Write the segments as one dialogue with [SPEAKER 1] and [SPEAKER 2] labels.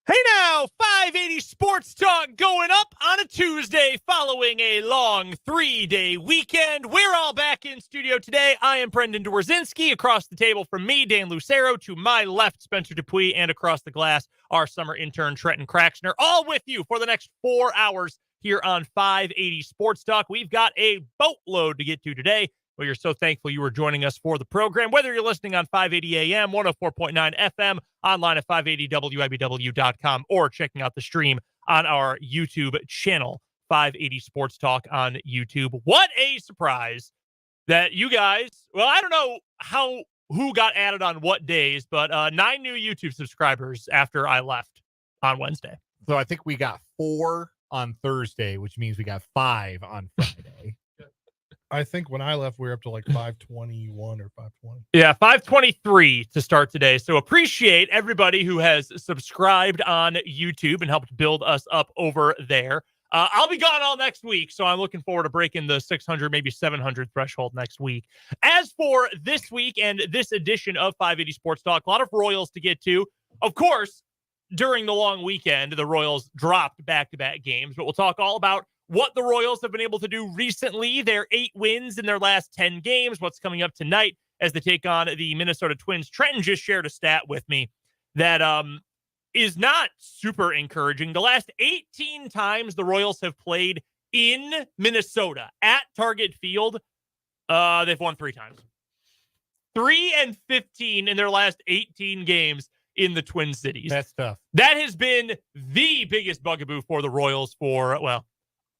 [SPEAKER 1] Hey now, 580 Sports Talk going up on a Tuesday following a long 3-day weekend. We're all back in studio today. I am Brendan Dworzinski. Across the table from me, Dan Lucero. To my left, Spencer Dupuis. And across the glass, our summer intern, Trenton Craxner. All with you for the next 4 hours here on 580 Sports Talk. We've got a boatload to get to today. We are so thankful you were joining us for the program. Whether you're listening on 580 AM, 104.9 FM, online at 580WIBW.com, or checking out the stream on our YouTube channel, 580 Sports Talk on YouTube. What a surprise that you guys, well, I don't know who got added on what days, but 9 new YouTube subscribers after I left on Wednesday.
[SPEAKER 2] So I think we got 4 on Thursday, which means we got 5 on Friday.
[SPEAKER 3] I think when I left, we were up to like 521 or 520.
[SPEAKER 1] Yeah, 523 to start today. So appreciate everybody who has subscribed on YouTube and helped build us up over there. I'll be gone all next week, so I'm looking forward to breaking the 600, maybe 700 threshold next week. As for this week and this edition of 580 Sports Talk, a lot of Royals to get to. Of course, during the long weekend, the Royals dropped back-to-back games, but we'll talk all about what the Royals have been able to do recently, their 8 wins in their last 10 games, what's coming up tonight as they take on the Minnesota Twins. Trenton just shared a stat with me that is not super encouraging. The last 18 times the Royals have played in Minnesota at Target Field, they've won 3 times. 3-15 in their last 18 games in the Twin Cities.
[SPEAKER 2] That's tough.
[SPEAKER 1] That has been the biggest bugaboo for the Royals for, well,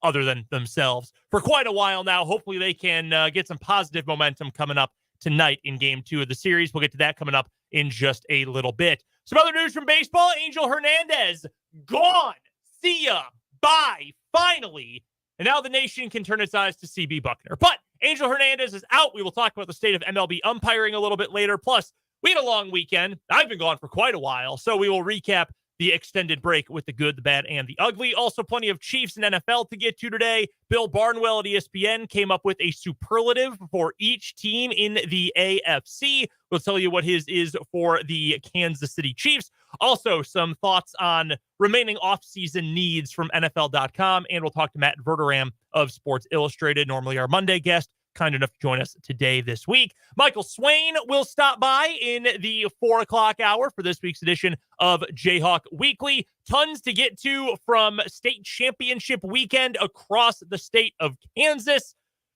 [SPEAKER 1] other than themselves, for quite a while now. Hopefully they can get some positive momentum coming up tonight in Game 2 of the series. We'll get to that coming up in just a little bit. Some other news from baseball. Angel Hernandez, gone. See ya. Bye. Finally. And now the nation can turn its eyes to CB Buckner. But Angel Hernandez is out. We will talk about the state of MLB umpiring a little bit later. Plus, we had a long weekend. I've been gone for quite a while, so we will recap the extended break with the good, the bad, and the ugly. Also, plenty of Chiefs and NFL to get to today. Bill Barnwell at ESPN came up with a superlative for each team in the AFC. We'll tell you what his is for the Kansas City Chiefs. Also, some thoughts on remaining offseason needs from NFL.com, and we'll talk to Matt Verderame of Sports Illustrated, normally our Monday guest, kind enough to join us today this week. Michael Swain will stop by in the 4 o'clock hour for this week's edition of Jayhawk Weekly. Tons to get to from state championship weekend across the state of Kansas,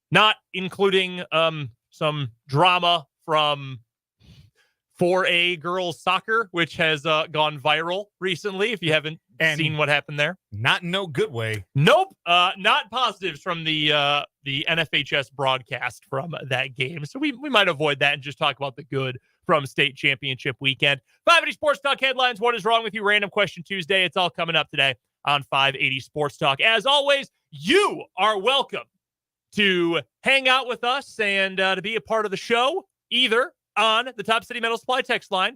[SPEAKER 1] not including some drama from 4A girls soccer, which has gone viral recently, if you haven't seen what happened there.
[SPEAKER 2] Not in no good way.
[SPEAKER 1] Nope. Not positives from the NFHS broadcast from that game. So we might avoid that and just talk about the good from state championship weekend. 580 Sports Talk headlines. What is wrong with you? Random question Tuesday. It's all coming up today on 580 Sports Talk. As always, you are welcome to hang out with us and to be a part of the show, either on the Top City Metal Supply text line,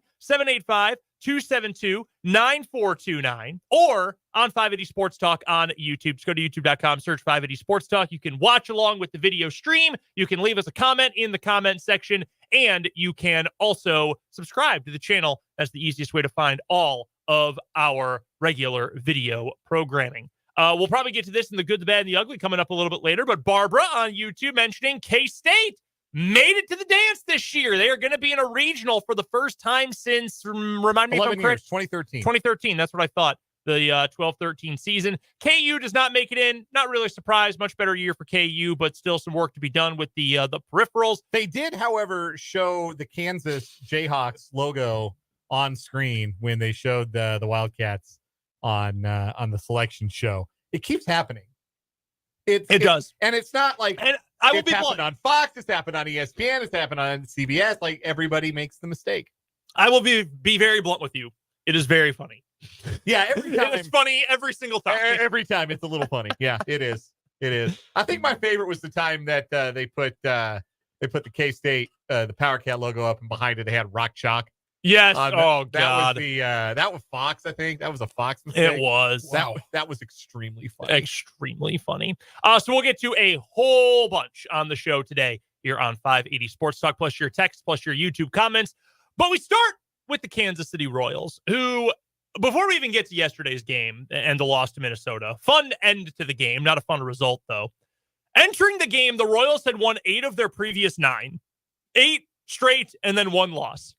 [SPEAKER 1] 785-272-9429, or on 580 Sports Talk on YouTube. Just go to youtube.com, search 580 Sports Talk. You can watch along with the video stream. You can leave us a comment in the comment section, and you can also subscribe to the channel. That's the easiest way to find all of our regular video programming. We'll probably get to this in the good, the bad, and the ugly coming up a little bit later, but Barbara on YouTube mentioning K-State made it to the dance this year. They are going to be in a regional for the first time since, remind me if I'm correct,
[SPEAKER 2] 2013.
[SPEAKER 1] 2013, that's what I thought, the 12-13 season. KU does not make it in. Not really surprised. Much better year for KU, but still some work to be done with the peripherals.
[SPEAKER 2] They did, however, show the Kansas Jayhawks logo on screen when they showed the Wildcats on the selection show. It keeps happening. It
[SPEAKER 1] does.
[SPEAKER 2] And it's not like...
[SPEAKER 1] And I will
[SPEAKER 2] it's
[SPEAKER 1] be
[SPEAKER 2] happened
[SPEAKER 1] blunt.
[SPEAKER 2] on Fox. It's happened on ESPN. It's happened on CBS. Like, everybody makes the mistake.
[SPEAKER 1] I will be very blunt with you. It is very funny.
[SPEAKER 2] Yeah, every time.
[SPEAKER 1] It's funny every single time.
[SPEAKER 2] Every time it's a little funny. Yeah, it is. It is. I think my favorite was the time that they put the K-State the Power Cat logo up, and behind it they had Rock Chalk.
[SPEAKER 1] Yes.
[SPEAKER 2] God.
[SPEAKER 1] God.
[SPEAKER 2] That was Fox, I think. That was a Fox mistake.
[SPEAKER 1] It was.
[SPEAKER 2] That was extremely funny.
[SPEAKER 1] Extremely funny. So we'll get to a whole bunch on the show today here on 580 Sports Talk, plus your text, plus your YouTube comments. But we start with the Kansas City Royals, who before we even get to yesterday's game and the loss to Minnesota, fun end to the game, not a fun result, though. Entering the game, the Royals had won 8 of their previous 9. 8 straight and then 1 loss.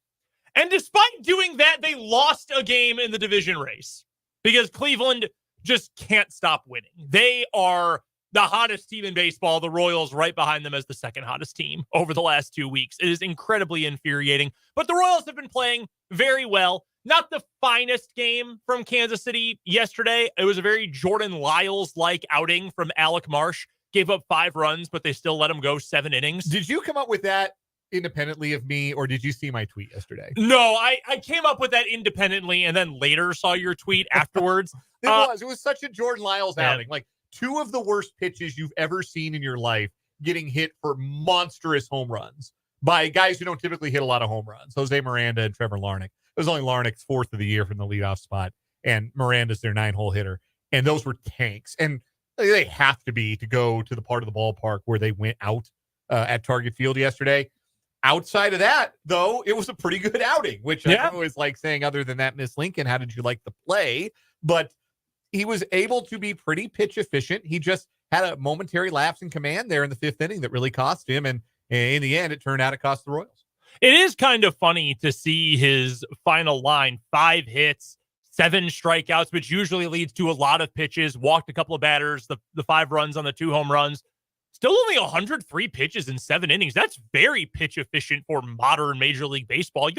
[SPEAKER 1] And despite doing that, they lost a game in the division race because Cleveland just can't stop winning. They are the hottest team in baseball. The Royals right behind them as the second hottest team over the last 2 weeks. It is incredibly infuriating. But the Royals have been playing very well. Not the finest game from Kansas City yesterday. It was a very Jordan Lyles-like outing from Alec Marsh. Gave up 5 runs, but they still let him go 7 innings.
[SPEAKER 2] Did you come up with that independently of me, or did you see my tweet yesterday?
[SPEAKER 1] No, I came up with that independently and then later saw your tweet afterwards.
[SPEAKER 2] It was such a Jordan Lyles outing. Like 2 of the worst pitches you've ever seen in your life getting hit for monstrous home runs by guys who don't typically hit a lot of home runs. Jose Miranda and Trevor Larnach. It was only Larnach's 4th of the year from the leadoff spot, and Miranda's their 9-hole hitter. And those were tanks. And they have to be to go to the part of the ballpark where they went out at Target Field yesterday. Outside of that, though, it was a pretty good outing, which I know is like saying, other than that, Miss Lincoln, how did you like the play? But he was able to be pretty pitch efficient. He just had a momentary lapse in command there in the 5th inning that really cost him. And in the end, it turned out it cost the Royals.
[SPEAKER 1] It is kind of funny to see his final line, 5 hits, 7 strikeouts, which usually leads to a lot of pitches, walked a couple of batters, the 5 runs on the 2 home runs. Still only 103 pitches in 7 innings. That's very pitch efficient for modern Major League Baseball.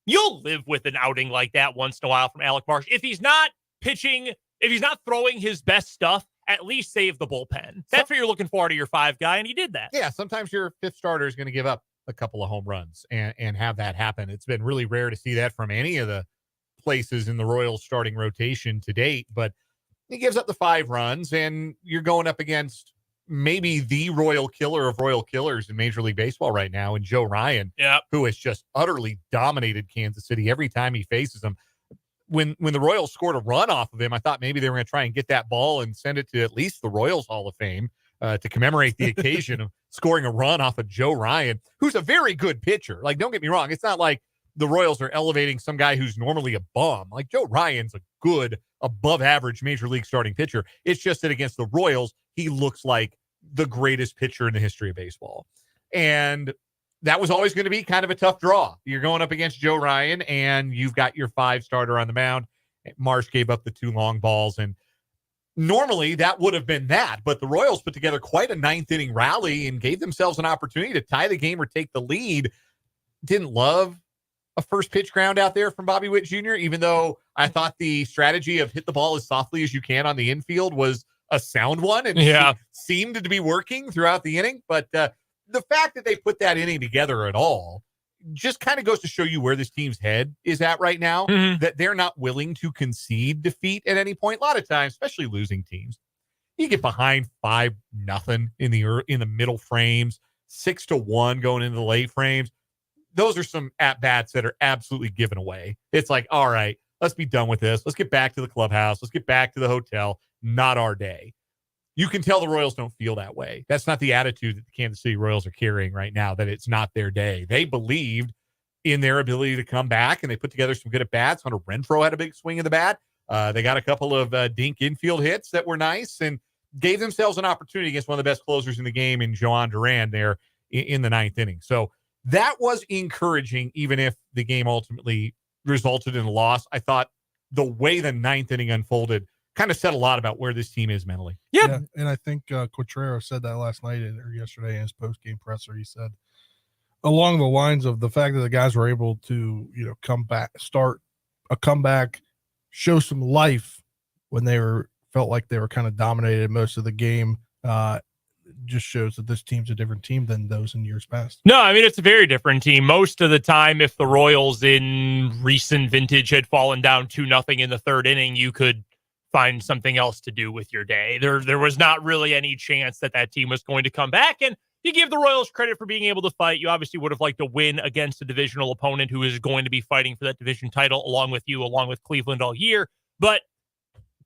[SPEAKER 1] You'll live with an outing like that once in a while from Alec Marsh. If he's not pitching, if he's not throwing his best stuff, at least save the bullpen. That's what you're looking for to your 5 guy, and he did that.
[SPEAKER 2] Yeah, sometimes your 5th starter is going to give up a couple of home runs and have that happen. It's been really rare to see that from any of the places in the Royals starting rotation to date, but he gives up the 5 runs, and you're going up against maybe the Royal killer of Royal killers in Major League Baseball right now, and Joe Ryan, who has just utterly dominated Kansas City every time he faces them. When the Royals scored a run off of him, I thought maybe they were going to try and get that ball and send it to at least the Royals Hall of Fame to commemorate the occasion of scoring a run off of Joe Ryan, who's a very good pitcher. Like, don't get me wrong. It's not like the Royals are elevating some guy who's normally a bum. Like, Joe Ryan's a good, above average Major League starting pitcher. It's just that against the Royals, he looks like the greatest pitcher in the history of baseball. And that was always going to be kind of a tough draw. You're going up against Joe Ryan, and you've got your 5 starter on the mound. Marsh gave up the 2 long balls, and normally that would have been that. But the Royals put together quite a 9th inning rally and gave themselves an opportunity to tie the game or take the lead. Didn't love a first pitch ground out there from Bobby Witt Jr., even though I thought the strategy of hit the ball as softly as you can on the infield was a sound one, and seemed to be working throughout the inning. But the fact that they put that inning together at all just kind of goes to show you where this team's head is at right now, that they're not willing to concede defeat at any point. A lot of times, especially losing teams, you get behind 5-0 in the middle frames, 6-1 going into the late frames. Those are some at-bats that are absolutely given away. It's like, all right, let's be done with this. Let's get back to the clubhouse. Let's get back to the hotel. Not our day. You can tell the Royals don't feel that way. That's not the attitude that the Kansas City Royals are carrying right now, that it's not their day. They believed in their ability to come back, and they put together some good at-bats. Hunter Renfroe had a big swing of the bat. They got a couple of dink infield hits that were nice and gave themselves an opportunity against one of the best closers in the game in Joan Duran there in the 9th inning. So that was encouraging, even if the game ultimately resulted in a loss. I thought the way the 9th inning unfolded kind of said a lot about where this team is mentally.
[SPEAKER 3] Yeah, and I think Contreras said that last night or yesterday in his post-game presser. He said along the lines of the fact that the guys were able to, come back, start a comeback, show some life when they felt like they were kind of dominated most of the game. Just shows that this team's a different team than those in years past.
[SPEAKER 1] No, I mean, it's a very different team. Most of the time, if the Royals in recent vintage had fallen down 2-0 in the 3rd inning, you could find something else to do with your day. There was not really any chance that team was going to come back. And you give the Royals credit for being able to fight. You obviously would have liked to win against a divisional opponent who is going to be fighting for that division title along with you, along with Cleveland all year. But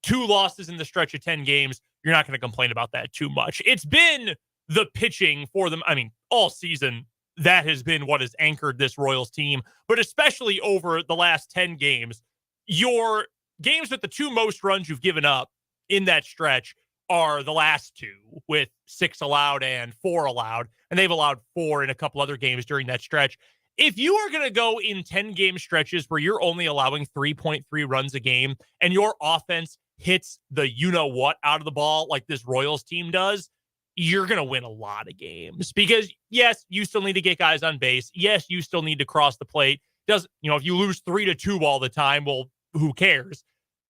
[SPEAKER 1] 2 losses in the stretch of 10 games, you're not going to complain about that too much. It's been the pitching for them. I mean, all season, that has been what has anchored this Royals team. But especially over the last 10 games, your games with the 2 most runs you've given up in that stretch are the last 2 with 6 allowed and 4 allowed, and they've allowed 4 in a couple other games during that stretch. If you are going to go in 10-game stretches where you're only allowing 3.3 runs a game and your offense hits the you-know-what out of the ball like this Royals team does, you're going to win a lot of games because, yes, you still need to get guys on base. Yes, you still need to cross the plate. If you lose 3-2 all the time, well, who cares?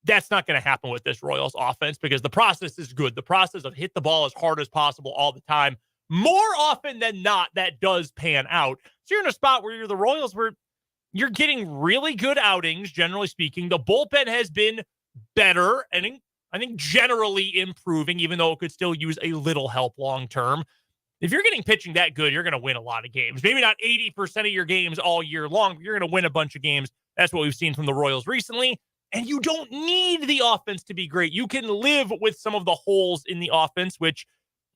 [SPEAKER 1] That's not going to happen with this Royals offense because the process is good. The process of hit the ball as hard as possible all the time. More often than not, that does pan out. So you're in a spot where you're the Royals where you're getting really good outings, generally speaking. The bullpen has been better and I think generally improving, even though it could still use a little help long term. If you're getting pitching that good, you're going to win a lot of games. Maybe not 80% of your games all year long, but you're going to win a bunch of games. That's what we've seen from the Royals recently. And you don't need the offense to be great. You can live with some of the holes in the offense, which,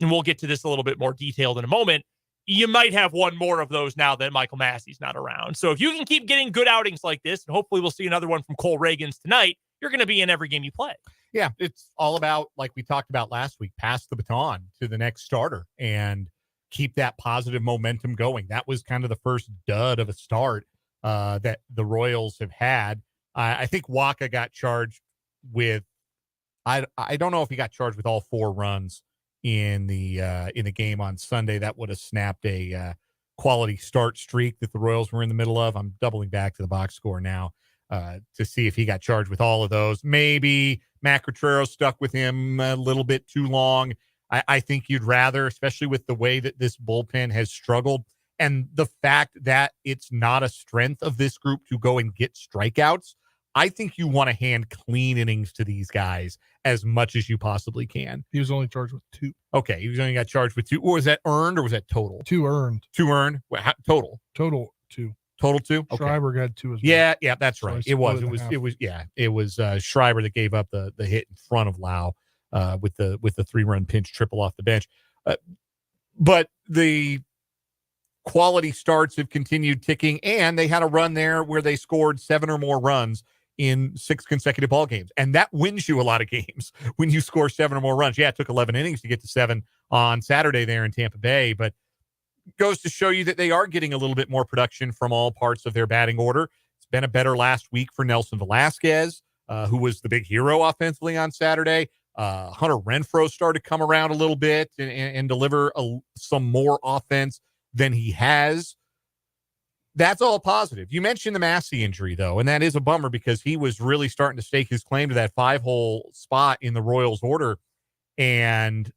[SPEAKER 1] and we'll get to this a little bit more detailed in a moment, you might have one more of those now that Michael Massey's not around. So if you can keep getting good outings like this, and hopefully we'll see another one from Cole Reagans tonight, you're going to be in every game you play.
[SPEAKER 2] Yeah, it's all about, like we talked about last week, pass the baton to the next starter and keep that positive momentum going. That was kind of the first dud of a start that the Royals have had. I think Waka got charged with, I don't know if he got charged with all 4 runs in the game on Sunday. That would have snapped a quality start streak that the Royals were in the middle of. I'm doubling back to the box score now to see if he got charged with all of those. Maybe Matt Cotrero stuck with him a little bit too long. I think you'd rather, especially with the way that this bullpen has struggled and the fact that it's not a strength of this group to go and get strikeouts. I think you want to hand clean innings to these guys as much as you possibly can.
[SPEAKER 3] He was only charged with 2.
[SPEAKER 2] Okay, he only got charged with 2. Or was that earned or was that total?
[SPEAKER 3] 2 earned.
[SPEAKER 2] 2 earned? Total?
[SPEAKER 3] Total 2.
[SPEAKER 2] Total 2? Okay.
[SPEAKER 3] Schreiber got 2 as well.
[SPEAKER 2] Yeah, that's right. It was Schreiber that gave up the hit in front of Lau with the 3-run pinch triple off the bench. But the quality starts have continued ticking, and they had a run there where they scored 7 or more runs in 6 consecutive ball games. And that wins you a lot of games when you score 7 or more runs. Yeah, it took 11 innings to get to 7 on Saturday there in Tampa Bay, but goes to show you that they are getting a little bit more production from all parts of their batting order. It's been a better last week for Nelson Velasquez, who was the big hero offensively on Saturday. Hunter Renfroe started to come around a little bit and deliver some more offense than he has. That's all positive. You mentioned the Massey injury, though, and that is a bummer because he was really starting to stake his claim to that 5-hole spot in the Royals order. And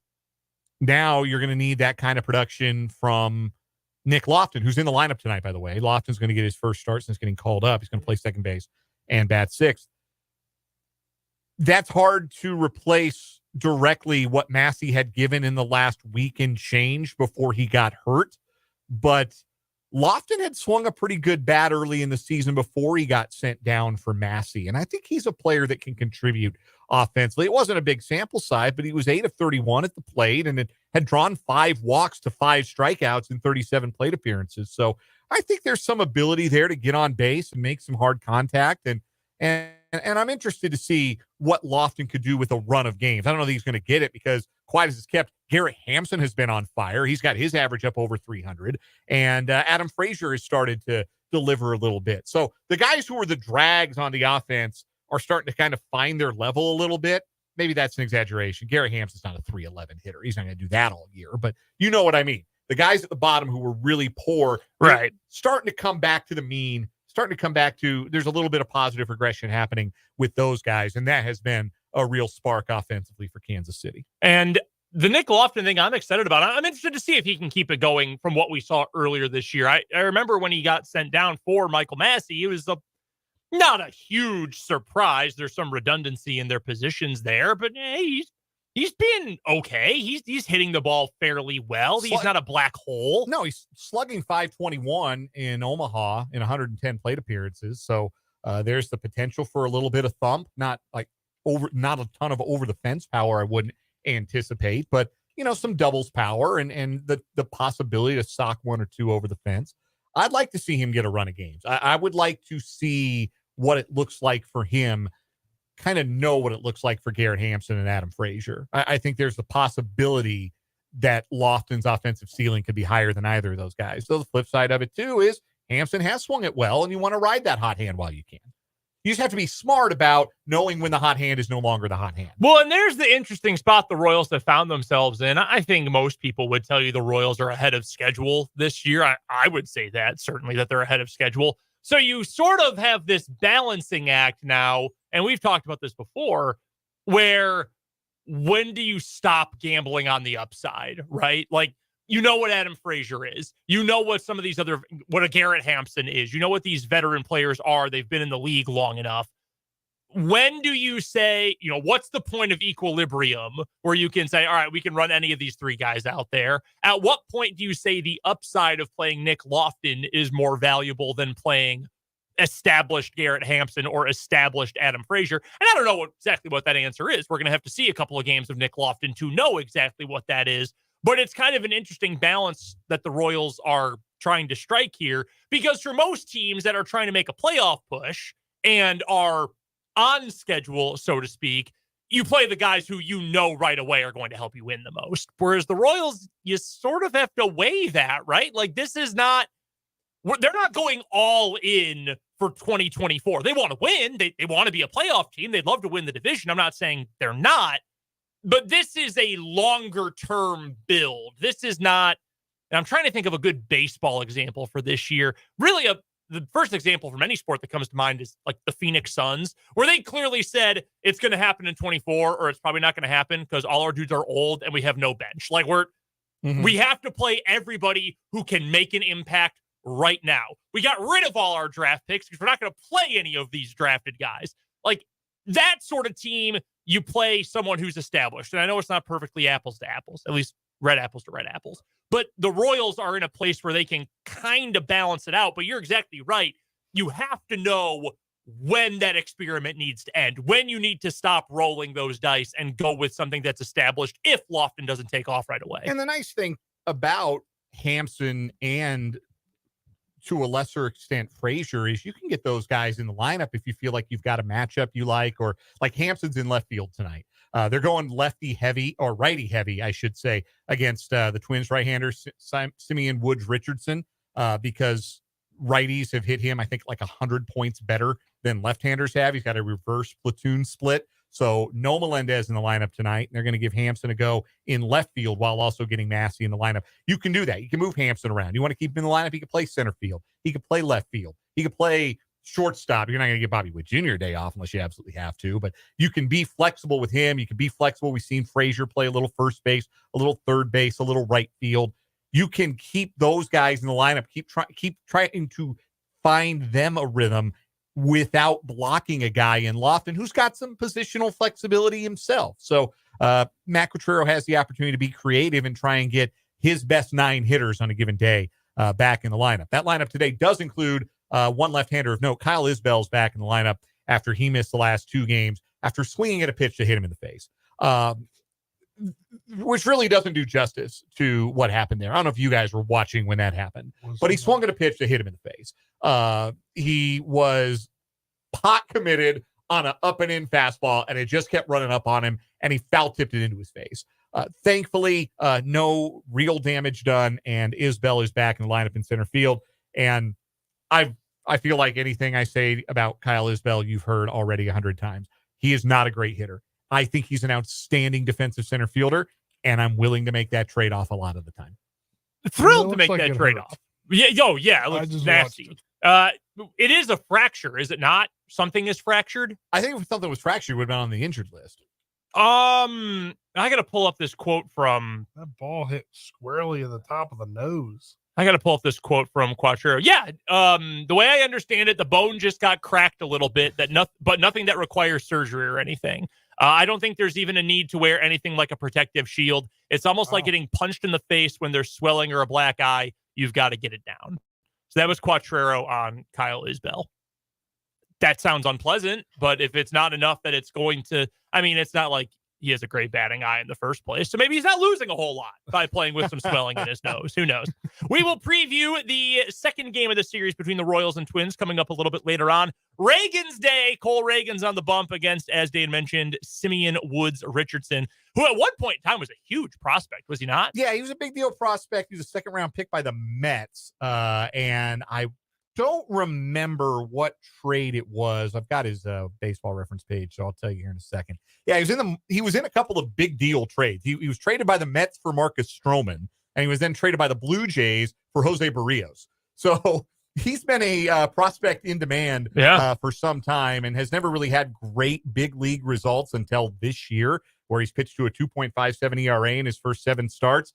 [SPEAKER 2] now you're going to need that kind of production from Nick Lofton, who's in the lineup tonight, by the way. Lofton's going to get his first start since getting called up. He's going to play second base and bat 6th. That's hard to replace directly what Massey had given in the last week and change before he got hurt. But Lofton had swung a pretty good bat early in the season before he got sent down for Massey. And I think he's a player that can contribute offensively. It wasn't a big sample size, but he was 8 of 31 at the plate and it had drawn 5 walks to 5 strikeouts in 37 plate appearances. So I think there's some ability there to get on base and make some hard contact. And I'm interested to see what Lofton could do with a run of games. I don't know that he's going to get it because quiet as it's kept, Garrett Hampson has been on fire. He's got his average up over 300. And Adam Frazier has started to deliver a little bit. So the guys who are the drags on the offense are starting to kind of find their level a little bit. Maybe that's an exaggeration. Garrett Hampson's not a 311 hitter. He's not going to do that all year. But you know what I mean. The guys at the bottom who were really poor,
[SPEAKER 1] right,
[SPEAKER 2] starting to come back to the mean. Starting to come back to, there's a little bit of positive regression happening with those guys, and that has been a real spark offensively for Kansas City.
[SPEAKER 1] And the Nick Lofton thing I'm excited about. I'm interested to see if he can keep it going from what we saw earlier this year. I remember when he got sent down for Michael Massey, it was not a huge surprise. There's some redundancy in their positions there, but he's been okay. He's hitting the ball fairly well. He's not a black hole.
[SPEAKER 2] No, he's slugging .521 in Omaha in 110 plate appearances. So there's the potential for a little bit of thump, not a ton of over the fence power I wouldn't anticipate, but some doubles power and the possibility to sock 1 or 2 over the fence. I'd like to see him get a run of games. I would like to see what it looks like for him kind of know what it looks like for Garrett Hampson and Adam Frazier. I think there's the possibility that Lofton's offensive ceiling could be higher than either of those guys. So the flip side of it too is Hampson has swung it well, and you want to ride that hot hand while you can. You just have to be smart about knowing when the hot hand is no longer the hot hand.
[SPEAKER 1] Well, and there's the interesting spot the Royals have found themselves in. I think most people would tell you the Royals are ahead of schedule this year. I would say that, certainly, that they're ahead of schedule. So you sort of have this balancing act now, and we've talked about this before, where when do you stop gambling on the upside, right? Like, you know what Adam Frazier is. You know what some of these what a Garrett Hampson is. You know what these veteran players are. They've been in the league long enough. When do you say, what's the point of equilibrium where you can say, all right, we can run any of these three guys out there? At what point do you say the upside of playing Nick Lofton is more valuable than playing established Garrett Hampson or established Adam Frazier? And I don't know exactly what that answer is. We're going to have to see a couple of games of Nick Lofton to know exactly what that is. But it's kind of an interesting balance that the Royals are trying to strike here, because for most teams that are trying to make a playoff push and are on schedule, so to speak, you play the guys who you know right away are going to help you win the most. Whereas the Royals, you sort of have to weigh that, right? Like, this is not, they're not going all in for 2024. They want to win. They want to be a playoff team. They'd love to win the division. I'm not saying they're not. But this is a longer-term build. This is not, and I'm trying to think of a good baseball example for this year. Really, the first example from any sport that comes to mind is like the Phoenix Suns, where they clearly said it's going to happen in 24, or it's probably not going to happen because all our dudes are old and we have no bench. Like, we have to play everybody who can make an impact right now. We got rid of all our draft picks because we're not going to play any of these drafted guys. Like, that sort of team, you play someone who's established. And I know it's not perfectly apples to apples, at least red apples to red apples. But the Royals are in a place where they can kind of balance it out. But you're exactly right. You have to know when that experiment needs to end, when you need to stop rolling those dice and go with something that's established if Lofton doesn't take off right away.
[SPEAKER 2] And the nice thing about Hampson and, to a lesser extent, Frazier, is you can get those guys in the lineup if you feel like you've got a matchup you like, or like Hampson's in left field tonight. They're going lefty heavy, or righty heavy, I should say, against the Twins right-hander Simeon Woods Richardson, because righties have hit him, I think, like 100 points better than left-handers have. He's got a reverse platoon split. So no Melendez in the lineup tonight. They're going to give Hampson a go in left field while also getting Massey in the lineup. You can do that. You can move Hampson around. You want to keep him in the lineup, he can play center field. He can play left field. He can play shortstop. You're not going to get Bobby Witt Jr. a day off unless you absolutely have to, but you can be flexible with him. You can be flexible. We've seen Frazier play a little first base, a little third base, a little right field. You can keep those guys in the lineup, keep trying to find them a rhythm without blocking a guy in Lofton who's got some positional flexibility himself. So Matt Quatrero has the opportunity to be creative and try and get his best 9 hitters on a given day back in the lineup. That lineup today does include one left-hander of note. Kyle Isbell's back in the lineup after he missed the last 2 games after swinging at a pitch to hit him in the face, which really doesn't do justice to what happened there. I don't know if you guys were watching when that happened, but he swung at a pitch to hit him in the face. He was pot committed on an up and in fastball, and it just kept running up on him, and he foul tipped it into his face. Thankfully, no real damage done, and Isbell is back in the lineup in center field. And I feel like anything I say about Kyle Isbell, you've heard already 100 times. He is not a great hitter. I think he's an outstanding defensive center fielder, and I'm willing to make that trade-off a lot of the time.
[SPEAKER 1] Thrilled to make that trade-off. Yeah, it looks nasty. It is a fracture, is it not? Something is fractured?
[SPEAKER 2] I think if something was fractured, it would have been on the injured list.
[SPEAKER 1] I got to pull up this quote from...
[SPEAKER 3] That ball hit squarely at the top of the nose.
[SPEAKER 1] I got to pull up this quote from Quatrero. Yeah, the way I understand it, the bone just got cracked a little bit, but nothing that requires surgery or anything. I don't think there's even a need to wear anything like a protective shield. It's almost like getting punched in the face when there's swelling or a black eye. You've got to get it down. So that was Quatrero on Kyle Isbell. That sounds unpleasant, but if it's not enough that it's going to, I mean, it's not like he has a great batting eye in the first place. So maybe he's not losing a whole lot by playing with some swelling in his nose. Who knows? We will preview the second game of the series between the Royals and Twins coming up a little bit later on. Reagan's Day. Cole Reagan's on the bump against, as Dane mentioned, Simeon Woods Richardson, who at one point in time was a huge prospect, was he not?
[SPEAKER 2] Yeah, he was a big deal prospect. He was a second-round pick by the Mets, and I don't remember what trade it was. I've got his baseball reference page, so I'll tell you here in a second. Yeah, he was in a couple of big deal trades. He was traded by the Mets for Marcus Stroman, and he was then traded by the Blue Jays for Jose Barrios. So he's been a prospect in demand for some time and has never really had great big league results until this year, where he's pitched to a 2.57 ERA in his first 7 starts,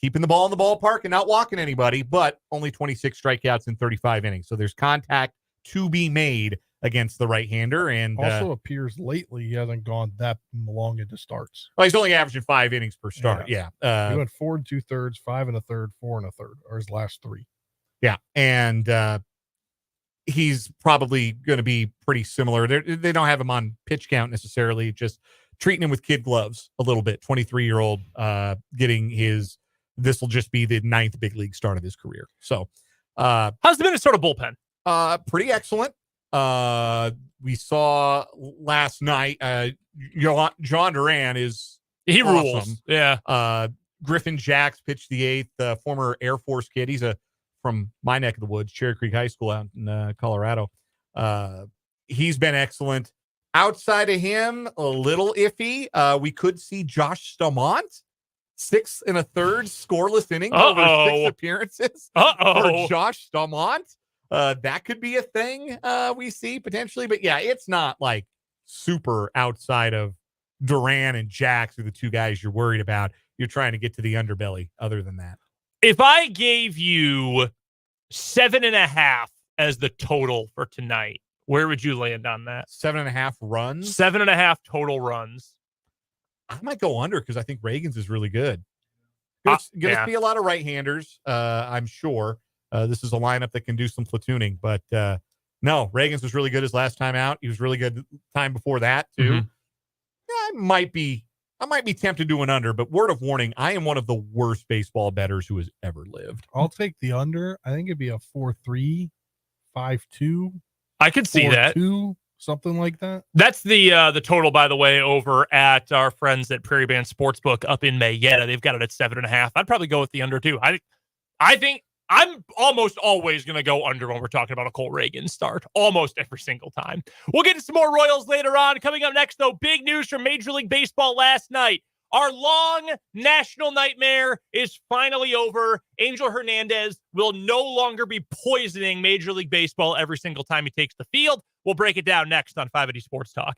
[SPEAKER 2] keeping the ball in the ballpark and not walking anybody, but only 26 strikeouts in 35 innings. So there's contact to be made against the right-hander. And
[SPEAKER 3] also appears lately he hasn't gone that long into starts.
[SPEAKER 2] Well, he's only averaging 5 innings per start. Yeah.
[SPEAKER 3] He went 4 2/3, 5 1/3, 4 1/3, or his last 3.
[SPEAKER 2] Yeah. And he's probably going to be pretty similar. They don't have him on pitch count necessarily, just treating him with kid gloves a little bit. 23-year-old getting this will just be the 9th big league start of his career. So
[SPEAKER 1] how's the Minnesota bullpen?
[SPEAKER 2] Pretty excellent. We saw last night, John Duran is
[SPEAKER 1] He
[SPEAKER 2] awesome.
[SPEAKER 1] rules. Yeah.
[SPEAKER 2] Griffin Jacks pitched the 8th, former Air Force kid. He's from my neck of the woods, Cherry Creek High School out in Colorado. He's been excellent. Outside of him, a little iffy. We could see Josh Stamont, 6 1/3 scoreless innings over 6 appearances for Josh Stamont. That could be a thing we see potentially. But yeah, it's not like super outside of Duran and Jacks are the 2 guys you're worried about. You're trying to get to the underbelly other than that.
[SPEAKER 1] If I gave you 7.5 as the total for tonight, where would you land on that?
[SPEAKER 2] 7.5 runs?
[SPEAKER 1] 7.5 total runs.
[SPEAKER 2] I might go under because I think Reagan's is really good. Going to be a lot of right-handers, I'm sure. This is a lineup that can do some platooning, but no, Reagan's was really good his last time out. He was really good time before that too.
[SPEAKER 1] Mm-hmm.
[SPEAKER 2] I might be tempted to an under, but word of warning, I am one of the worst baseball bettors who has ever lived.
[SPEAKER 3] I'll take the under. I think it'd be a 4-3, 5-2.
[SPEAKER 1] I could see that.
[SPEAKER 3] 4-2, something like that.
[SPEAKER 1] That's the total, by the way, over at our friends at Prairie Band Sportsbook up in Mayetta. They've got it at 7.5. I'd probably go with the under too. I think I'm almost always going to go under when we're talking about a Cole Reagan start, almost every single time. We'll get to some more Royals later on. Coming up next, though, big news from Major League Baseball last night. Our long national nightmare is finally over. Angel Hernandez will no longer be poisoning Major League Baseball every single time he takes the field. We'll break it down next on 580 Sports Talk.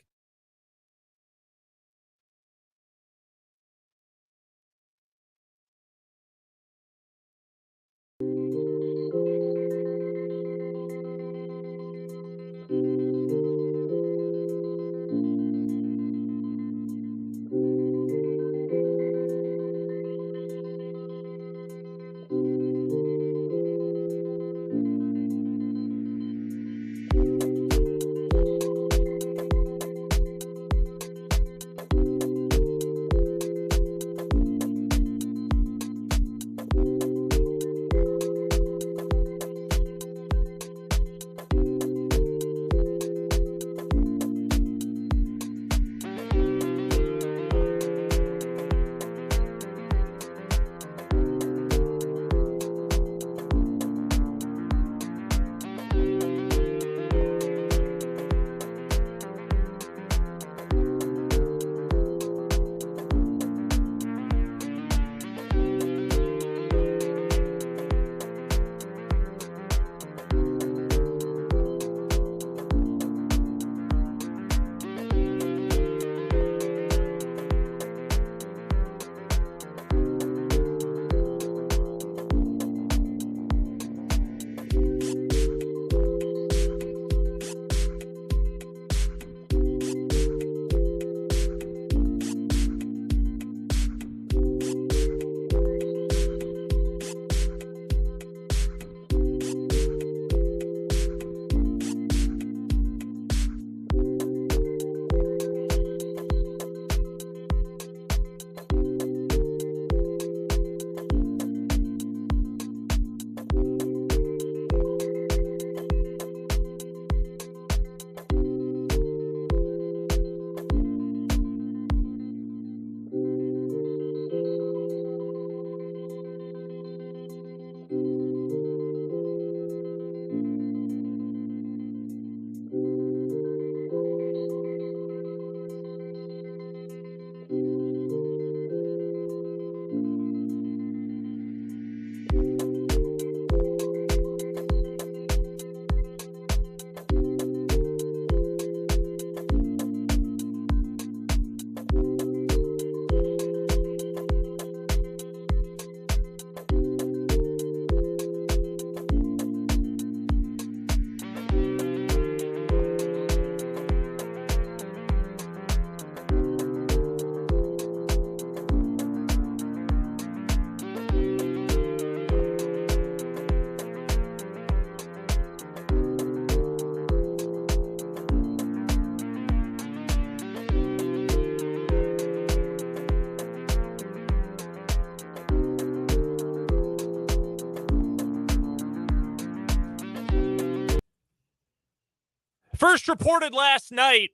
[SPEAKER 1] First reported last night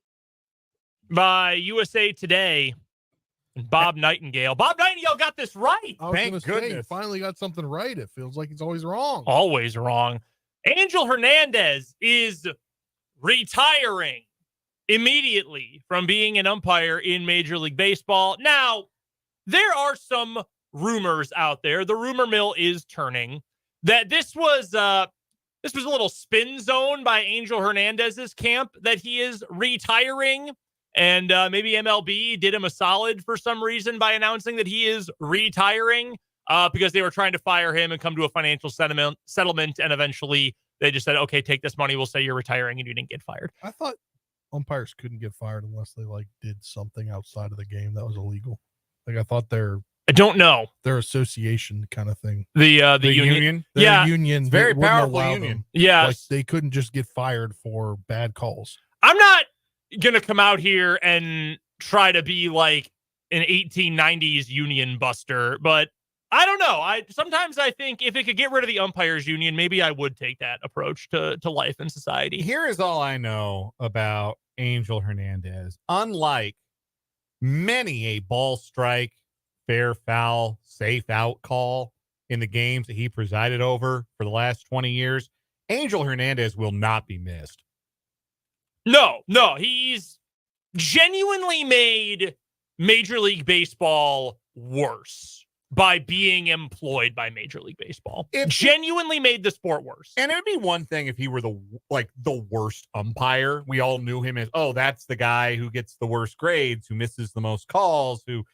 [SPEAKER 1] by USA Today. Bob Nightingale. Bob Nightingale got this right.
[SPEAKER 3] I was
[SPEAKER 2] Thank
[SPEAKER 3] gonna say,
[SPEAKER 2] goodness.
[SPEAKER 3] he finally got something right. It feels like he's always wrong.
[SPEAKER 1] Always wrong. Angel Hernandez is retiring immediately from being an umpire in Major League Baseball. Now, there are some rumors out there. The rumor mill is turning that this was a little spin zone by Angel Hernandez's camp that he is retiring. And maybe MLB did him a solid for some reason by announcing that he is retiring because they were trying to fire him and come to a financial settlement. And eventually they just said, okay, take this money. We'll say you're retiring and you didn't get fired.
[SPEAKER 3] I thought umpires couldn't get fired unless they did something outside of the game that was illegal. I thought
[SPEAKER 1] I don't know.
[SPEAKER 3] their association kind of thing.
[SPEAKER 1] The
[SPEAKER 2] union.
[SPEAKER 3] Their
[SPEAKER 1] Yeah.
[SPEAKER 3] union.
[SPEAKER 2] It's very
[SPEAKER 3] they wouldn't
[SPEAKER 2] powerful
[SPEAKER 3] allow
[SPEAKER 2] union.
[SPEAKER 3] them.
[SPEAKER 1] Yeah.
[SPEAKER 3] They couldn't just get fired for bad calls.
[SPEAKER 1] I'm not going to come out here and try to be like an 1890s union buster, but I don't know. Sometimes I think if it could get rid of the umpires union, maybe I would take that approach to life and society.
[SPEAKER 2] Here is all I know about Angel Hernandez. Unlike many a ball strike, fair foul, safe out call in the games that he presided over for the last 20 years, Angel Hernandez will not be missed.
[SPEAKER 1] No, he's genuinely made Major League Baseball worse by being employed by Major League Baseball. Genuinely made the sport worse.
[SPEAKER 2] And it'd be one thing if he were the worst umpire. We all knew him as, oh, that's the guy who gets the worst grades, who misses the most calls, who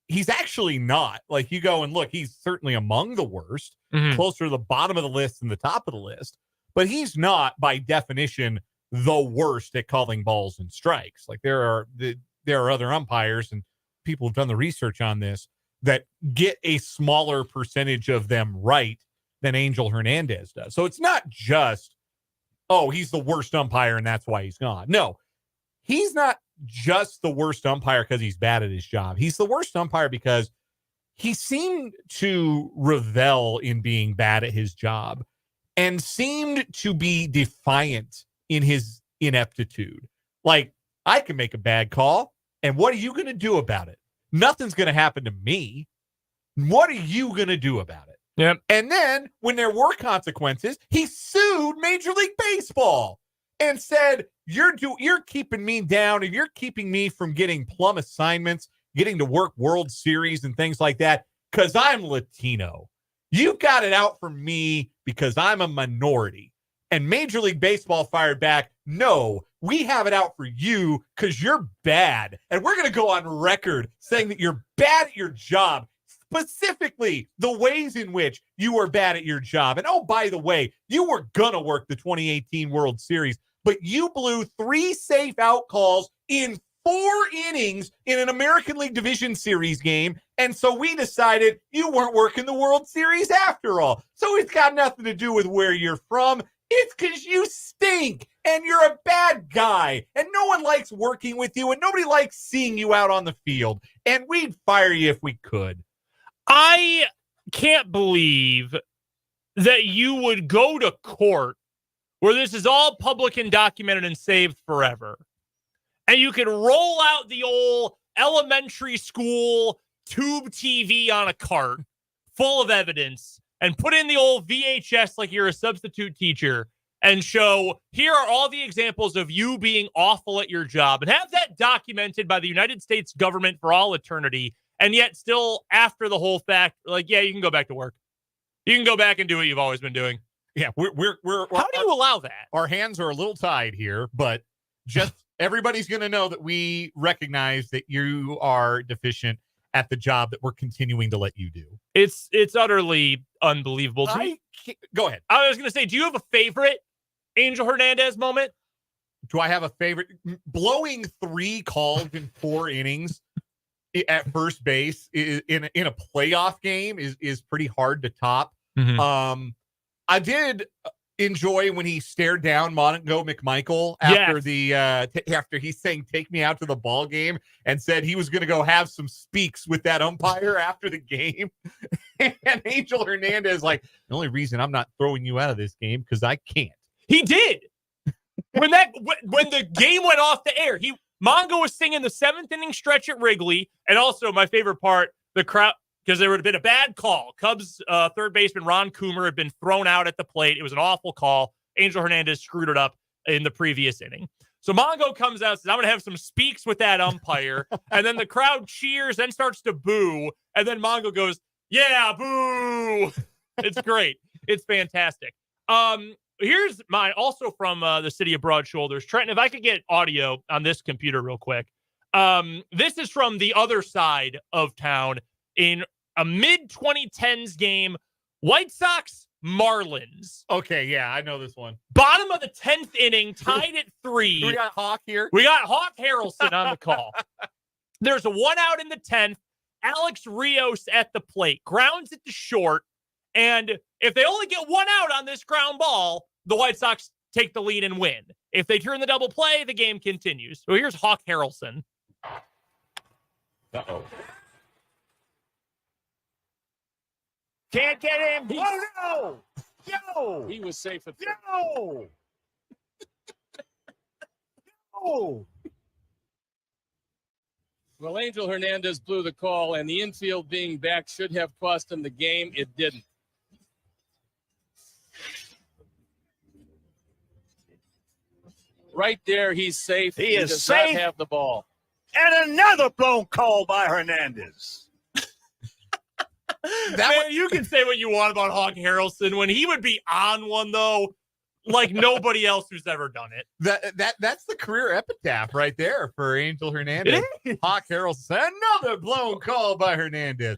[SPEAKER 2] he's actually not. Like, you go and look, he's certainly among the worst, closer to the bottom of the list than the top of the list, but he's not by definition the worst at calling balls and strikes. Like, there are other umpires, and people have done the research on this, that get a smaller percentage of them right than Angel Hernandez does. So it's not just, oh, he's the worst umpire and that's why he's gone. No, he's not just the worst umpire because he's bad at his job. He's the worst umpire because he seemed to revel in being bad at his job and seemed to be defiant in his ineptitude. Like, I can make a bad call, and what are you going to do about it? Nothing's going to happen to me. What are you going to do about it?
[SPEAKER 1] Yep.
[SPEAKER 2] And then when there were consequences, he sued Major League Baseball and said, you're keeping me down, and you're keeping me from getting plum assignments, getting to work World Series and things like that because I'm Latino. You got it out for me because I'm a minority. And Major League Baseball fired back, no, we have it out for you because you're bad. And we're going to go on record saying that you're bad at your job, specifically the ways in which you were bad at your job. And, oh, by the way, you were going to work the 2018 World Series, but you blew 3 safe out calls in 4 innings in an American League Division Series game. And so we decided you weren't working the World Series after all. So it's got nothing to do with where you're from. It's because you stink and you're a bad guy and no one likes working with you and nobody likes seeing you out on the field. And we'd fire you if we could.
[SPEAKER 1] I can't believe that you would go to court where this is all public and documented and saved forever. And you can roll out the old elementary school tube TV on a cart full of evidence and put in the old VHS like you're a substitute teacher and show, here are all the examples of you being awful at your job, and have that documented by the United States government for all eternity. And yet still, after the whole fact, like, yeah, you can go back to work. You can go back and do what you've always been doing.
[SPEAKER 2] Yeah, we're
[SPEAKER 1] how do you allow that?
[SPEAKER 2] Our hands are a little tied here, but just everybody's going to know that we recognize that you are deficient at the job that we're continuing to let you do.
[SPEAKER 1] It's utterly unbelievable.
[SPEAKER 2] Go ahead.
[SPEAKER 1] I was going to say, do you have a favorite Angel Hernandez moment?
[SPEAKER 2] Do I have a favorite? Blowing 3 calls in 4 innings at first base in a playoff game is pretty hard to top.
[SPEAKER 1] Mm-hmm.
[SPEAKER 2] I did enjoy when he stared down Mongo McMichael after after he's saying take me out to the ball game and said he was going to go have some speaks with that umpire after the game. And Angel Hernandez, like, the only reason I'm not throwing you out of this game because I can't.
[SPEAKER 1] He did. when the game went off the air, Mongo was singing the 7th inning stretch at Wrigley, and also my favorite part, the crowd, because there would have been a bad call. Cubs third baseman Ron Coomer had been thrown out at the plate. It was an awful call. Angel Hernandez screwed it up in the previous inning. So Mongo comes out and says, I'm going to have some speaks with that umpire. And then the crowd cheers, then starts to boo. And then Mongo goes, yeah, boo. It's great. It's fantastic. Here's mine, also from the city of Broad Shoulders. Trenton, if I could get audio on this computer real quick. This is from the other side of town in a mid-2010s game. White Sox Marlins.
[SPEAKER 2] Okay, yeah, I know this one.
[SPEAKER 1] Bottom of the 10th inning, tied at 3.
[SPEAKER 2] We got Hawk here.
[SPEAKER 1] We got Hawk Harrelson on the call. There's a 1 out in the 10th. Alex Rios at the plate. Grounds it to short. And if they only get 1 out on this ground ball, the White Sox take the lead and win. If they turn the double play, the game continues. So here's Hawk Harrelson.
[SPEAKER 2] Uh-oh.
[SPEAKER 4] Can't get him. Oh, no. No.
[SPEAKER 5] He was safe at
[SPEAKER 4] No. No.
[SPEAKER 5] Well, Angel Hernandez blew the call, and the infield being back should have cost him the game. It didn't. Right there, he's safe.
[SPEAKER 4] He is
[SPEAKER 5] does
[SPEAKER 4] safe.
[SPEAKER 5] not have the ball.
[SPEAKER 4] And another blown call by Hernandez.
[SPEAKER 1] Man, you can say what you want about Hawk Harrelson. When he would be on one, though, like nobody else who's ever done it.
[SPEAKER 2] That's the career epitaph right there for Angel Hernandez. Hawk Harrelson, another blown call by Hernandez.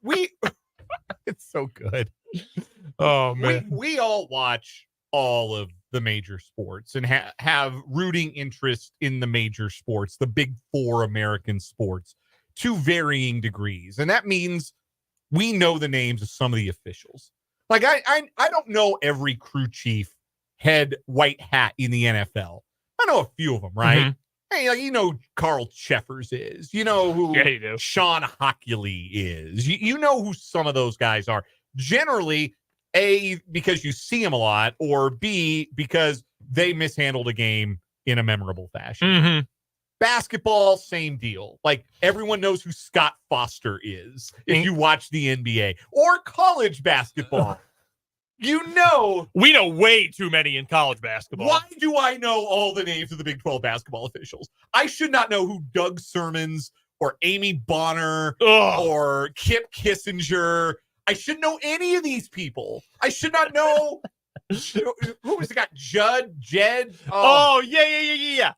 [SPEAKER 2] It's so good.
[SPEAKER 1] Oh,
[SPEAKER 2] We all watch all of the major sports and have rooting interest in the major sports, the big 4 American sports, to varying degrees. And that means we know the names of some of the officials. Like I don't know every crew chief, head, white hat in the NFL. I know a few of them, right?
[SPEAKER 1] Mm-hmm.
[SPEAKER 2] Hey, you know Carl Cheffers is. You know who
[SPEAKER 1] Yeah, you do.
[SPEAKER 2] Sean Hockley is. You know who some of those guys are. Generally, A, because you see them a lot, or B, because they mishandled a game in a memorable fashion.
[SPEAKER 1] Mm-hmm.
[SPEAKER 2] Basketball, same deal. Like everyone knows who Scott Foster is if you watch the NBA or college basketball. You know,
[SPEAKER 1] We know way too many in college basketball.
[SPEAKER 2] why do I know all the names of the Big 12 basketball officials? I should not know who Doug Sermons or Amy Bonner
[SPEAKER 1] Ugh.
[SPEAKER 2] or Kip Kissinger. I shouldn't know any of these people. I should not know who was the guy? Jed.
[SPEAKER 1] Oh, yeah.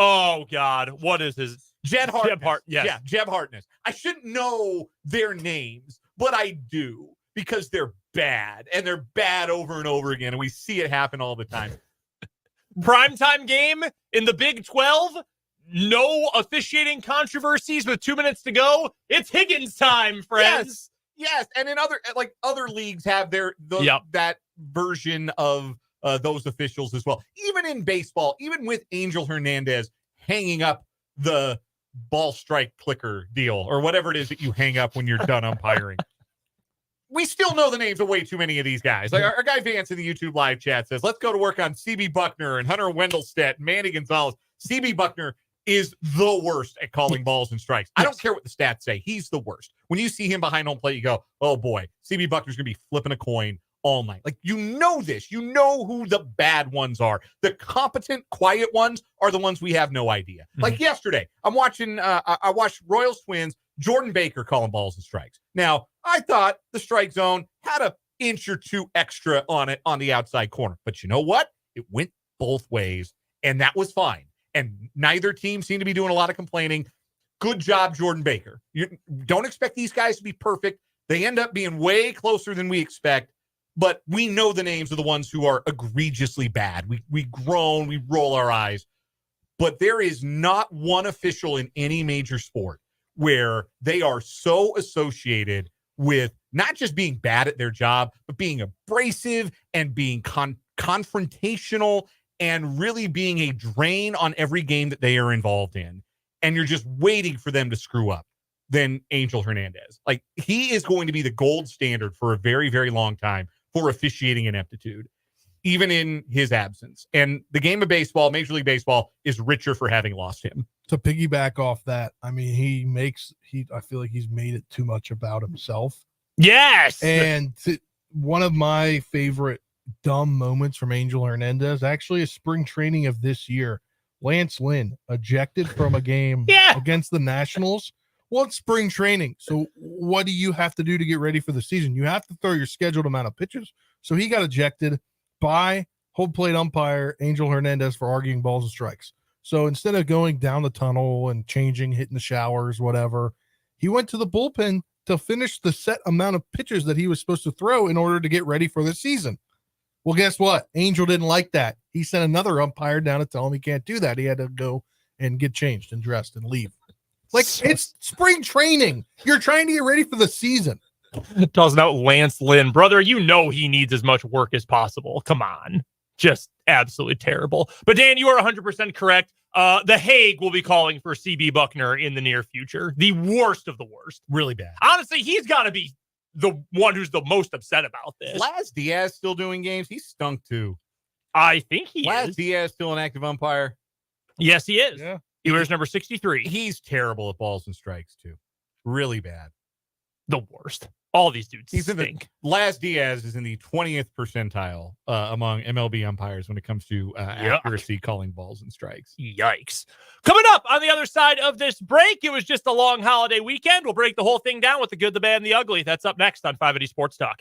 [SPEAKER 1] Oh, God. What is his?
[SPEAKER 2] Jeb Hartness.
[SPEAKER 1] Yes.
[SPEAKER 2] Yeah, Jeb Hartness. I shouldn't know their names, but I do because they're bad, and they're bad over and over again, and we see it happen all the time.
[SPEAKER 1] Primetime game in the Big 12. No officiating controversies with 2 minutes to go. It's Higgins time, friends.
[SPEAKER 2] Yes, and in other leagues have that version of those officials as well. Even in baseball, even with Angel Hernandez hanging up the ball strike clicker deal or whatever it is that you hang up when you're done umpiring. We still know the names of way too many of these guys. Like our guy Vance in the YouTube live chat says, let's go to work on CB Buckner and Hunter Wendelstedt and Manny Gonzalez. CB Buckner is the worst at calling balls and strikes. I don't care what the stats say. He's the worst. When you see him behind home plate, you go, oh boy, CB Buckner's going to be flipping a coin all night. Like, you know this. You know who the bad ones are. The competent, quiet ones are the ones we have no idea. Mm-hmm. Like yesterday, I watched Royals Twins, Jordan Baker calling balls and strikes. Now, I thought the strike zone had an inch or two extra on it on the outside corner. But you know what? It went both ways, and that was fine. And neither team seemed to be doing a lot of complaining. Good job, Jordan Baker. You don't expect these guys to be perfect. They end up being way closer than we expect. But we know the names of the ones who are egregiously bad. We groan, we roll our eyes. But there is not one official in any major sport where they are so associated with not just being bad at their job, but being abrasive and being confrontational and really being a drain on every game that they are involved in. And you're just waiting for them to screw up. Than Angel Hernandez. Like, he is going to be the gold standard for a very, very long time for officiating ineptitude. even in his absence. And the game of baseball, Major League Baseball, is richer for having lost him.
[SPEAKER 3] To piggyback off that, I mean, I feel like he's made it too much about himself.
[SPEAKER 1] Yes.
[SPEAKER 3] And one of my favorite dumb moments from Angel Hernandez actually is spring training of this year. Lance Lynn ejected from a game against the Nationals. Well, it's spring training. So what do you have to do to get ready for the season? You have to throw your scheduled amount of pitches. So he got ejected by home plate umpire Angel Hernandez for arguing balls and strikes. So instead of going down the tunnel and changing, hitting the showers, whatever, he went to the bullpen to finish the set amount of pitches that he was supposed to throw in order to get ready for the season. Well, guess what? Angel didn't like that. He sent another umpire down to tell him he can't do that. He had to go and get changed and dressed and leave. Like, it's spring training. You're trying to get ready for the season.
[SPEAKER 1] Tossing out Lance Lynn. Brother, you know he needs as much work as possible. Come on. Just absolutely terrible. But Dan, you are 100% correct. The Hague will be calling for CB Buckner in the near future. The worst of the worst.
[SPEAKER 2] Really bad.
[SPEAKER 1] Honestly, he's got to be the one who's the most upset about this.
[SPEAKER 2] Laz Diaz still doing games. He stunk too.
[SPEAKER 1] I think he
[SPEAKER 2] Laz
[SPEAKER 1] is.
[SPEAKER 2] Diaz still an active umpire.
[SPEAKER 1] Yes, he is.
[SPEAKER 3] Yeah.
[SPEAKER 1] He wears number 63.
[SPEAKER 2] He's terrible at balls and strikes too. Really bad.
[SPEAKER 1] The worst. All these dudes
[SPEAKER 2] He's
[SPEAKER 1] stink.
[SPEAKER 2] Laz Diaz is in the 20th percentile among MLB umpires when it comes to accuracy calling balls and strikes.
[SPEAKER 1] Yikes. Coming up on the other side of this break, it was just a long holiday weekend. We'll break the whole thing down with the good, the bad, and the ugly. That's up next on 580 Sports Talk.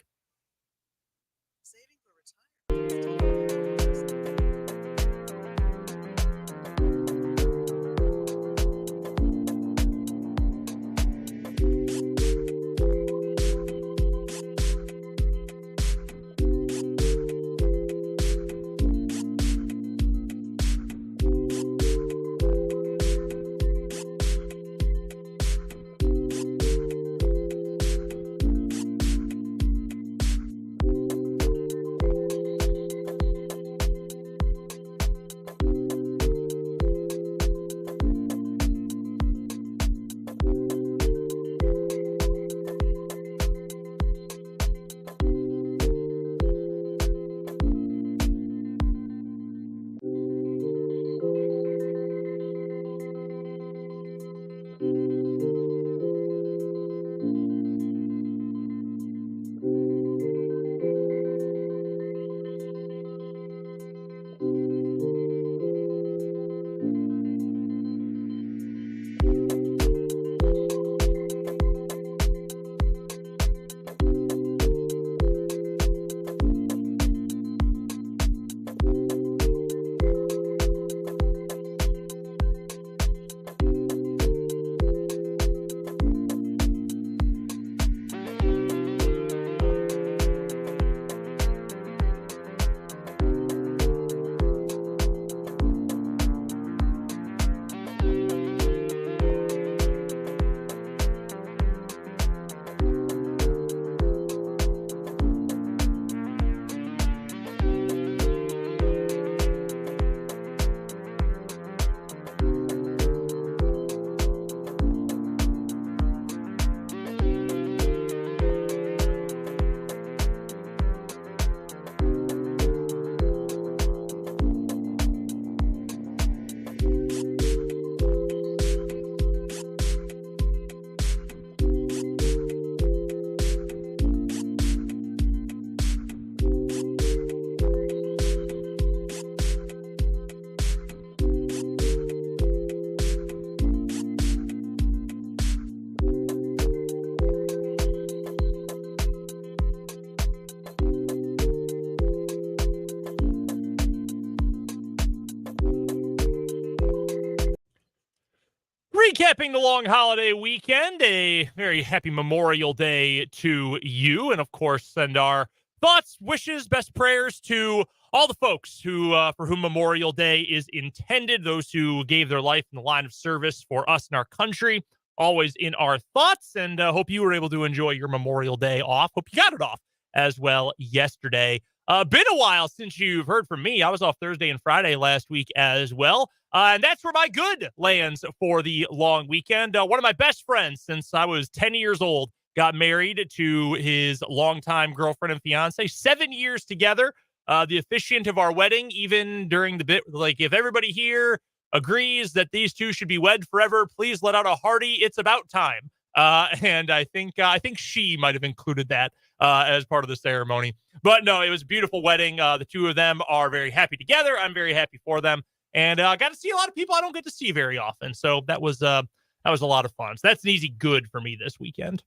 [SPEAKER 1] Recapping the long holiday weekend, a very happy Memorial Day to you. And of course, send our thoughts, wishes, best prayers to all the folks who, for whom Memorial Day is intended, those who gave their life in the line of service for us and our country, always in our thoughts. And hope you were able to enjoy your Memorial Day off. Hope you got it off as well yesterday. Been a while since you've heard from me. I was off Thursday and Friday last week as well. And that's where my good lands for the long weekend. One of my best friends since I was 10 years old got married to his longtime girlfriend and fiance. 7 years together. the officiant of our wedding, even during the bit. Like, if everybody here agrees that these two should be wed forever, please let out a hearty "it's about time." And I think she might have included that as part of the ceremony. But no, it was a beautiful wedding. The two of them are very happy together. I'm very happy for them, and I got to see a lot of people I don't get to see very often. So that was a lot of fun. So that's an easy good for me this weekend.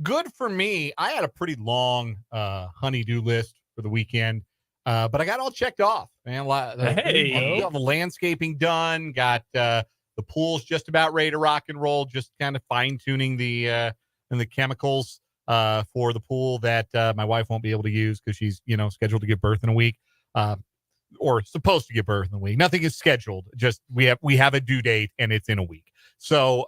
[SPEAKER 2] Good for me. I had a pretty long honey-do list for the weekend, but I got all checked off. Man, got the landscaping done. Got the pool's just about ready to rock and roll. Just kind of fine-tuning the chemicals for the pool that my wife won't be able to use because she's scheduled to give birth in a week, or supposed to give birth in a week. Nothing is scheduled. Just we have a due date and it's in a week. So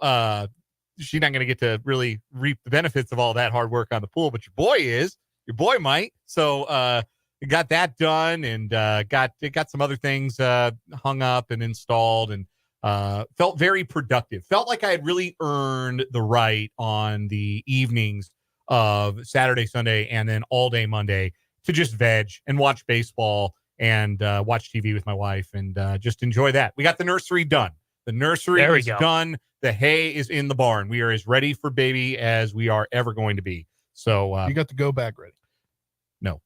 [SPEAKER 2] she's not going to get to really reap the benefits of all that hard work on the pool, but your boy might. So got that done and got some other things hung up and installed, and felt very productive. Felt like I had really earned the right on the evenings of Saturday, Sunday, and then all day Monday to just veg and watch baseball and watch TV with my wife and just enjoy that. We got the nursery done. The nursery is done. The hay is in the barn. We are as ready for baby as we are ever going to be. So
[SPEAKER 3] you got the go bag ready?
[SPEAKER 2] No.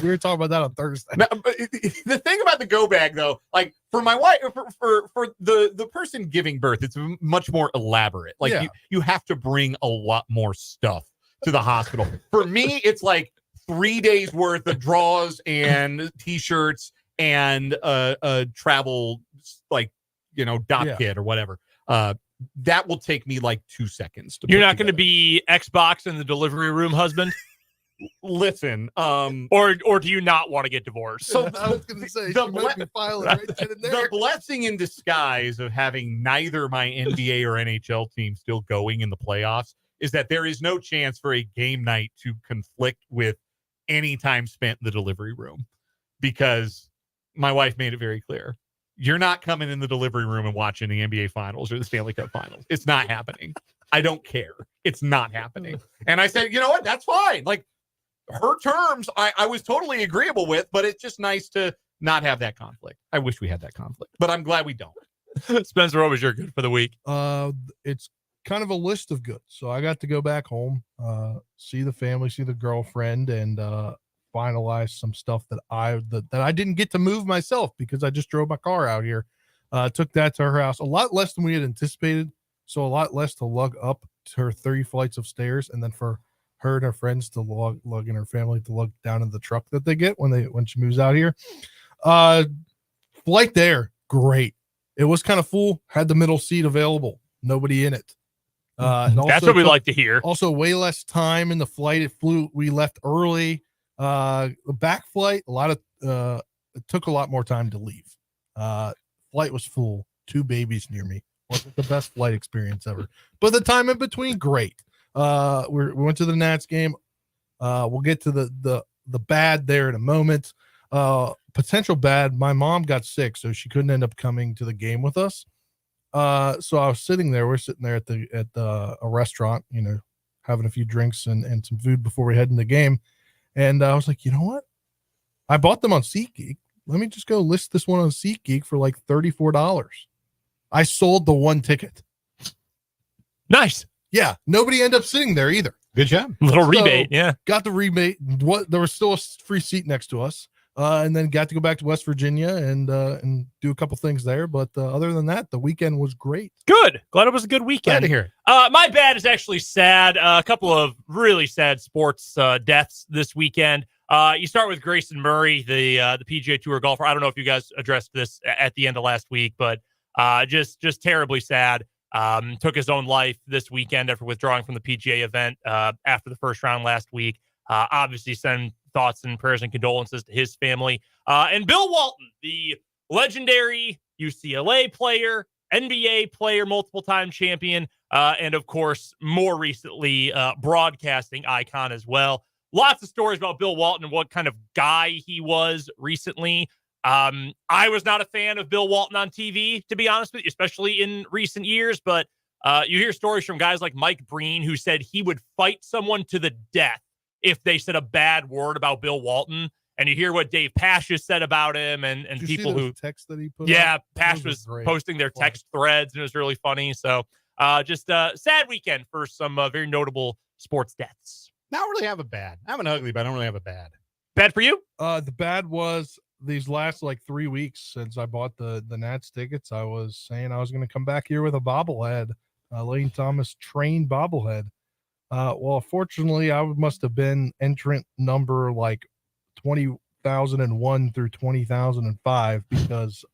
[SPEAKER 3] We were talking about that on Thursday.
[SPEAKER 2] No, but the thing about the go bag, though, like for my wife, for the person giving birth, it's much more elaborate. Like you have to bring a lot more stuff to the hospital. For me, it's like 3 days worth of drawers and t-shirts and a travel doc kit or whatever. That will take me like 2 seconds.
[SPEAKER 1] You're not going to be Xbox in the delivery room, husband?
[SPEAKER 2] Listen,
[SPEAKER 1] or do you not want to get divorced?
[SPEAKER 3] So I was going to say the
[SPEAKER 2] blessing in disguise of having neither my NBA or NHL team still going in the playoffs is that there is no chance for a game night to conflict with any time spent in the delivery room, because my wife made it very clear. You're not coming in the delivery room and watching the NBA Finals or the Stanley Cup Finals. It's not happening. I don't care. It's not happening. And I said, you know what? That's fine. Like, her terms, I was totally agreeable with, but it's just nice to not have that conflict. I wish we had that conflict, but I'm glad we don't.
[SPEAKER 1] Spencer, what was your good for the week?
[SPEAKER 3] It's kind of a list of goods. So I got to go back home, see the family, see the girlfriend, and finalize some stuff that I didn't get to move myself because I just drove my car out here. Took that to her house. A lot less than we had anticipated. So a lot less to lug up to her 30 flights of stairs, and then for her and her friends to lug and her family to lug down in the truck that they get when she moves out here. Flight there, great. It was kind of full, had the middle seat available, nobody in it.
[SPEAKER 1] That's what we like to hear.
[SPEAKER 3] Also, way less time in the flight. We left early. The back flight, it took a lot more time to leave. Flight was full, 2 babies near me. Wasn't the best flight experience ever, but the time in between, great. We went to the Nats game. We'll get to the bad there in a moment. Potential bad. My mom got sick, so she couldn't end up coming to the game with us. So I was sitting there. We're sitting there at a restaurant, having a few drinks and some food before we head in the game. And I was like, you know what? I bought them on SeatGeek. Let me just go list this one on SeatGeek for like $34. I sold the one ticket.
[SPEAKER 1] Nice.
[SPEAKER 3] Yeah. Nobody ended up sitting there either.
[SPEAKER 2] Good job.
[SPEAKER 1] Little rebate. Yeah.
[SPEAKER 3] Got the rebate. There was still a free seat next to us. And then got to go back to West Virginia and do a couple things there. But other than that, the weekend was great.
[SPEAKER 1] Good. Glad it was a good weekend.
[SPEAKER 2] Glad to hear it.
[SPEAKER 1] My bad is actually sad. A couple of really sad sports deaths this weekend. You start with Grayson Murray, the PGA Tour golfer. I don't know if you guys addressed this at the end of last week, but just terribly sad. Took his own life this weekend after withdrawing from the PGA event after the first round last week. Obviously, send thoughts and prayers and condolences to his family. And Bill Walton, the legendary UCLA player, NBA player, multiple-time champion, and, of course, more recently, broadcasting icon as well. Lots of stories about Bill Walton and what kind of guy he was recently. I was not a fan of Bill Walton on TV, to be honest with you, especially in recent years. But you hear stories from guys like Mike Breen, who said he would fight someone to the death if they said a bad word about Bill Walton. and you hear what Dave Pash has said about him, and
[SPEAKER 3] Did you
[SPEAKER 1] people
[SPEAKER 3] see those
[SPEAKER 1] who
[SPEAKER 3] texts that he put
[SPEAKER 1] yeah,
[SPEAKER 3] out?
[SPEAKER 1] Pash
[SPEAKER 3] Those were
[SPEAKER 1] was
[SPEAKER 3] great.
[SPEAKER 1] posting their text threads, and it was really funny. So just a sad weekend for some very notable sports deaths.
[SPEAKER 2] I don't really have a bad. I'm an ugly, but I don't really have a bad.
[SPEAKER 1] Bad for you?
[SPEAKER 3] The bad was these last like 3 weeks since I bought the Nats tickets. I was saying I was going to come back here with a bobblehead, Lane Thomas trained bobblehead. Well, fortunately, I must have been entrant number like 20,001 through 20,005 because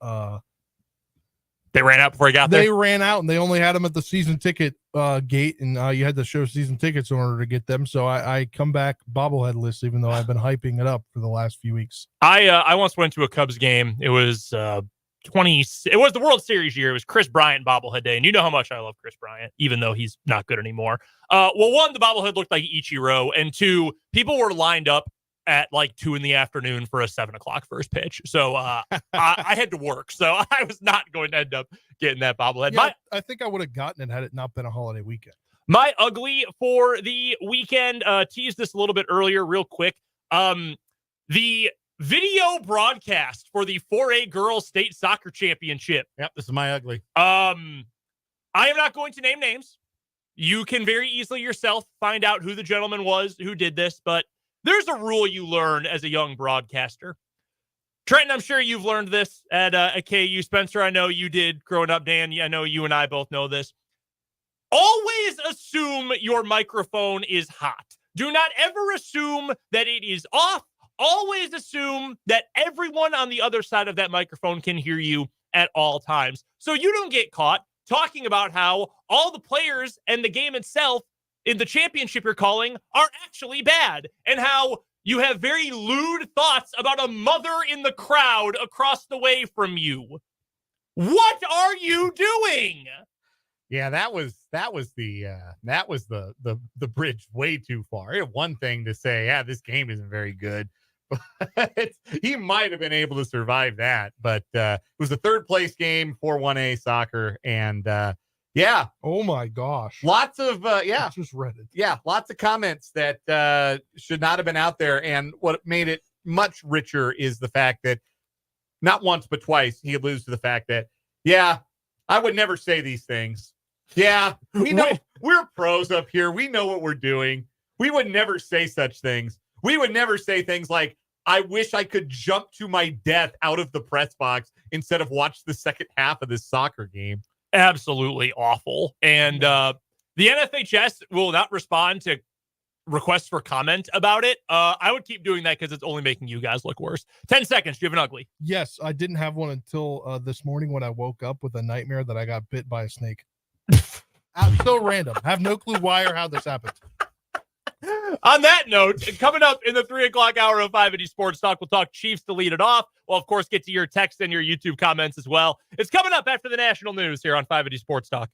[SPEAKER 1] they ran out before I got there.
[SPEAKER 3] They ran out, and they only had them at the season ticket gate, and you had to show season tickets in order to get them. So I come back bobblehead list, even though I've been hyping it up for the last few weeks.
[SPEAKER 1] I once went to a Cubs game. It was it was the World Series year. It was Chris Bryant bobblehead day, and you know how much I love Chris Bryant, even though he's not good anymore. Well, one, the bobblehead looked like Ichiro, and two, people were lined up at like 2 p.m. for a 7:00 first pitch. So I had to work. So I was not going to end up getting that bobblehead.
[SPEAKER 3] Yeah, I think I would have gotten it had it not been a holiday weekend.
[SPEAKER 1] My ugly for the weekend, teased this a little bit earlier, real quick. The video broadcast for the 4A girls state soccer championship.
[SPEAKER 2] Yep, this is my ugly.
[SPEAKER 1] I am not going to name names. You can very easily yourself find out who the gentleman was who did this, but there's a rule you learn as a young broadcaster. Trenton, I'm sure you've learned this at KU. Spencer, I know you did growing up. Dan, I know you and I both know this. Always assume your microphone is hot. Do not ever assume that it is off. Always assume that everyone on the other side of that microphone can hear you at all times. So you don't get caught talking about how all the players and the game itself in the championship you're calling are actually bad, and how you have very lewd thoughts about a mother in the crowd across the way from you. What are you doing?
[SPEAKER 2] Yeah, that was the bridge way too far. It had one thing to say, yeah, this game isn't very good. But he might have been able to survive that. But it was the third place game for 1A soccer, and yeah.
[SPEAKER 3] Oh my gosh.
[SPEAKER 2] Lots of yeah.
[SPEAKER 3] I just read it.
[SPEAKER 2] Yeah, lots of comments that should not have been out there. And what made it much richer is the fact that not once but twice he alludes to the fact that, yeah, I would never say these things. Yeah, we know we're pros up here. We know what we're doing. We would never say such things. We would never say things like, I wish I could jump to my death out of the press box instead of watch the second half of this soccer game.
[SPEAKER 1] Absolutely awful. And the NFHS will not respond to requests for comment about it. I would keep doing that because it's only making you guys look worse. 10 seconds. Do you have an ugly?
[SPEAKER 3] Yes, I didn't have one until this morning when I woke up with a nightmare that I got bit by a snake. So random. I have no clue why or how this happened.
[SPEAKER 1] On that note, coming up in the 3:00 hour of 580 Sports Talk, we'll talk Chiefs to lead it off. We'll, of course, get to your text and your YouTube comments as well. It's coming up after the national news here on 580 Sports Talk.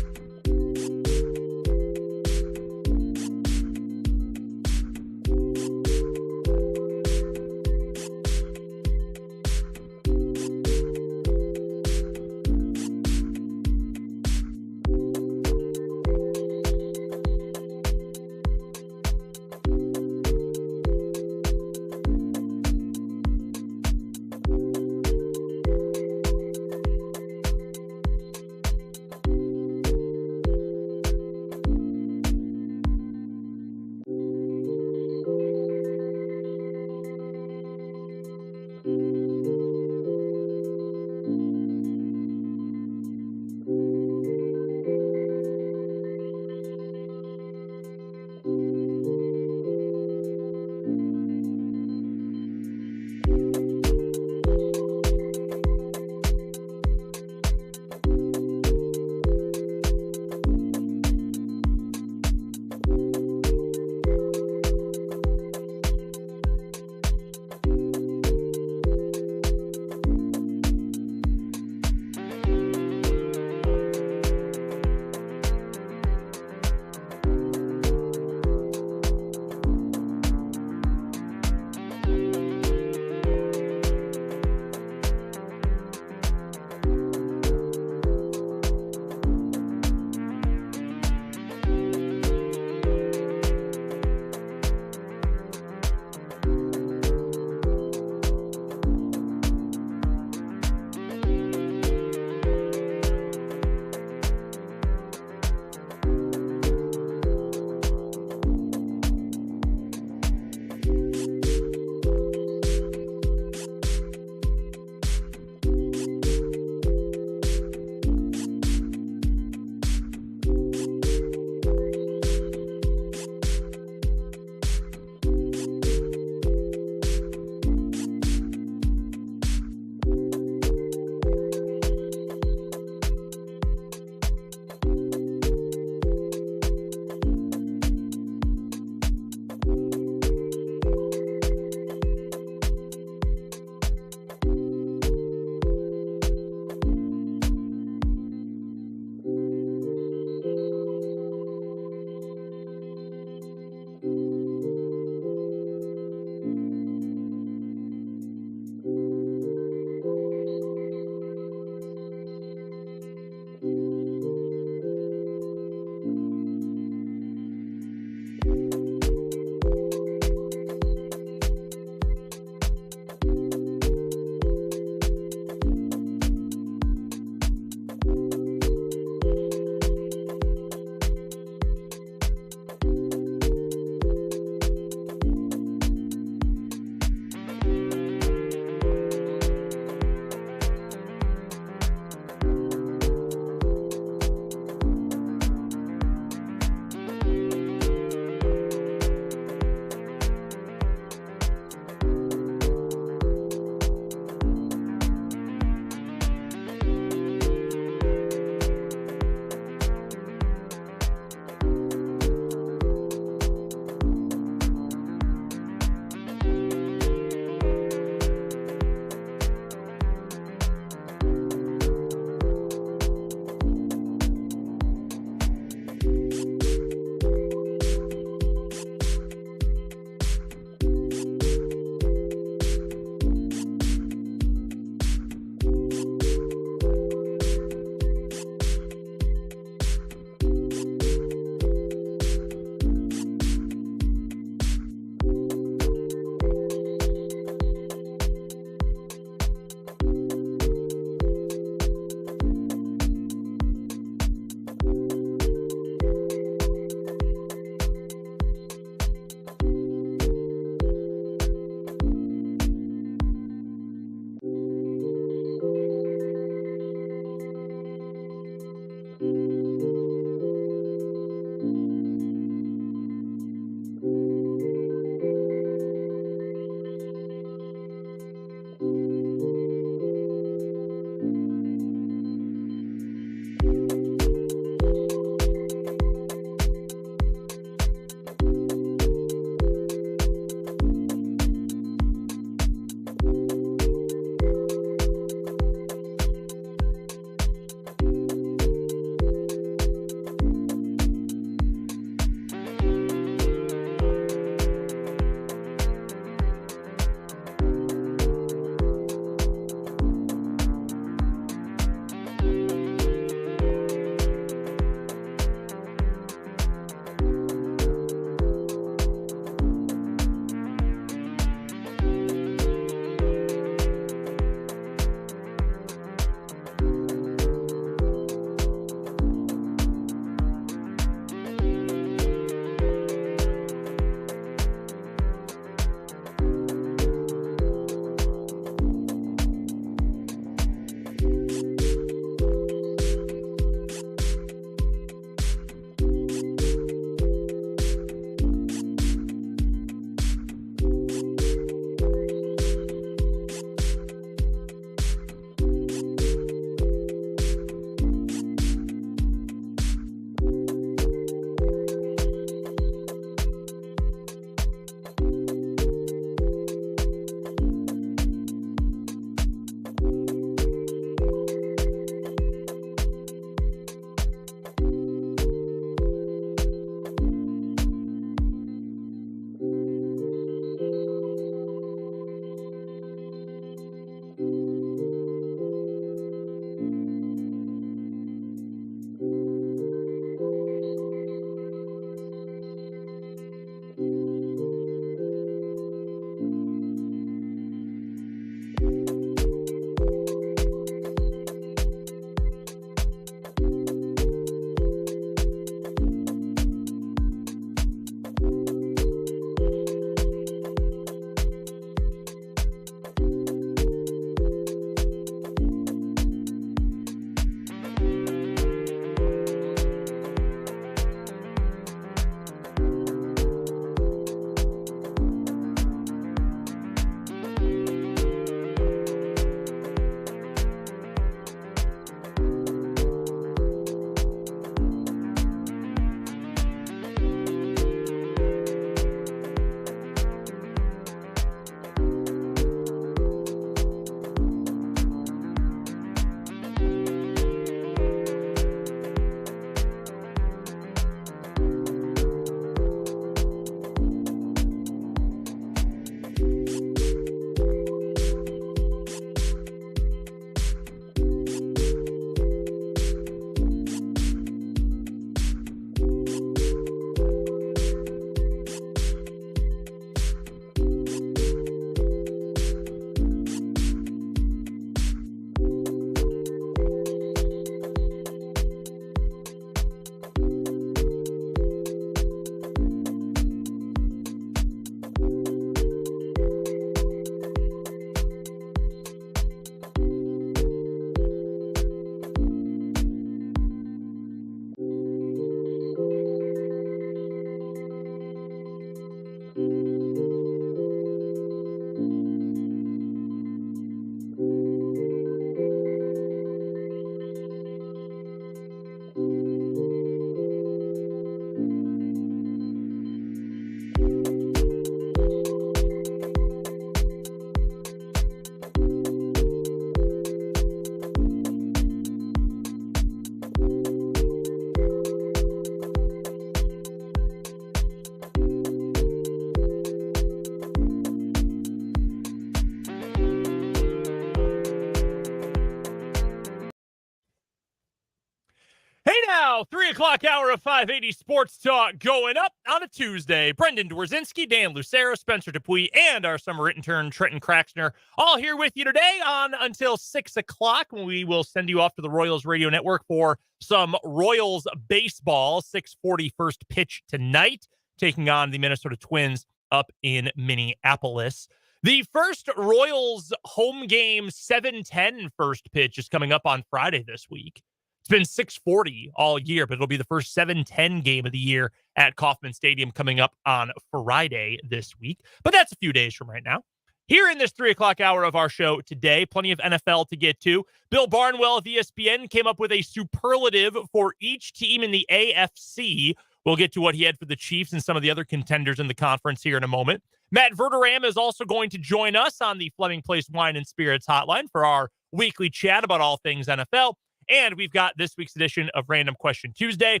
[SPEAKER 1] now, 3 o'clock hour of 580 Sports Talk going up on a Tuesday. Brendan Dworzinski, Dan Lucero, Spencer Dupuis, and our summer intern, Trenton Kraxner, all here with you today on until 6 o'clock when we will send you off to the Royals Radio Network for some Royals baseball. 6:40 first pitch tonight, taking on the Minnesota Twins up in Minneapolis. The first Royals home game 7:10 first pitch is coming up on Friday this week. It's been 6:40 all year, but it'll be the first 7:10 game of the year at Kauffman Stadium coming up on Friday this week. But that's a few days from right now. Here in this 3 o'clock hour of our show today, plenty of NFL to get to. Bill Barnwell of ESPN came up with a superlative for each team in the AFC. We'll get to what he had for the Chiefs and some of the other contenders in the conference here in a moment. Matt Verderame is also going to join us on the Fleming Place Wine and Spirits hotline for our weekly chat about all things NFL. And we've got this week's edition of Random Question Tuesday.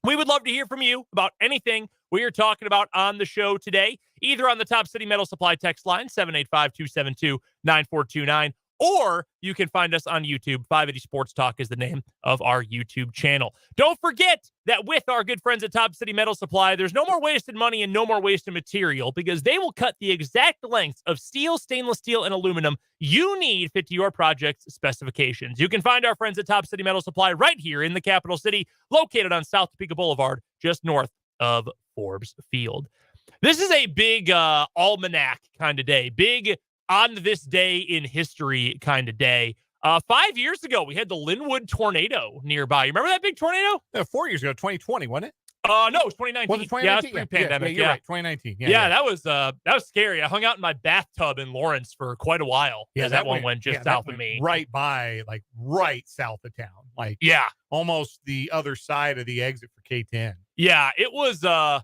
[SPEAKER 1] We would love to hear from you about anything we are talking about on the show today, either on the Top City Metal Supply text line, 785-272-9429, or you can find us on YouTube. 580 Sports Talk is the name of our YouTube channel. Don't forget that with our good friends at Top City Metal Supply, there's no more wasted money and no more wasted material because they will cut the exact lengths of steel, stainless steel, and aluminum you need fit to your project's specifications. You can find our friends at Top City Metal Supply right here in the capital city, located on South Topeka Boulevard, just north of Forbes Field. This is a big almanac kind of day, big on this day in history kind of day. 5 years ago, we had the Linwood tornado nearby. You remember that big tornado?
[SPEAKER 2] 4 years ago, 2020, wasn't it?
[SPEAKER 1] No, it was 2019.
[SPEAKER 2] Was it 2019?
[SPEAKER 1] Yeah, it was pre-pandemic.
[SPEAKER 2] You're right, 2019.
[SPEAKER 1] Yeah, that was scary. I hung out in my bathtub in Lawrence for quite a while.
[SPEAKER 2] Yeah,
[SPEAKER 1] that one went just south of me.
[SPEAKER 2] Right by, right south of town. Almost the other side of the exit for K10.
[SPEAKER 1] Yeah, it was a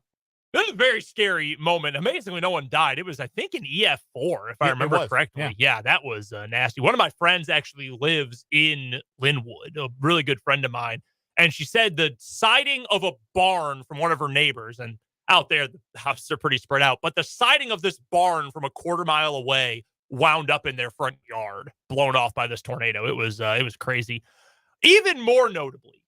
[SPEAKER 1] very scary moment. Amazingly, no one died. It was, I think, an EF4, if I remember correctly. Yeah, that was nasty. One of my friends actually lives in Linwood, a really good friend of mine. And she said the siding of a barn from one of her neighbors, and out there, the houses are pretty spread out, but the siding of this barn from a quarter mile away wound up in their front yard, blown off by this tornado. It was crazy. Even more notably,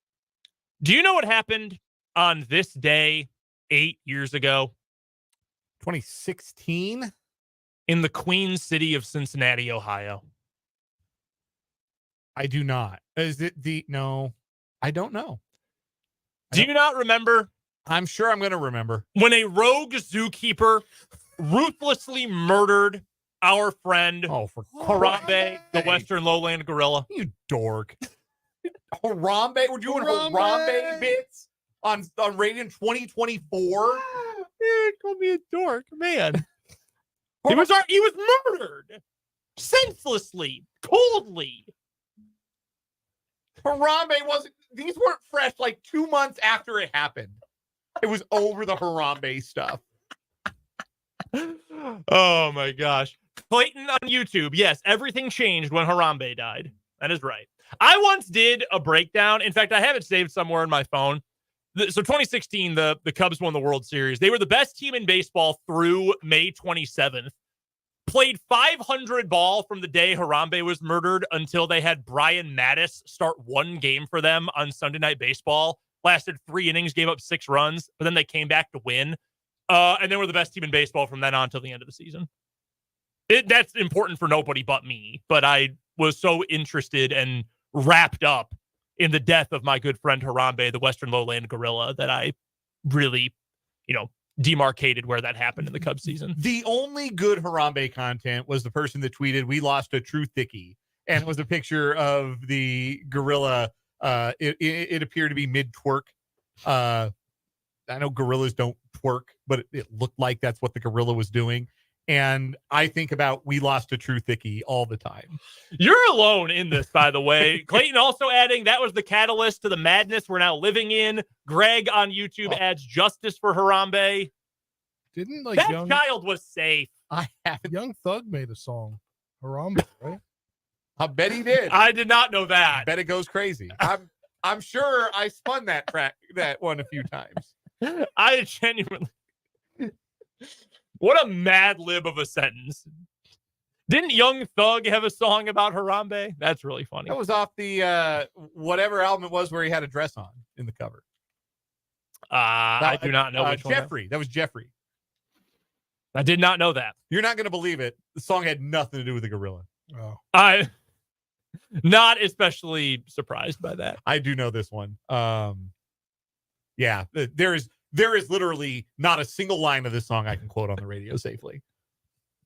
[SPEAKER 1] do you know what happened on this day 8 years ago?
[SPEAKER 2] 2016?
[SPEAKER 1] In the Queen City of Cincinnati, Ohio.
[SPEAKER 2] I do not. Is it no, I don't know.
[SPEAKER 1] Do you not remember?
[SPEAKER 2] I'm sure I'm going to remember.
[SPEAKER 1] When a rogue zookeeper ruthlessly murdered our friend Harambe, the Western Lowland gorilla.
[SPEAKER 2] You dork. Harambe? We're doing Harambe bits on radio in 2024?
[SPEAKER 1] Dude, call me a dork, man. He was murdered senselessly, coldly.
[SPEAKER 2] Harambe these weren't fresh 2 months after it happened. It was over the Harambe stuff.
[SPEAKER 1] Oh my gosh. Clayton on YouTube. Yes, everything changed when Harambe died. That is right. I once did a breakdown. In fact, I have it saved somewhere in my phone. So 2016, the Cubs won the World Series. They were the best team in baseball through May 27th. Played 500 ball from the day Harambe was murdered until they had Brian Mattis start one game for them on Sunday Night Baseball. Lasted 3 innings, gave up 6 runs, but then they came back to win. And they were the best team in baseball from then on till the end of the season. That's important for nobody but me, but I was so interested and wrapped up in the death of my good friend Harambe, the Western Lowland gorilla, that I really, demarcated where that happened in the Cubs season.
[SPEAKER 2] The only good Harambe content was the person that tweeted, "We lost a true thickie," and it was a picture of the gorilla. It appeared to be mid-twerk. I know gorillas don't twerk, but it looked like that's what the gorilla was doing. And I think about "we lost a true thickie" all the time.
[SPEAKER 1] You're alone in this, by the way. Clayton also adding that was the catalyst to the madness we're now living in. Greg on YouTube adds justice for Harambe.
[SPEAKER 3] Didn't
[SPEAKER 1] that child was safe.
[SPEAKER 2] I haven't.
[SPEAKER 3] Young Thug made a song, Harambe, right?
[SPEAKER 2] I bet he did.
[SPEAKER 1] I did not know that.
[SPEAKER 2] I bet it goes crazy. I'm sure I spun that one a few times.
[SPEAKER 1] I genuinely. What a mad lib of a sentence. Didn't Young Thug have a song about Harambe? That's really funny.
[SPEAKER 2] That was off the whatever album it was where he had a dress on in the cover.
[SPEAKER 1] I do not know which
[SPEAKER 2] Jeffrey. That was Jeffrey.
[SPEAKER 1] I did not know that.
[SPEAKER 2] You're not going to believe it. The song had nothing to do with the gorilla.
[SPEAKER 3] Oh.
[SPEAKER 1] I not especially surprised by that.
[SPEAKER 2] I do know this one. Yeah, there is literally not a single line of this song I can quote on the radio safely.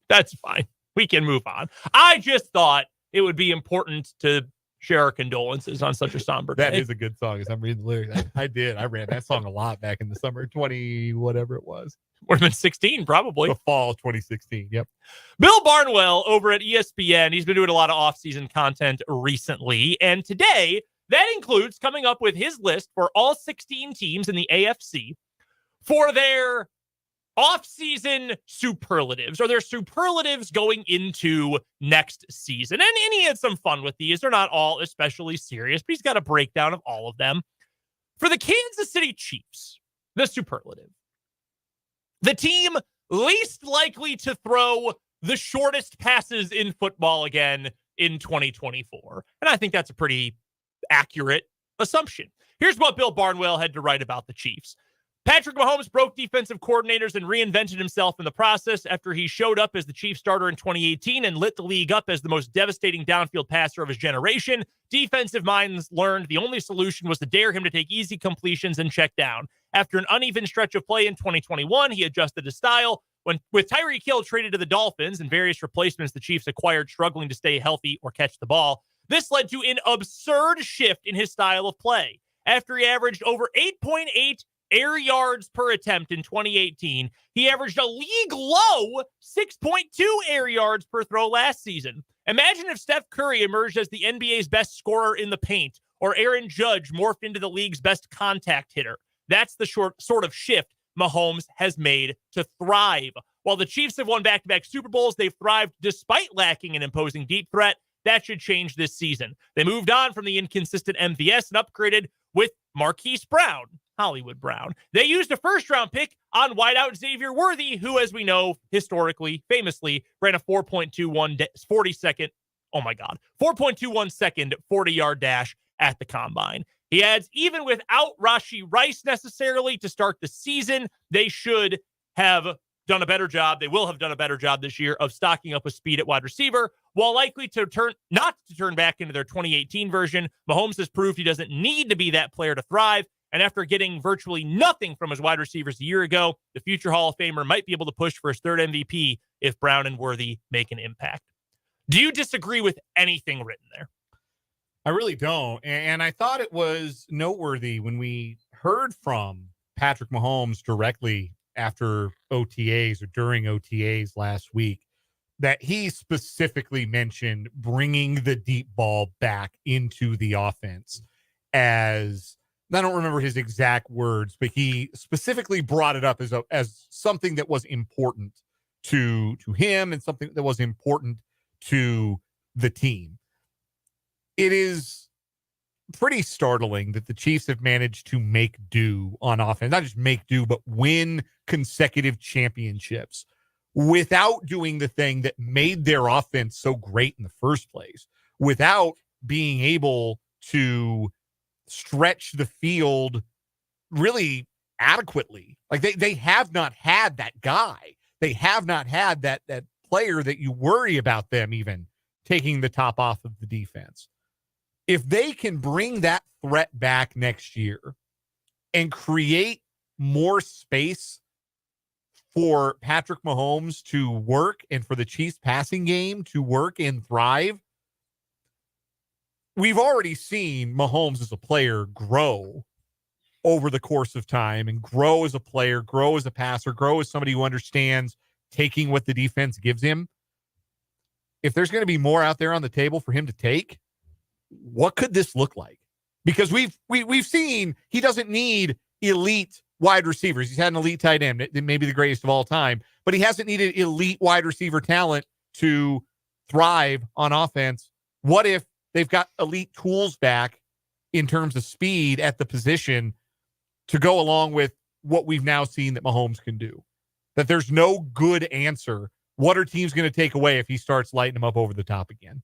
[SPEAKER 1] That's fine. We can move on. I just thought it would be important to share our condolences on such a somber day.
[SPEAKER 2] That is a good song. As I'm reading the lyrics, I ran that song a lot back in the summer 20 whatever it was.
[SPEAKER 1] Would have been 16 probably.
[SPEAKER 2] The fall 2016. Yep.
[SPEAKER 1] Bill Barnwell over at ESPN. He's been doing a lot of offseason content recently, and today that includes coming up with his list for all 16 teams in the AFC for their offseason superlatives, or their superlatives going into next season. And he had some fun with these. They're not all especially serious, but he's got a breakdown of all of them. For the Kansas City Chiefs, the superlative. The team least likely to throw the shortest passes in football again in 2024. And I think that's a pretty accurate assumption. Here's what Bill Barnwell had to write about the Chiefs. Patrick Mahomes broke defensive coordinators and reinvented himself in the process after he showed up as the Chiefs starter in 2018 and lit the league up as the most devastating downfield passer of his generation. Defensive minds learned the only solution was to dare him to take easy completions and check down. After an uneven stretch of play in 2021, he adjusted his style. With Tyreek Hill traded to the Dolphins and various replacements the Chiefs acquired struggling to stay healthy or catch the ball, this led to an absurd shift in his style of play. After he averaged over 8.8 air yards per attempt in 2018, he averaged a league low 6.2 air yards per throw last season. Imagine if Steph Curry emerged as the NBA's best scorer in the paint, or Aaron Judge morphed into the league's best contact hitter. That's the sort of shift Mahomes has made to thrive. While the Chiefs have won back-to-back Super Bowls, they've thrived despite lacking an imposing deep threat. That should change this season. They moved on from the inconsistent MVS and upgraded with Marquise Brown. Hollywood Brown. They used a first-round pick on wideout Xavier Worthy, who, as we know, historically, famously, ran a 4.21 second 40-yard dash at the combine. He adds, even without Rashee Rice necessarily to start the season, they should have done a better job. They will have done a better job this year of stocking up with speed at wide receiver. While likely to not to turn back into their 2018 version, Mahomes has proved he doesn't need to be that player to thrive. And after getting virtually nothing from his wide receivers a year ago, the future Hall of Famer might be able to push for his third MVP if Brown and Worthy make an impact. Do you disagree with anything written there?
[SPEAKER 2] I really don't. And I thought it was noteworthy when we heard from Patrick Mahomes directly after OTAs or during OTAs last week that he specifically mentioned bringing the deep ball back into the offense as, I don't remember his exact words, but he specifically brought it up as something that was important to him and something that was important to the team. It is pretty startling that the Chiefs have managed to make do on offense, not just make do, but win consecutive championships without doing the thing that made their offense so great in the first place, without being able to stretch the field really adequately. Like they have not had that guy. They have not had that player that you worry about them even taking the top off of the defense. If they can bring that threat back next year and create more space for Patrick Mahomes to work and for the Chiefs passing game to work and thrive, we've already seen Mahomes as a player grow over the course of time and grow as a player, grow as a passer, grow as somebody who understands taking what the defense gives him. If there's going to be more out there on the table for him to take, what could this look like? Because we've seen he doesn't need elite wide receivers. He's had an elite tight end, maybe the greatest of all time, but he hasn't needed elite wide receiver talent to thrive on offense. What if they've got elite tools back in terms of speed at the position to go along with what we've now seen that Mahomes can do? That there's no good answer What are teams going to take away if he starts lighting them up over the top again?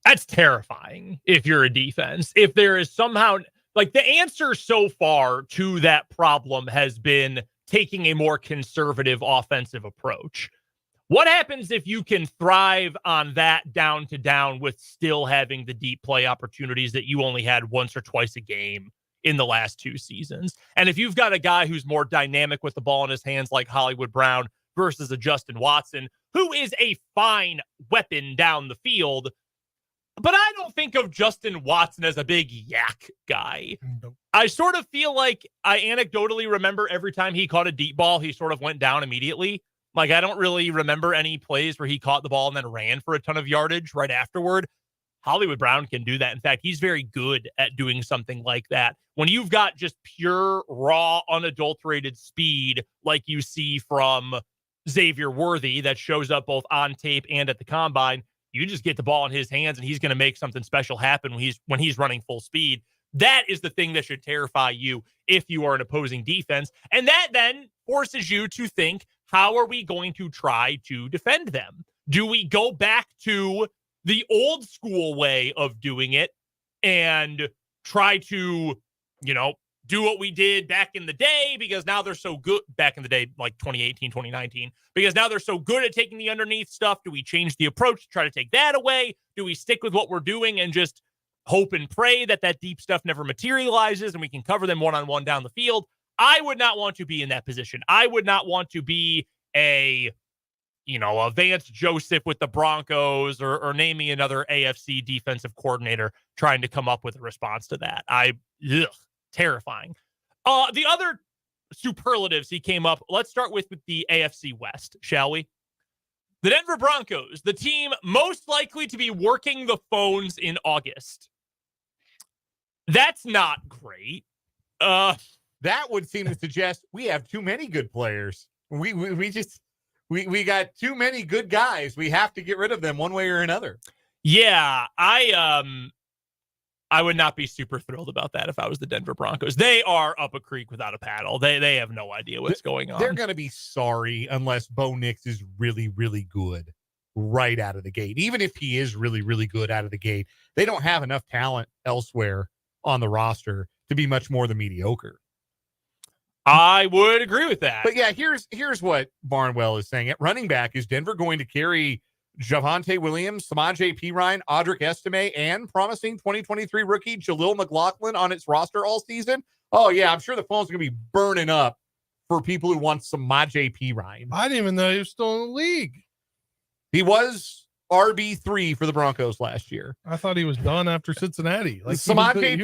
[SPEAKER 1] That's terrifying if you're a defense. If there is somehow, like, the answer so far to that problem has been taking a more conservative offensive approach. What happens if you can thrive on that down to down with still having the deep play opportunities that you only had once or twice a game in the last 2 seasons? And if you've got a guy who's more dynamic with the ball in his hands like Hollywood Brown versus a Justin Watson, who is a fine weapon down the field, but I don't think of Justin Watson as a big yak guy. I sort of feel like I anecdotally remember every time he caught a deep ball, he sort of went down immediately. Like, I don't really remember any plays where he caught the ball and then ran for a ton of yardage right afterward. Hollywood Brown can do that. In fact, he's very good at doing something like that. When you've got just pure, raw, unadulterated speed like you see from Xavier Worthy that shows up both on tape and at the combine, you just get the ball in his hands and he's going to make something special happen when he's running full speed. That is the thing that should terrify you if you are an opposing defense. And that then forces you to think, how are we going to try to defend them? Do we go back to the old school way of doing it and try to, do what we did back in the day, because now they're so good back in the day, like 2018, 2019, because now they're so good at taking the underneath stuff? Do we change the approach to try to take that away? Do we stick with what we're doing and just hope and pray that deep stuff never materializes and we can cover them one-on-one down the field? I would not want to be in that position. I would not want to be a Vance Joseph with the Broncos or name me another AFC defensive coordinator trying to come up with a response to that. Terrifying. The other superlatives he came up, let's start with the AFC West, shall we? The Denver Broncos, the team most likely to be working the phones in August. That's not great.
[SPEAKER 2] That would seem to suggest we have too many good players. We got too many good guys. We have to get rid of them one way or another.
[SPEAKER 1] Yeah, I would not be super thrilled about that if I was the Denver Broncos. They are up a creek without a paddle. They have no idea what's going on.
[SPEAKER 2] They're going to be sorry unless Bo Nix is really, really good right out of the gate. Even if he is really, really good out of the gate, they don't have enough talent elsewhere on the roster to be much more than mediocre.
[SPEAKER 1] I would agree with that.
[SPEAKER 2] But yeah, here's what Barnwell is saying. At running back, is Denver going to carry Javonte Williams, Samaje Perine, Audric Estime, and promising 2023 rookie Jaleel McLaughlin on its roster all season? Oh, yeah, I'm sure the phone's going to be burning up for people who want Samaje Perine.
[SPEAKER 3] I didn't even know he was still in the league.
[SPEAKER 2] He was RB3 for the Broncos last year.
[SPEAKER 3] I thought he was done after Cincinnati. Like
[SPEAKER 2] Samaje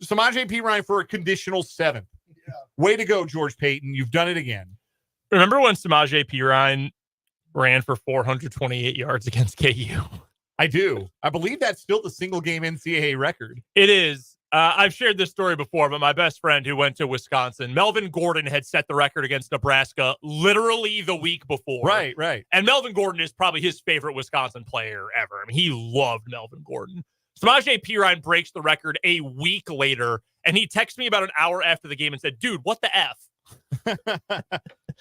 [SPEAKER 2] Perine for a conditional 7th.
[SPEAKER 3] Yeah.
[SPEAKER 2] Way to go, George Payton. You've done it again.
[SPEAKER 1] Remember when Samaje Perine ran for 428 yards against KU?
[SPEAKER 2] I do. I believe that's still the single game NCAA record.
[SPEAKER 1] It is. I've shared this story before, but my best friend who went to Wisconsin, Melvin Gordon, had set the record against Nebraska literally the week before.
[SPEAKER 2] Right.
[SPEAKER 1] And Melvin Gordon is probably his favorite Wisconsin player ever. I mean, he loved Melvin Gordon. Samaje Perine breaks the record a week later, and he texted me about an hour after the game and said, "Dude, what the F?"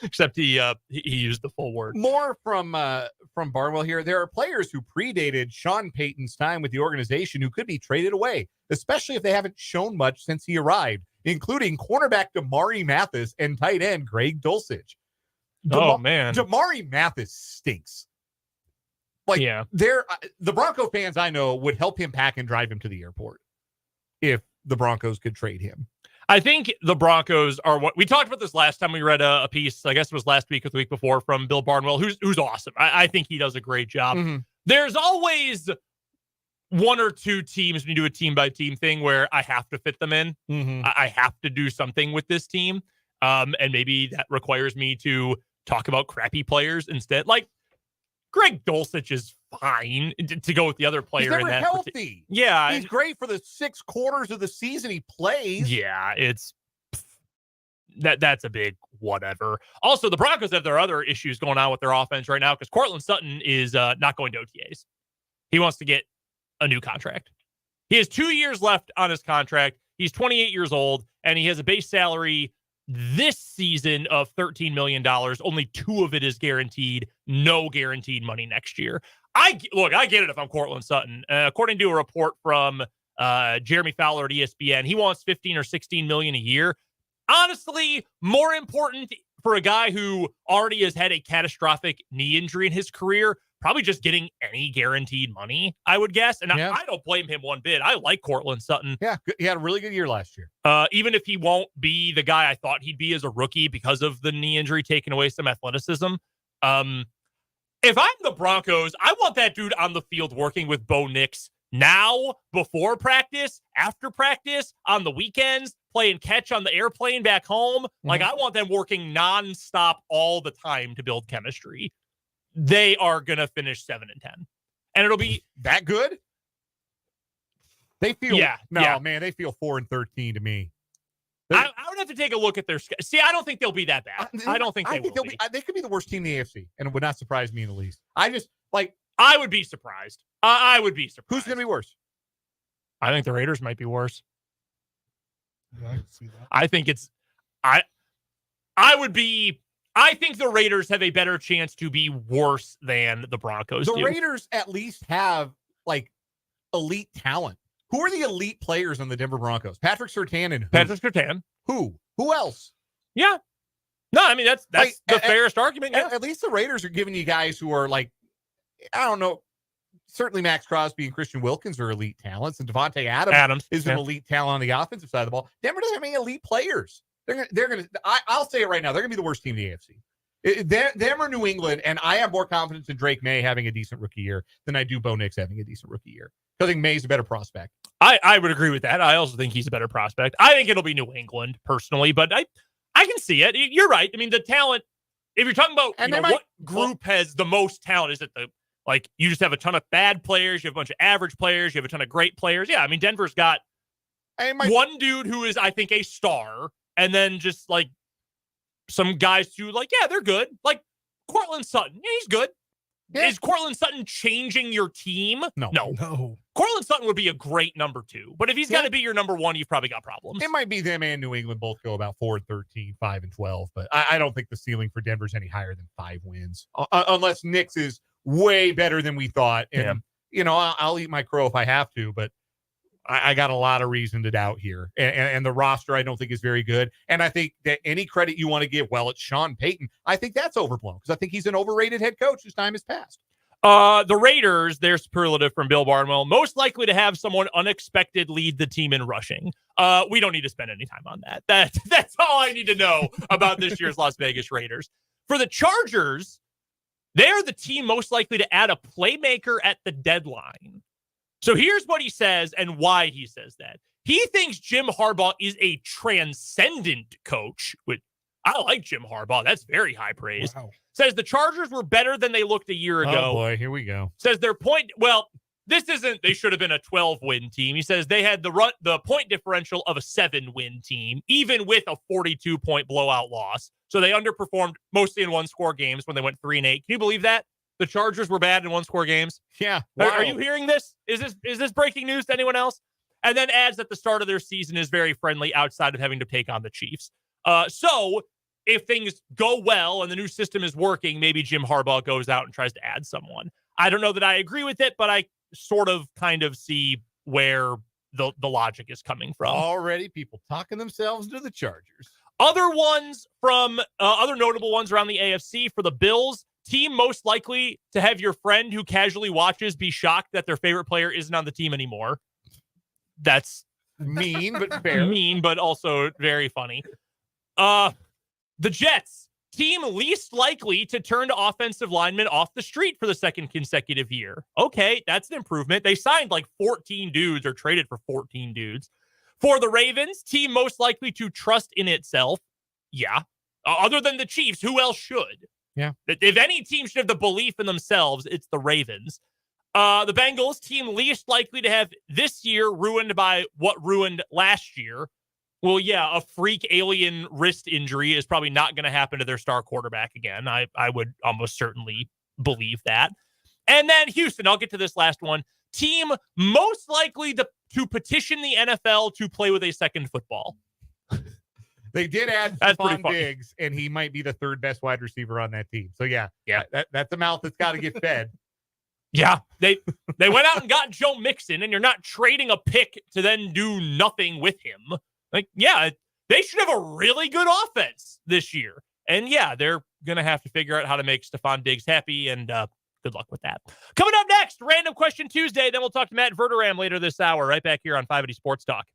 [SPEAKER 1] Except he used the full word.
[SPEAKER 2] More from Barnwell here. There are players who predated Sean Payton's time with the organization who could be traded away, especially if they haven't shown much since he arrived, including cornerback Damari Mathis and tight end Greg Dulcich.
[SPEAKER 1] Man.
[SPEAKER 2] Damari Mathis stinks. The Bronco fans I know would help him pack and drive him to the airport if the Broncos could trade him.
[SPEAKER 1] I think the Broncos are what we talked about this last time we read a piece, I guess it was last week or the week before, from Bill Barnwell, who's awesome. I think he does a great job.
[SPEAKER 2] Mm-hmm.
[SPEAKER 1] There's always one or two teams when you do a team by team thing where I have to fit them in.
[SPEAKER 2] Mm-hmm.
[SPEAKER 1] I have to do something with this team. And maybe that requires me to talk about crappy players instead. Like Greg Dulcich is fine to go with the other player.
[SPEAKER 2] He's never
[SPEAKER 1] in that
[SPEAKER 2] healthy.
[SPEAKER 1] Yeah.
[SPEAKER 2] He's great for the 6 quarters of the season he plays.
[SPEAKER 1] Yeah, that's a big whatever. Also, the Broncos have their other issues going on with their offense right now because Courtland Sutton is not going to OTAs. He wants to get a new contract. He has 2 years left on his contract. He's 28 years old, and he has a base salary this season of $13 million, only 2 of it is guaranteed, no guaranteed money next year. I get it if I'm Cortland Sutton. According to a report from Jeremy Fowler at ESPN, he wants 15 or 16 million a year. Honestly, more important for a guy who already has had a catastrophic knee injury in his career, probably just getting any guaranteed money, I would guess. And I don't blame him one bit. I like Cortland Sutton.
[SPEAKER 2] Yeah, he had a really good year last year.
[SPEAKER 1] Even if he won't be the guy I thought he'd be as a rookie because of the knee injury taking away some athleticism. If I'm the Broncos, I want that dude on the field working with Bo Nix now, before practice, after practice, on the weekends, playing catch on the airplane back home. Like, I want them working nonstop all the time to build chemistry. They are going to finish 7-10. And it'll be
[SPEAKER 2] that good. They feel, man, they feel 4-13 to me.
[SPEAKER 1] I would have to take a look at their schedule. See, I don't think they'll be that bad. I don't think they will be.
[SPEAKER 2] They could be the worst team in the AFC, and it would not surprise me in the least. I
[SPEAKER 1] would be surprised. I would be surprised.
[SPEAKER 2] Who's going to be worse?
[SPEAKER 1] I think the Raiders might be worse.
[SPEAKER 3] Yeah, I can see that.
[SPEAKER 1] I think I think the Raiders have a better chance to be worse than the Broncos do.
[SPEAKER 2] The Raiders at least have, elite talent. Who are the elite players on the Denver Broncos? Patrick Surtain and who?
[SPEAKER 1] Patrick Surtain.
[SPEAKER 2] Who else?
[SPEAKER 1] Yeah. No, I mean, that's the fairest argument. Yeah.
[SPEAKER 2] At least the Raiders are giving you guys who are I don't know. Certainly Max Crosby and Christian Wilkins are elite talents, and Devontae Adams is an elite talent on the offensive side of the ball. Denver doesn't have any elite players. I'll say it right now. They're going to be the worst team in the AFC. Them or New England, and I have more confidence in Drake May having a decent rookie year than I do Bo Nix having a decent rookie year. I think May's a better prospect.
[SPEAKER 1] I would agree with that. I also think he's a better prospect. I think it'll be New England personally, but I can see it. You're right. I mean, the talent, if you're talking about what group has the most talent, is it you just have a ton of bad players, you have a bunch of average players, you have a ton of great players. Yeah, I mean, Denver's got one dude who is, I think, a star, and then just some guys who they're good. Like Cortland Sutton. Yeah, he's good. Yeah. Is Cortland Sutton changing your team? No. Cortland Sutton would be a great number 2. But if he's got to be your number 1, you've probably got problems.
[SPEAKER 2] It might be them and New England both go about 4-13, 5-12. But I don't think the ceiling for Denver's any higher than 5 wins. Unless Knicks is way better than we thought. And, I'll eat my crow if I have to. But I got a lot of reason to doubt here. And the roster, I don't think, is very good. And I think that any credit you want to give, it's Sean Payton. I think that's overblown because I think he's an overrated head coach whose time has passed.
[SPEAKER 1] The Raiders, their superlative from Bill Barnwell, most likely to have someone unexpected lead the team in rushing. We don't need to spend any time on that. That's all I need to know about this year's Las Vegas Raiders. For the Chargers, they're the team most likely to add a playmaker at the deadline. So here's what he says and why he says that. He thinks Jim Harbaugh is a transcendent coach. I like Jim Harbaugh. That's very high praise. Wow. Says the Chargers were better than they looked a year ago.
[SPEAKER 2] Oh, boy. Here we go.
[SPEAKER 1] Says their point. Well, this isn't. They should have been a 12-win team. He says they had the point differential of a 7-win team, even with a 42-point blowout loss. So they underperformed mostly in one-score games when they went 3-8. Can you believe that? The Chargers were bad in one-score games.
[SPEAKER 2] Yeah.
[SPEAKER 1] Wow. Are you hearing this? Is this breaking news to anyone else? And then adds that the start of their season is very friendly outside of having to take on the Chiefs. So if things go well and the new system is working, maybe Jim Harbaugh goes out and tries to add someone. I don't know that I agree with it, but I sort of kind of see where the logic is coming from.
[SPEAKER 2] Already people talking themselves to the Chargers.
[SPEAKER 1] Other ones from other notable ones around the AFC for the Bills. Team most likely to have your friend who casually watches be shocked that their favorite player isn't on the team anymore. That's
[SPEAKER 2] mean, but fair.
[SPEAKER 1] Mean, but also very funny. The Jets, team least likely to turn to offensive linemen off the street for the second consecutive year. Okay, that's an improvement. They signed 14 dudes or traded for 14 dudes. For the Ravens, team most likely to trust in itself. Yeah. Other than the Chiefs, who else should?
[SPEAKER 2] Yeah.
[SPEAKER 1] If any team should have the belief in themselves, it's the Ravens. The Bengals, team least likely to have this year ruined by what ruined last year. Well, yeah, a freak alien wrist injury is probably not going to happen to their star quarterback again. I would almost certainly believe that. And then Houston, I'll get to this last one. Team most likely to petition the NFL to play with a second football.
[SPEAKER 2] They did add
[SPEAKER 1] That's pretty
[SPEAKER 2] Stephon
[SPEAKER 1] funny.
[SPEAKER 2] Diggs, and he might be the third best wide receiver on that team. So yeah, that's a mouth that's got to get fed.
[SPEAKER 1] Yeah, they went out and got Joe Mixon, and you're not trading a pick to then do nothing with him. Like, yeah, they should have a really good offense this year. And yeah, they're going to have to figure out how to make Stephon Diggs happy, and good luck with that. Coming up next, Random Question Tuesday. Then we'll talk to Matt Verderame later this hour, right back here on 580 Sports Talk.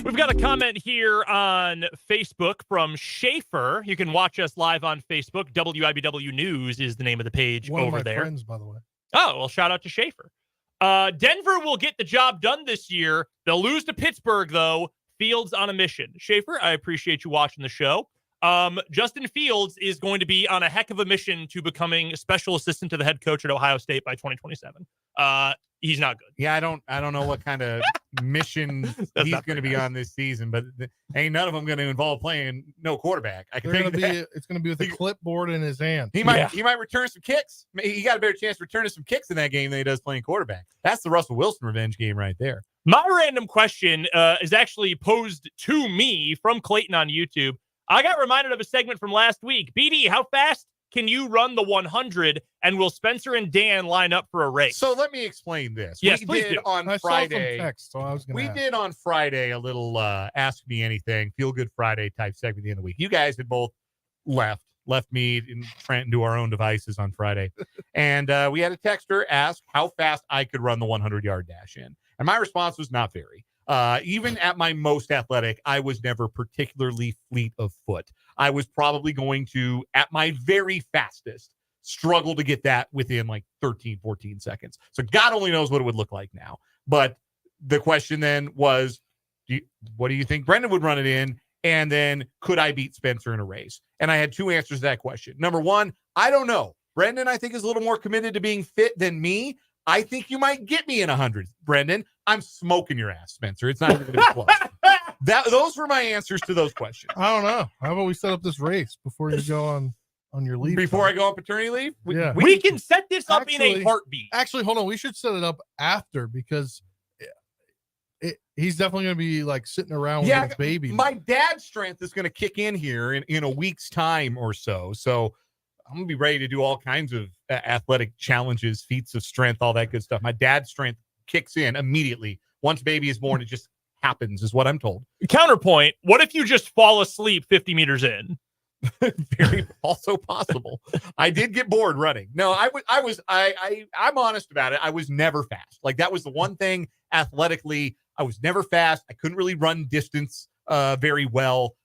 [SPEAKER 1] We've got a comment here on Facebook from Schaefer. You can watch us live on Facebook. WIBW News is the name of the page
[SPEAKER 3] One
[SPEAKER 1] over
[SPEAKER 3] of my
[SPEAKER 1] there.
[SPEAKER 3] friends, by the way.
[SPEAKER 1] Oh, well, shout out to Schaefer. Denver will get the job done this year. They'll lose to Pittsburgh, though. Fields on a mission. Schaefer, I appreciate you watching the show. Justin Fields is going to be on a heck of a mission to becoming a special assistant to the head coach at Ohio State by 2027. He's not good.
[SPEAKER 2] Yeah, I don't know what kind of mission he's going to be on this season, but ain't none of them going to involve playing no quarterback. I can tell you that.
[SPEAKER 3] It's going to be with a clipboard in his hand.
[SPEAKER 2] He might return some kicks. He got a better chance of returning some kicks in that game than he does playing quarterback. That's the Russell Wilson revenge game right there.
[SPEAKER 1] My random question is actually posed to me from Clayton on YouTube. I got reminded of a segment from last week. BD, how fast can you run the 100, and will Spencer and Dan line up for a race?
[SPEAKER 2] So let me explain this.
[SPEAKER 1] Yes,
[SPEAKER 2] we
[SPEAKER 1] please
[SPEAKER 2] did
[SPEAKER 1] do.
[SPEAKER 2] on
[SPEAKER 3] I
[SPEAKER 2] Friday.
[SPEAKER 3] saw some text, so I was going to
[SPEAKER 2] We did on Friday a little Ask Me Anything, Feel Good Friday type segment at the end of the week. You guys had both left me and Trent to our own devices on Friday. And we had a texter ask how fast I could run the 100-yard dash in. And my response was not very. Even at my most athletic, I was never particularly fleet of foot. I was probably going to, at my very fastest, struggle to get that within like 13, 14 seconds. So God only knows what it would look like now. But the question then was, what do you think Brendan would run it in? And then could I beat Spencer in a race? And I had two answers to that question. Number one, I don't know. Brendan, I think, is a little more committed to being fit than me. I think you might get me in 100, Brendan. I'm smoking your ass, Spencer. It's not even going to be close. Those were my answers to those questions.
[SPEAKER 3] I don't know. How about we set up this race before you go on on your leave
[SPEAKER 2] Before
[SPEAKER 3] time.
[SPEAKER 2] I go on paternity leave?
[SPEAKER 3] Yeah.
[SPEAKER 1] We can set this up in a
[SPEAKER 3] Actually-
[SPEAKER 1] heartbeat.
[SPEAKER 3] Actually, hold on. We should set it up after because he's definitely going to be like sitting around with his baby.
[SPEAKER 2] My dad's strength is going to kick in here in a week's time or so. So I'm going to be ready to do all kinds of athletic challenges, feats of strength, all that good stuff. My dad's strength kicks in immediately. Once baby is born, it just happens, is what I'm told.
[SPEAKER 1] Counterpoint, what if you just fall asleep 50 meters in?
[SPEAKER 2] Very also possible. I did get bored running. No, I'm honest about it. I was never fast. Like that was the one thing athletically. I was never fast. I couldn't really run distance very well.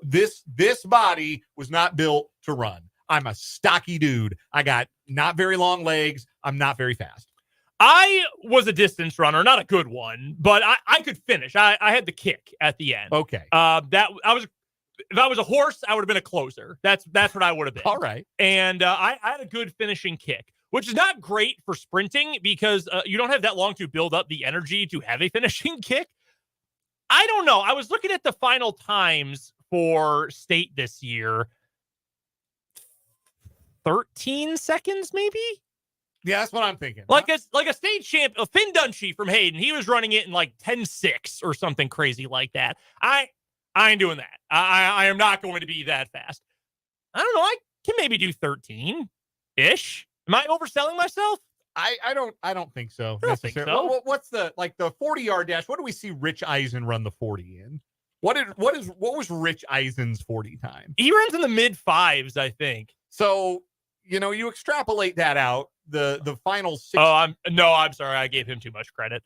[SPEAKER 2] This body was not built to run. I'm a stocky dude. I got not very long legs. I'm not very fast.
[SPEAKER 1] I was a distance runner, not a good one, but I could finish. I had the kick at the end.
[SPEAKER 2] Okay.
[SPEAKER 1] If I was a horse, I would have been a closer. That's what I would have been.
[SPEAKER 2] All right.
[SPEAKER 1] And I had a good finishing kick, which is not great for sprinting because you don't have that long to build up the energy to have a finishing kick. I don't know. I was looking at the final times for state this year. 13 seconds, maybe?
[SPEAKER 2] Yeah, that's what I'm thinking.
[SPEAKER 1] Like a state champ, Finn Dunshee from Hayden, he was running it in like 10.6 or something crazy like that. I ain't doing that. I am not going to be that fast. I don't know. I can maybe do 13-ish. Am I overselling myself?
[SPEAKER 2] I don't think so.
[SPEAKER 1] I don't think so.
[SPEAKER 2] What's the 40-yard dash? What do we see Rich Eisen run the 40 in? What was Rich Eisen's 40 time?
[SPEAKER 1] He runs in the mid fives, I think.
[SPEAKER 2] So, you extrapolate that out, the final 6.
[SPEAKER 1] Oh, I'm sorry. I gave him too much credit.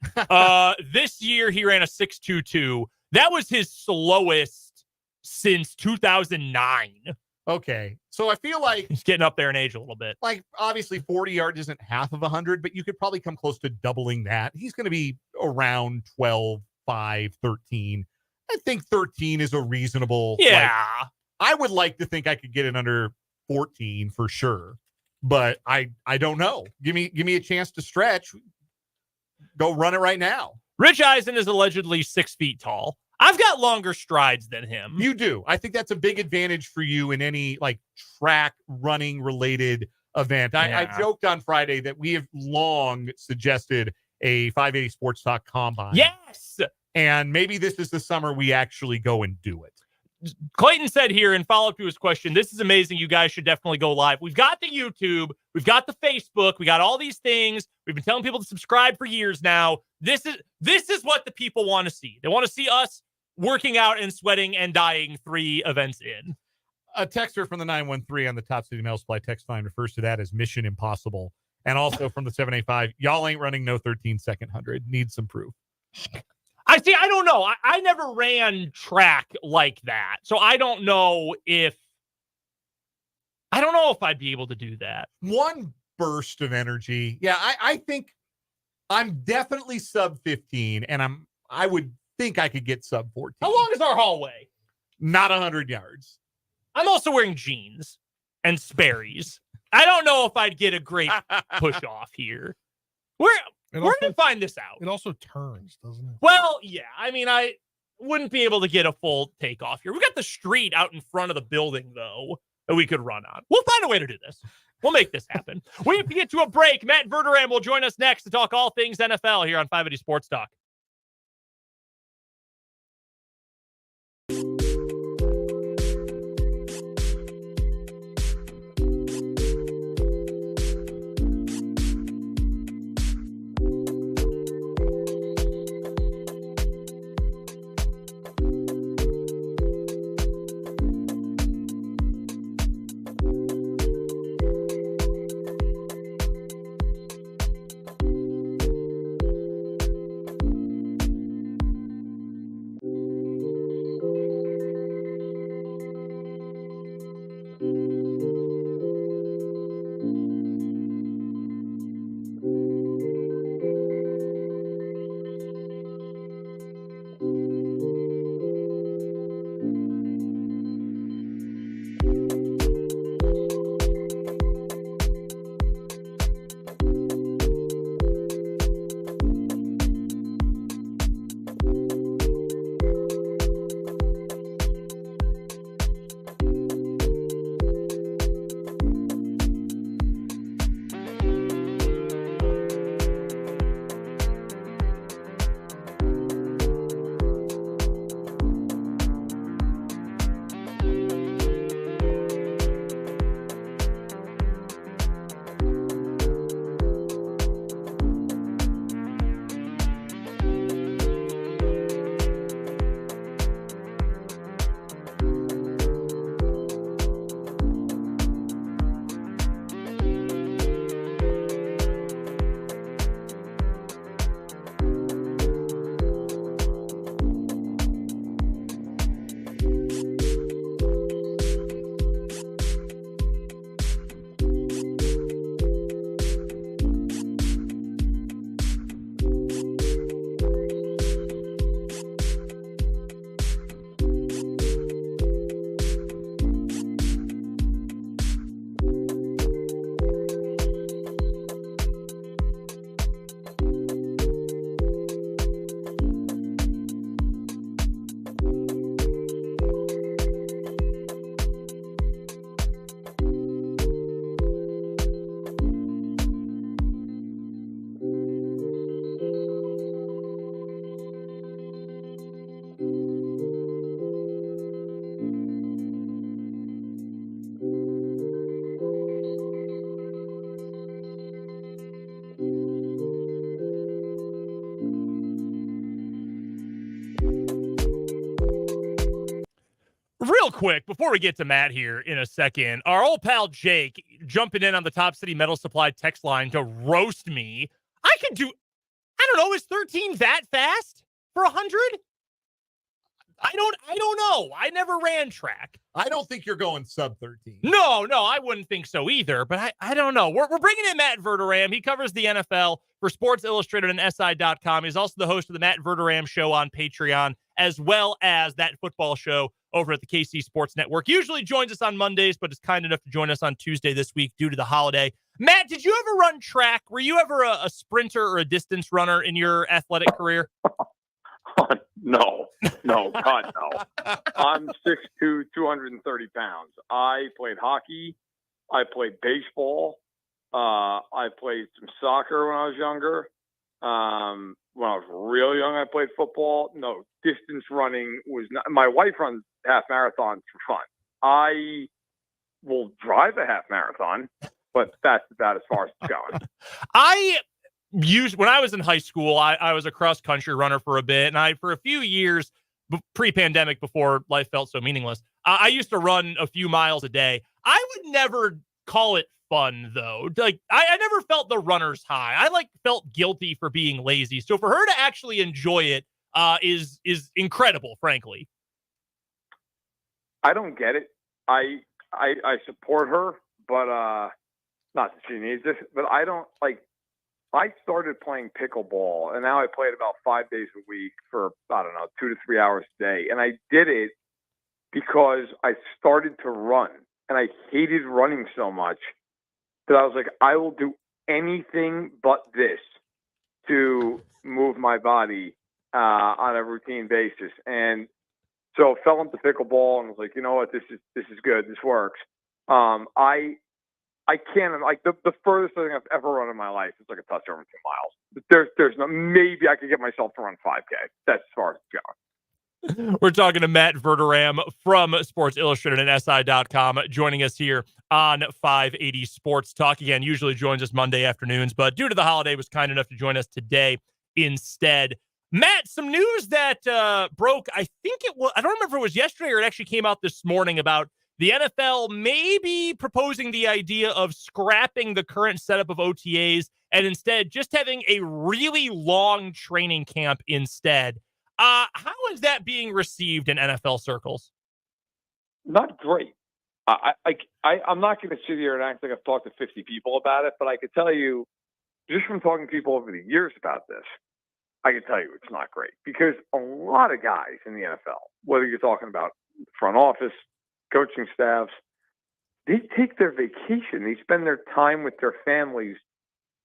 [SPEAKER 1] This year he ran a 6.22. That was his slowest since 2009.
[SPEAKER 2] Okay. So I feel like
[SPEAKER 1] He's getting up there in age a little bit.
[SPEAKER 2] like obviously 40 yards isn't half of 100, but you could probably come close to doubling that. He's going to be around 12, 5, 13. I think 13 is a reasonable.
[SPEAKER 1] Yeah.
[SPEAKER 2] I would like to think I could get it under 14 for sure, but I don't know. Give me a chance to stretch. Go run it right now.
[SPEAKER 1] Rich Eisen is allegedly 6 feet tall. I've got longer strides than him.
[SPEAKER 2] You do. I think that's a big advantage for you in any like track running related event. I joked on Friday that we have long suggested a 580 Sports Talk Combine.
[SPEAKER 1] Yes.
[SPEAKER 2] And maybe this is the summer we actually go and do it.
[SPEAKER 1] Clayton said here in follow-up to his question, this is amazing. You guys should definitely go live. We've got the YouTube. We've got the Facebook. We got all these things. We've been telling people to subscribe for years now. This is what the people want to see. They want to see us working out and sweating and dying 3 events in.
[SPEAKER 2] A texter from the 913 on the Top City Mail Supply text line refers to that as Mission Impossible. And also from the 785, y'all ain't running no 13-second 100. Need some proof.
[SPEAKER 1] I don't know. I never ran track like that. So I don't know if I'd be able to do that.
[SPEAKER 2] One burst of energy. Yeah, I think I'm definitely sub 15, and I would think I could get sub 14.
[SPEAKER 1] How long is our hallway?
[SPEAKER 2] Not 100 yards.
[SPEAKER 1] I'm also wearing jeans and Sperry's. I don't know if I'd get a great push off here. We're going to find this out.
[SPEAKER 3] It also turns, doesn't it?
[SPEAKER 1] Well, yeah. I mean, I wouldn't be able to get a full takeoff here. We got the street out in front of the building, though, that we could run on. We'll find a way to do this. We'll make this happen. We have to get to a break. Matt Verderame will join us next to talk all things NFL here on 580 Sports Talk. Real quick, before we get to Matt here in a second, our old pal Jake jumping in on the Top City Metal Supply text line to roast me. I don't know, is 13 that fast for 100? I don't know. I never ran track.
[SPEAKER 2] I don't think you're going sub 13.
[SPEAKER 1] No, I wouldn't think so either, but I don't know. We're bringing in Matt Verderame. He covers the NFL for Sports Illustrated and SI.com. He's also the host of the Matt Verderame Show on Patreon, as well as that football show over at the KC Sports Network. Usually joins us on Mondays, but is kind enough to join us on Tuesday this week due to the holiday. Matt, did you ever run track? Were you ever a sprinter or a distance runner in your athletic career?
[SPEAKER 6] No, God, no. I'm 6'2", 230 pounds. I played hockey. I played baseball. I played some soccer when I was younger. When I was real young, I played football. No, distance running was not. My wife runs half marathons for fun. I will drive a half marathon, but that's about as far as it's going.
[SPEAKER 1] When I was in high school, I was a cross country runner for a bit, and for a few years pre-pandemic, before life felt so meaningless, I used to run a few miles a day. I would never call it fun though. Like I never felt the runner's high. I felt guilty for being lazy. So for her to actually enjoy it is incredible, frankly.
[SPEAKER 6] I don't get it. I support her, but not that she needs it. But I don't like. I started playing pickleball, and now I play it about 5 days a week for, 2 to 3 hours a day. And I did it because I started to run, and I hated running so much that I was like, I will do anything but this to move my body on a routine basis. And so fell into pickleball and was like, you know what, this is good. This works. I can't, the furthest thing I've ever run in my life is like a touch over 2 miles. There's no, maybe I could get myself to run 5K. That's as far as it's going.
[SPEAKER 1] We're talking to Matt Verderame from Sports Illustrated and SI.com, joining us here on 580 Sports Talk. Again, usually joins us Monday afternoons, but due to the holiday, was kind enough to join us today instead. Matt, some news that broke, I don't remember if it was yesterday or it actually came out this morning, about the NFL maybe proposing the idea of scrapping the current setup of OTAs and instead just having a really long training camp instead. How is that being received in NFL circles?
[SPEAKER 6] Not great. I'm not going to sit here and act like I've talked to 50 people about it, but I could tell you, just from talking to people over the years about this, I can tell you it's not great, because a lot of guys in the NFL, whether you're talking about front office, coaching staffs, they take their vacation. They spend their time with their families,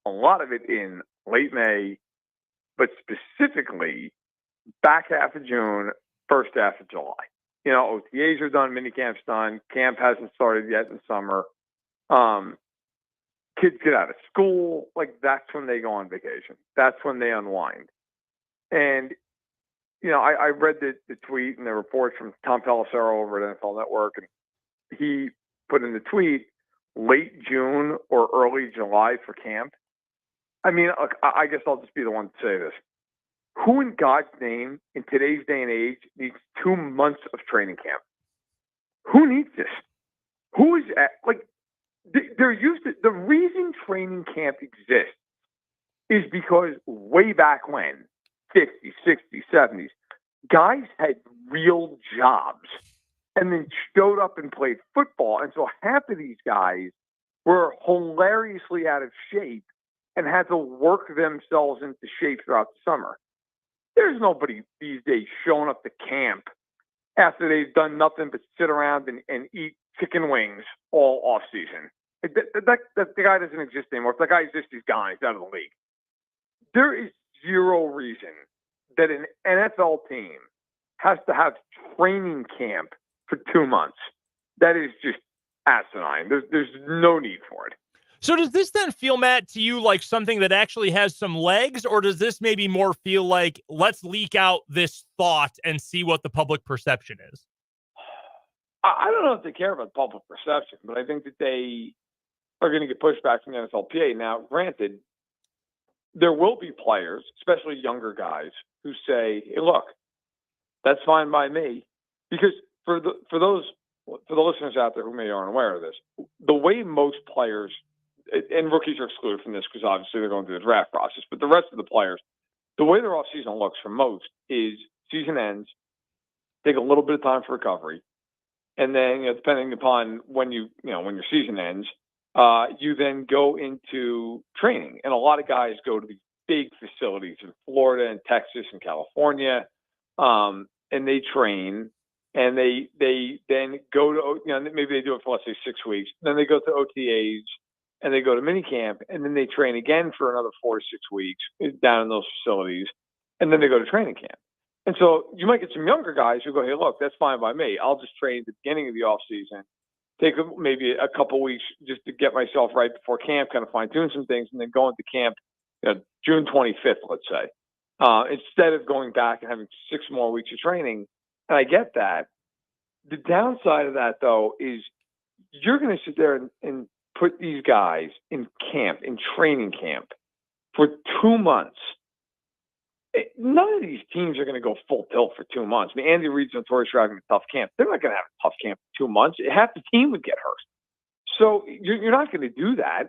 [SPEAKER 6] a lot of it in late May, but specifically back half of June, first half of July. You know, OTAs are done, minicamp's done, camp hasn't started yet in summer. Kids get out of school, that's when they go on vacation. That's when they unwind. And you know, I read the tweet and the report from Tom Pelissero over at NFL Network, and he put in the tweet late June or early July for camp. I mean, I guess I'll just be the one to say this. Who in God's name in today's day and age needs 2 months of training camp? Who needs this? Who is they're used to, the reason training camp exists is because way back when, 50s, 60s, 70s, guys had real jobs and then showed up and played football. And so half of these guys were hilariously out of shape and had to work themselves into shape throughout the summer. There's nobody these days showing up to camp after they've done nothing but sit around and eat chicken wings all off season. The guy doesn't exist anymore. If that guy exists, he's gone. He's out of the league. There is zero reason that an NFL team has to have training camp for 2 months. That is just asinine. There's no need for it.
[SPEAKER 1] So does this then feel, Matt, to you like something that actually has some legs, or does this maybe more feel like, let's leak out this thought and see what the public perception is?
[SPEAKER 6] I don't know if they care about public perception, but I think that they are going to get pushback from the NFLPA. Now, granted, there will be players, especially younger guys, who say, hey, look, that's fine by me. Because for the listeners out there who maybe aren't aware of this, the way most players, and rookies are excluded from this because obviously they're going through the draft process, but the rest of the players, the way their offseason looks for most is season ends, take a little bit of time for recovery, and then depending upon when your season ends, you then go into training. And a lot of guys go to these big facilities in Florida and Texas and California, and they train. And they then go to, maybe they do it for, let's say, 6 weeks. Then they go to OTAs and they go to minicamp, and then they train again for another 4 to 6 weeks down in those facilities. And then they go to training camp. And so you might get some younger guys who go, hey, look, that's fine by me. I'll just train at the beginning of the off season, take maybe a couple weeks just to get myself right before camp, kind of fine tune some things, and then go into camp June 25th, let's say, instead of going back and having 6 more weeks of training. And I get that. The downside of that, though, is you're going to sit there and put these guys in camp, in training camp, for 2 months. None of these teams are going to go full tilt for 2 months. I mean, Andy Reid's notorious for having a tough camp. They're not going to have a tough camp for 2 months. Half the team would get hurt. So you're not going to do that.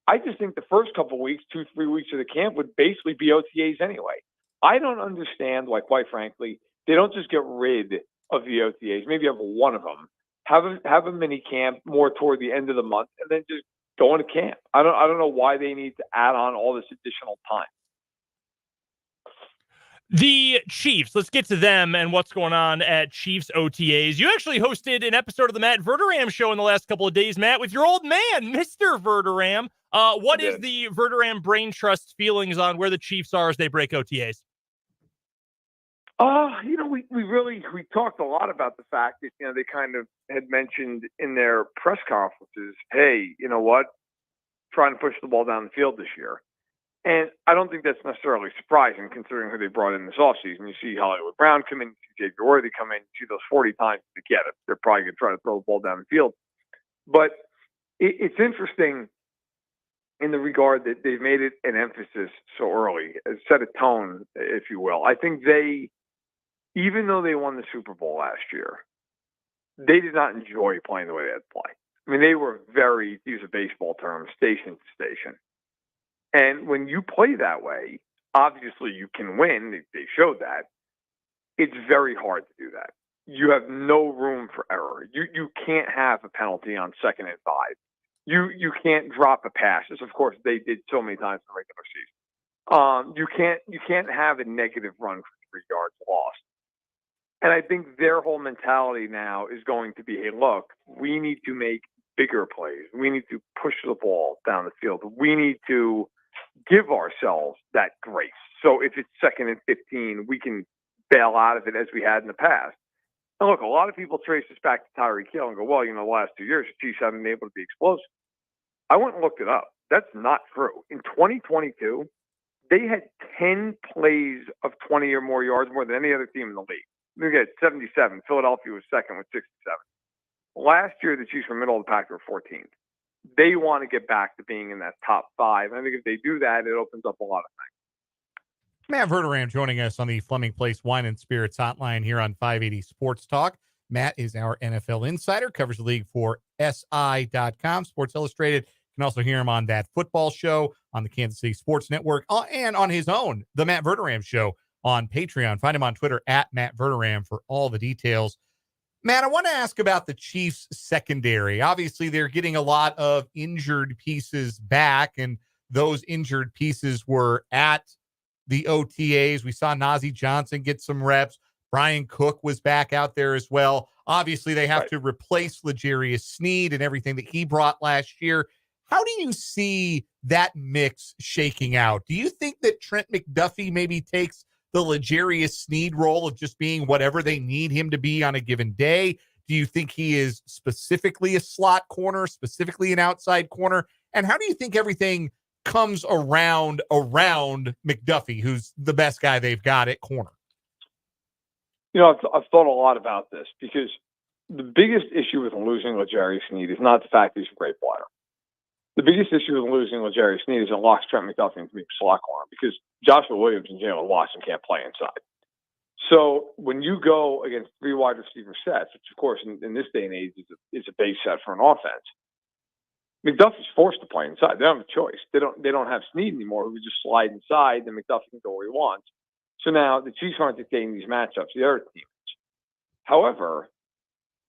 [SPEAKER 6] I just think the first couple of weeks, 2-3 weeks of the camp would basically be OTAs anyway. I don't understand why, quite frankly, they don't just get rid of the OTAs. Maybe have one of them. Have a mini camp more toward the end of the month, and then just go into camp. I don't know why they need to add on all this additional time.
[SPEAKER 1] The Chiefs, let's get to them and what's going on at Chiefs OTAs. You actually hosted an episode of the Matt Verderame show in the last couple of days, Matt, with your old man, Mr. Verderame. What is the Verderame Brain Trust feelings on where the Chiefs are as they break OTAs?
[SPEAKER 6] We talked a lot about the fact that, they kind of had mentioned in their press conferences, hey, you know what, trying to push the ball down the field this year. And I don't think that's necessarily surprising considering who they brought in this offseason. You see Hollywood Brown come in, you see Xavier Worthy come in, you see those 40 times to get it. They're probably going to try to throw the ball down the field. But it's interesting in the regard that they've made it an emphasis so early, set a tone, if you will. I think even though they won the Super Bowl last year, they did not enjoy playing the way they had to play. I mean, they were very, to use a baseball term, station to station. And when you play that way, obviously you can win. They showed that. It's very hard to do that. You have no room for error. You can't have a penalty on 2nd and 5. You can't drop a pass, as of course they did so many times in the regular season. You can't have a negative run for 3 yards lost. And I think their whole mentality now is going to be, hey, look, we need to make bigger plays. We need to push the ball down the field. We need to give ourselves that grace. So if it's 2nd and 15, we can bail out of it as we had in the past. And look, a lot of people trace this back to Tyreek Hill and go, well, the last 2 years, the Chiefs haven't been able to be explosive. I went and looked it up. That's not true. In 2022, they had 10 plays of 20 or more yards more than any other team in the league. They got 77. Philadelphia was second with 67. Last year, the Chiefs were middle of the pack, were 14th. They want to get back to being in that top 5. I think if they do that, it opens up a lot of things.
[SPEAKER 2] Matt Verderame joining us on the Fleming Place Wine and Spirits hotline here on 580 Sports Talk. Matt is our NFL insider, covers the league for SI.com, Sports Illustrated. You can also hear him on That Football Show on the Kansas City Sports Network and on his own, The Matt Verderame Show on Patreon. Find him on Twitter at Matt Verderame for all the details. Matt, I want to ask about the Chiefs secondary. Obviously, they're getting a lot of injured pieces back, and those injured pieces were at the OTAs. We saw Najee Johnson get some reps. Brian Cook was back out there as well. Obviously, they have to replace L'Jarius Sneed and everything that he brought last year. How do you see that mix shaking out? Do you think that Trent McDuffie maybe takes the L'Jarius Sneed role of just being whatever they need him to be on a given day? Do you think he is specifically a slot corner, specifically an outside corner? And how do you think everything comes around McDuffie, who's the best guy they've got at corner?
[SPEAKER 6] I've thought a lot about this because the biggest issue with losing L'Jarius Sneed is not the fact that he's a great player. The biggest issue with losing L'Jarius Sneed is it locks Trent McDuffie into being a slot corner because Joshua Williams and Jalen Watson can't play inside. So when you go against 3 wide receiver sets, which of course in this day and age is a base set for an offense, McDuffie's forced to play inside. They don't have a choice. They don't have Snead anymore, who just slide inside, and McDuffie can go where he wants. So now the Chiefs aren't dictating these matchups. The other teams. However,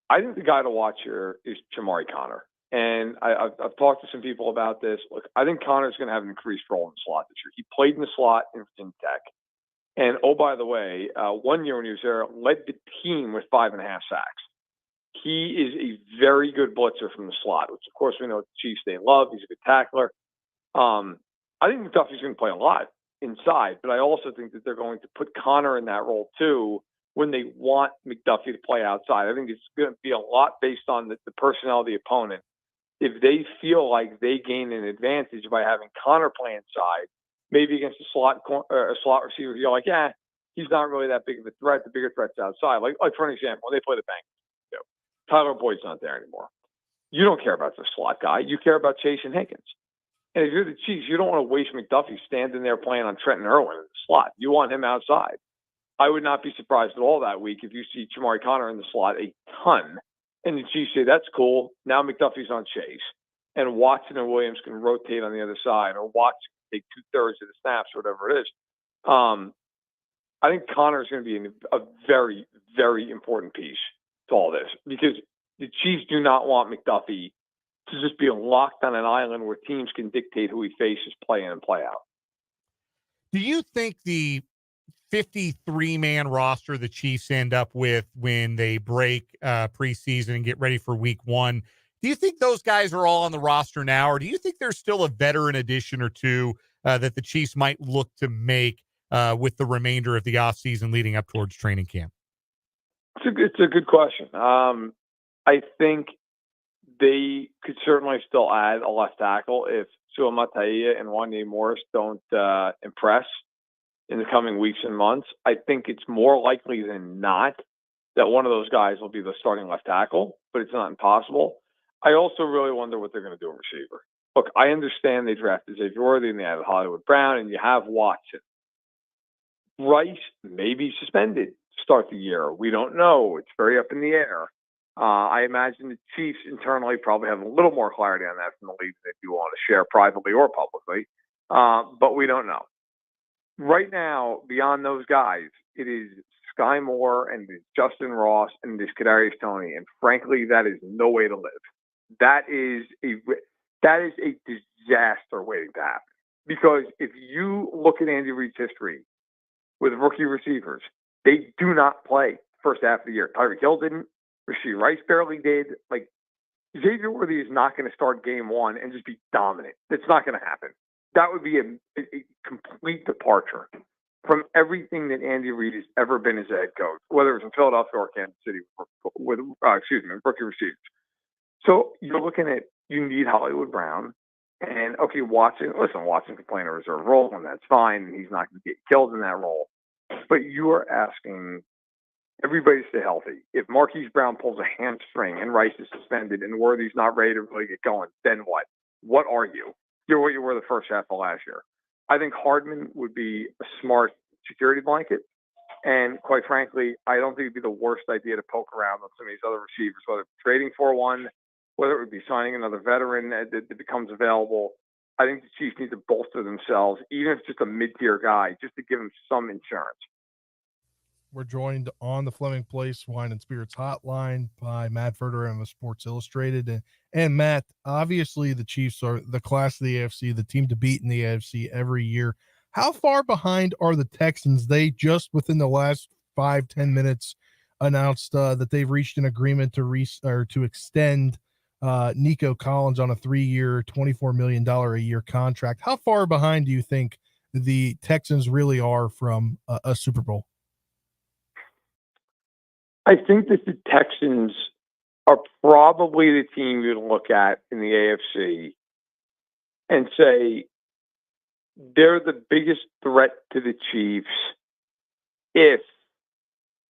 [SPEAKER 6] I think the guy to watch here is Jamari Connor. And I've talked to some people about this. Look, I think Connor's going to have an increased role in the slot this year. He played in the slot in Virginia Tech. And, oh, by the way, 1 year when he was there, led the team with 5.5 sacks. He is a very good blitzer from the slot, which, of course, we know the Chiefs they love. He's a good tackler. I think McDuffie's going to play a lot inside, but I also think that they're going to put Connor in that role, too, when they want McDuffie to play outside. I think it's going to be a lot based on the personnel of the opponent. If they feel like they gain an advantage by having Connor play inside, maybe against a slot receiver, you're like, yeah, he's not really that big of a threat. The bigger threat's outside. Like for an example, when they play the Bengals, Tyler Boyd's not there anymore. You don't care about the slot guy. You care about Chase and Higgins. And if you're the Chiefs, you don't want to waste McDuffie standing there playing on Trenton Irwin in the slot. You want him outside. I would not be surprised at all that week if you see Jamari Connor in the slot a ton, and the Chiefs say, that's cool. Now McDuffie's on Chase, and Watson and Williams can rotate on the other side, or Watson can take 2/3 of the snaps, or whatever it is. I think Connor is going to be a very, very important piece to all this, because the Chiefs do not want McDuffie to just be locked on an island where teams can dictate who he faces play in and play out.
[SPEAKER 2] Do you think the 53-man roster the Chiefs end up with when they break preseason and get ready for week 1, do you think those guys are all on the roster now, or do you think there's still a veteran addition or two that the Chiefs might look to make with the remainder of the offseason leading up towards training camp?
[SPEAKER 6] It's a good question. I think they could certainly still add a left tackle if Suamataia and Wanye Morris don't impress in the coming weeks and months. I think it's more likely than not that one of those guys will be the starting left tackle, but it's not impossible. I also really wonder what they're going to do at receiver. Look, I understand they drafted Xavier Worthy and they added Hollywood Brown, and you have Watson. Rice may be suspended to start the year. We don't know. It's very up in the air. I imagine the Chiefs internally probably have a little more clarity on that from the league than they do want to share privately or publicly, but we don't know. Right now, beyond those guys, it is Sky Moore and it is Justin Ross and it is Kadarius Toney, and frankly, that is no way to live. That is a disaster waiting to happen. Because if you look at Andy Reid's history with rookie receivers, they do not play first half of the year. Tyreek Hill didn't. Rashee Rice barely did. Like, Xavier Worthy is not going to start game 1 and just be dominant. It's not going to happen. That would be a complete departure from everything that Andy Reid has ever been as a head coach, whether it was in Philadelphia or Kansas City with rookie receivers. So you're looking at, you need Hollywood Brown. And, okay, Watson can play in a reserve role, and that's fine. And he's not going to get killed in that role. But you are asking everybody to stay healthy. If Marquise Brown pulls a hamstring and Rice is suspended and Worthy's not ready to really get going, then what? What are you? You're what you were the first half of last year. I think Hardman would be a smart security blanket. And quite frankly, I don't think it'd be the worst idea to poke around on some of these other receivers, whether trading for one, whether it would be signing another veteran that becomes available. I think the Chiefs need to bolster themselves, even if it's just a mid-tier guy, just to give them some insurance.
[SPEAKER 3] We're joined on the Fleming Place Wine and Spirits hotline by Matt Verderame of Sports Illustrated. And Matt, obviously the Chiefs are the class of the AFC, the team to beat in the AFC every year. How far behind are the Texans? They just within the last 5-10 minutes announced that they've reached an agreement to extend Nico Collins on a 3-year, $24 million a year contract. How far behind do you think the Texans really are from a Super Bowl?
[SPEAKER 6] I think that the Texans are probably the team you'd look at in the AFC and say they're the biggest threat to the Chiefs if,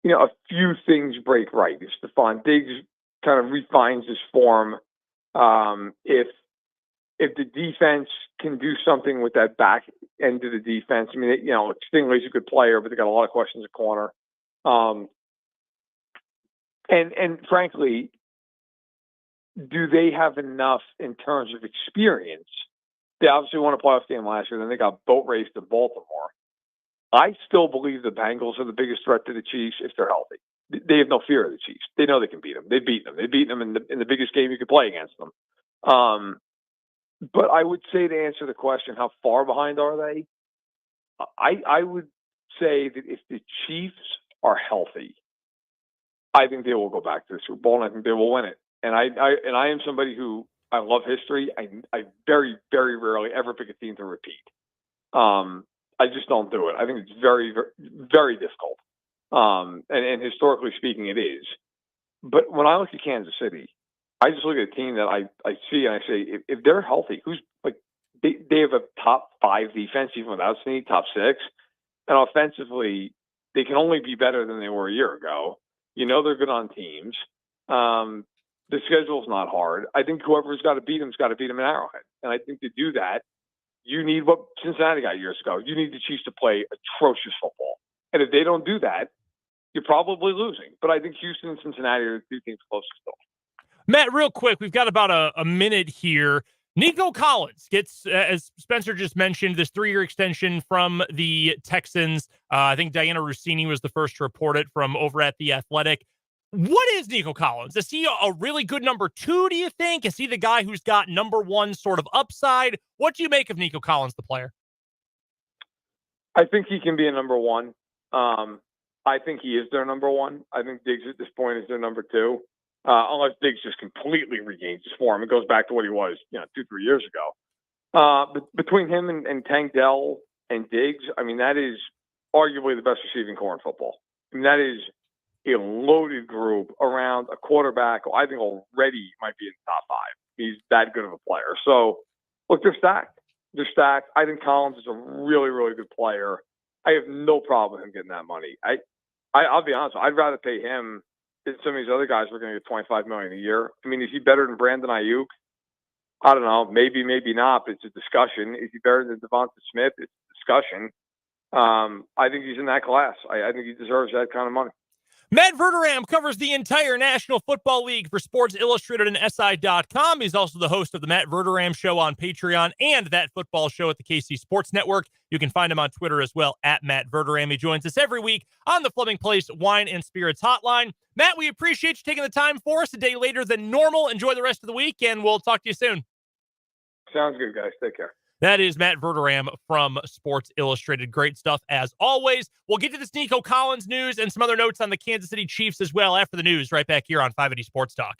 [SPEAKER 6] a few things break right. If Stephon Diggs kind of refines his form, if the defense can do something with that back end of the defense. I mean, Stingley's a good player, but they got a lot of questions at corner. And frankly, do they have enough in terms of experience? They obviously won a playoff game last year. Then they got boat raced to Baltimore. I still believe the Bengals are the biggest threat to the Chiefs if they're healthy. They have no fear of the Chiefs. They know they can beat them. They've beaten them. They've beaten them in the biggest game you could play against them. But I would say, to answer the question, how far behind are they? I would say that if the Chiefs are healthy, I think they will go back to the Super Bowl, and I think they will win it. And I am somebody who, I love history. I very, very rarely ever pick a team to repeat. I just don't do it. I think it's very, very, very difficult. And historically speaking, it is. But when I look at Kansas City, I just look at a team that I see and I say, if they're healthy, they have a top 5 defense, even without Snead, top 6. And offensively, they can only be better than they were a year ago. They're good on teams. The schedule's not hard. I think whoever's got to beat them's got to beat them in Arrowhead. And I think to do that, you need what Cincinnati got years ago. You need the Chiefs to play atrocious football. And if they don't do that, you're probably losing. But I think Houston and Cincinnati are the 2 teams closest to them.
[SPEAKER 1] Matt, real quick, we've got about a minute here. Nico Collins gets, as Spencer just mentioned, this 3-year extension from the Texans. I think Diana Rossini was the first to report it from over at The Athletic. What is Nico Collins? Is he a really good number 2, do you think? Is he the guy who's got number 1 sort of upside? What do you make of Nico Collins, the player?
[SPEAKER 6] I think he can be a number 1. I think he is their number 1. I think Diggs at this point is their number 2. Unless Diggs just completely regains his form and goes back to what he was, 2-3 years ago. But between him and Tank Dell and Diggs, I mean, that is arguably the best receiving core in football. I mean, that is a loaded group around a quarterback who I think already might be in the top 5. He's that good of a player. So, look, they're stacked. They're stacked. I think Collins is a really, really good player. I have no problem with him getting that money. I'll be honest, I'd rather pay him than some of these other guys we're going to get $25 million a year. I mean, is he better than Brandon Ayuk? I don't know. Maybe, maybe not, but it's a discussion. Is he better than Devonta Smith? It's a discussion. I think he's in that class. I think he deserves that kind of money.
[SPEAKER 1] Matt Verderame covers the entire National Football League for Sports Illustrated and SI.com. He's also the host of the Matt Verderame Show on Patreon and That Football Show at the KC Sports Network. You can find him on Twitter as well, at Matt Verderame. He joins us every week on the Fleming Place Wine and Spirits Hotline. Matt, we appreciate you taking the time for us a day later than normal. Enjoy the rest of the week, and we'll talk to you soon.
[SPEAKER 6] Sounds good, guys. Take care.
[SPEAKER 1] That is Matt Verderame from Sports Illustrated. Great stuff as always. We'll get to this Nico Collins news and some other notes on the Kansas City Chiefs as well after the news right back here on 580 Sports Talk.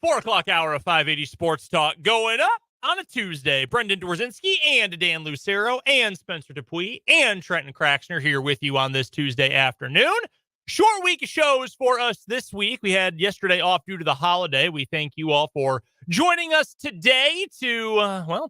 [SPEAKER 1] go. 4 o'clock hour of 580 Sports Talk going up on a Tuesday. Brendan Dworzynski and Dan Lucero and Spencer Dupuis and Trenton Craxner here with you on this Tuesday afternoon. Short week of shows for us this week. We had yesterday off due to the holiday. We thank you all for joining us today to,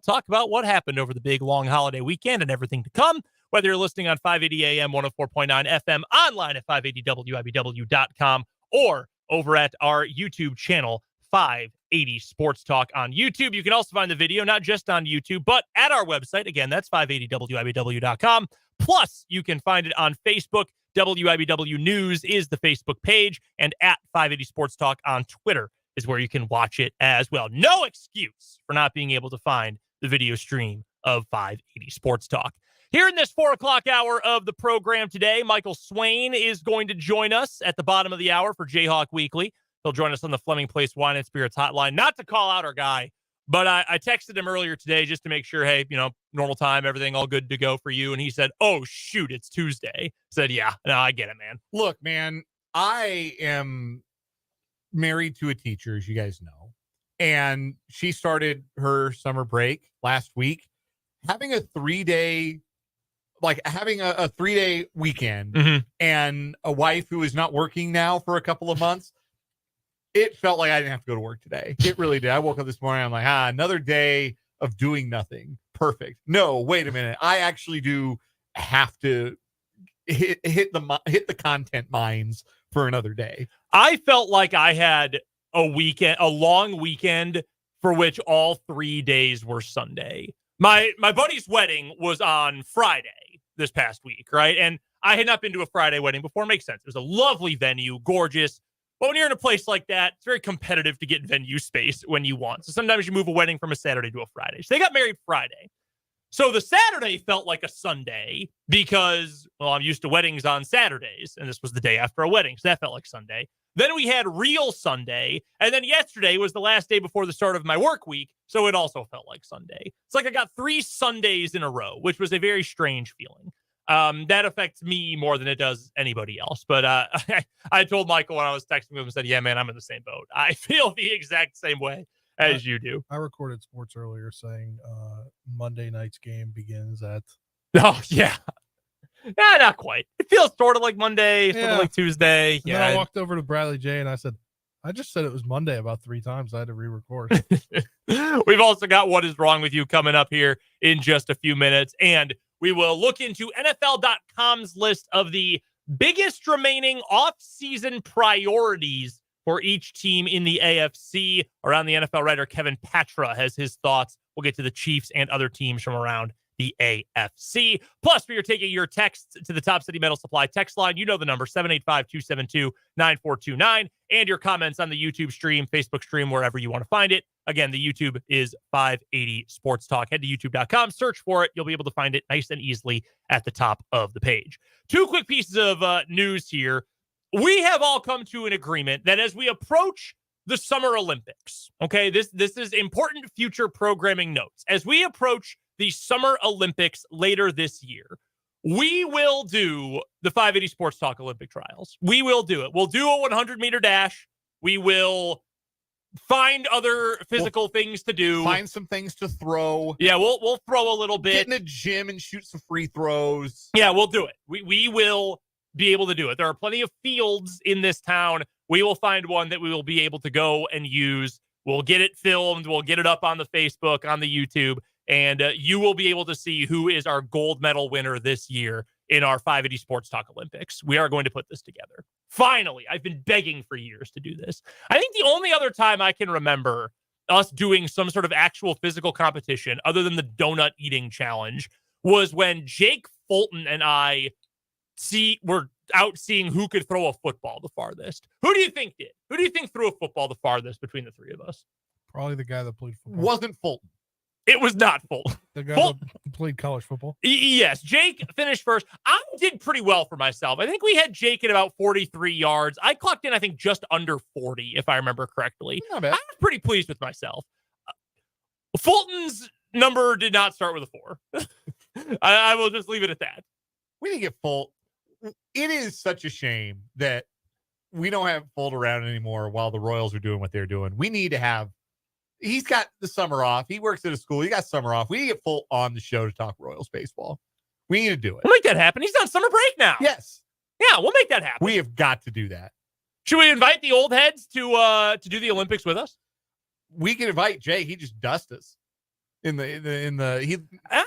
[SPEAKER 1] talk about what happened over the big long holiday weekend and everything to come. Whether you're listening on 580 AM, 104.9 FM, online at 580WIBW.com, or over at our YouTube channel, 580 Sports Talk on YouTube. You can also find the video, not just on YouTube, but at our website. Again, that's 580WIBW.com. Plus, you can find it on Facebook. WIBW News is the Facebook page, and at 580 Sports Talk on Twitter is where you can watch it as well. No excuse for not being able to find the video stream of 580 Sports Talk. Here in this 4 o'clock hour of the program today, Michael Swain is going to join us at the bottom of the hour for Jayhawk Weekly. He'll join us on the Fleming Place Wine and Spirits hotline. Not to call out our guy, but I texted him earlier today just to make sure, hey, normal time, everything all good to go for you. And he said, oh, shoot, it's Tuesday. I said, yeah, no, I get it, man.
[SPEAKER 2] Look, man, I am married to a teacher, as you guys know, and she started her summer break last week. Having a 3-day weekend and a wife who is not working now for a couple of months, it felt like I didn't have to go to work today. It really did. I woke up this morning, I'm like, another day of doing nothing. Perfect. No, wait a minute. I actually do have to hit the content mines for another day.
[SPEAKER 1] I felt like I had a long weekend for which all 3 days were Sunday. My buddy's wedding was on Friday this past week, right? And I had not been to a Friday wedding before. It makes sense. It was a lovely venue, gorgeous. But when you're in a place like that, it's very competitive to get venue space when you want. So sometimes you move a wedding from a Saturday to a Friday. So they got married Friday. So the Saturday felt like a Sunday because, I'm used to weddings on Saturdays, and this was the day after a wedding, so that felt like Sunday. Then we had real Sunday, and then yesterday was the last day before the start of my work week, so it also felt like Sunday. It's like I got 3 Sundays in a row, which was a very strange feeling. That affects me more than it does anybody else. But I told Michael when I was texting him and said, yeah, man, I'm in the same boat. I feel the exact same way as you do.
[SPEAKER 3] I recorded sports earlier saying Monday night's game begins at.
[SPEAKER 1] Oh, yeah. Yeah, not quite. It feels sort of like Monday, sort of like Tuesday.
[SPEAKER 3] And then I walked over to Bradley J and I said, I just said it was Monday about 3 times. I had to re-record.
[SPEAKER 1] We've also got What Is Wrong With You coming up here in just a few minutes. And we will look into NFL.com's list of the biggest remaining off-season priorities for each team in the AFC. Around the NFL writer Kevin Patra has his thoughts. We'll get to the Chiefs and other teams from around the AFC. Plus, we are taking your texts to the Top City Metal Supply text line. You know the number, 785-272-9429. And your comments on the YouTube stream, Facebook stream, wherever you want to find it. Again, the YouTube is 580 Sports Talk. Head to youtube.com, search for it. You'll be able to find it nice and easily at the top of the page. 2 quick pieces of news here. We have all come to an agreement that as we approach the Summer Olympics, okay, this is important future programming notes. As we approach the Summer Olympics later this year, we will do the 580 Sports Talk Olympic trials. We will do it. We'll do a 100-meter dash. We will find other physical things to do.
[SPEAKER 2] Find some things to throw.
[SPEAKER 1] Yeah, we'll throw a little bit.
[SPEAKER 2] Get in a gym and shoot some free throws.
[SPEAKER 1] Yeah, we'll do it. We will be able to do it. There are plenty of fields in this town. We will find one that we will be able to go and use. We'll get it filmed. We'll get it up on the Facebook, on the YouTube. And you will be able to see who is our gold medal winner this year in our 580 Sports Talk Olympics. We are going to put this together. Finally, I've been begging for years to do this. I think the only other time I can remember us doing some sort of actual physical competition other than the donut eating challenge was when Jake Fulton and I were out seeing who could throw a football the farthest. Who do you think did? Who do you think threw a football the farthest between the three of us?
[SPEAKER 3] Probably the guy that played football.
[SPEAKER 2] Wasn't Fulton.
[SPEAKER 1] It was not Fulton.
[SPEAKER 3] The guy that played college football?
[SPEAKER 1] Yes, Jake finished first. I did pretty well for myself. I think we had Jake at about 43 yards. I clocked in, I think, just under 40, if I remember correctly.
[SPEAKER 2] Not bad.
[SPEAKER 1] I was pretty pleased with myself. Fulton's number did not start with a 4. I will just leave it at that.
[SPEAKER 2] We didn't get Fulton. It is such a shame that we don't have fold around anymore while the Royals are doing what they're doing. We need to have. He's got the summer off. He works at a school. He got summer off. We need to get full on the show to talk Royals baseball. We need to do it.
[SPEAKER 1] We'll make that happen. He's on summer break now.
[SPEAKER 2] Yes.
[SPEAKER 1] Yeah, we'll make that happen.
[SPEAKER 2] We have got to do that.
[SPEAKER 1] Should we invite the old heads to do the Olympics with us?
[SPEAKER 2] We can invite Jay. He just dust us in the.
[SPEAKER 1] I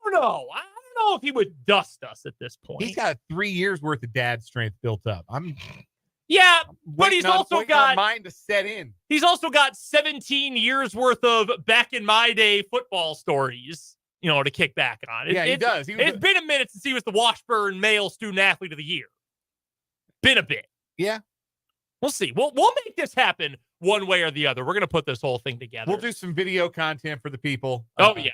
[SPEAKER 1] don't know. I don't know if he would dust us at this point.
[SPEAKER 2] He's got 3 years worth of dad strength built up.
[SPEAKER 1] Yeah, but he's also got
[SPEAKER 2] mine to set in.
[SPEAKER 1] He's also got 17 years worth of back in my day football stories, to kick back on.
[SPEAKER 2] He does.
[SPEAKER 1] It's been a minute since he was the Washburn Male Student Athlete of the Year. Been a bit.
[SPEAKER 2] Yeah.
[SPEAKER 1] We'll see. We'll make this happen one way or the other. We're going to put this whole thing together.
[SPEAKER 2] We'll do some video content for the people.
[SPEAKER 1] Oh, yeah.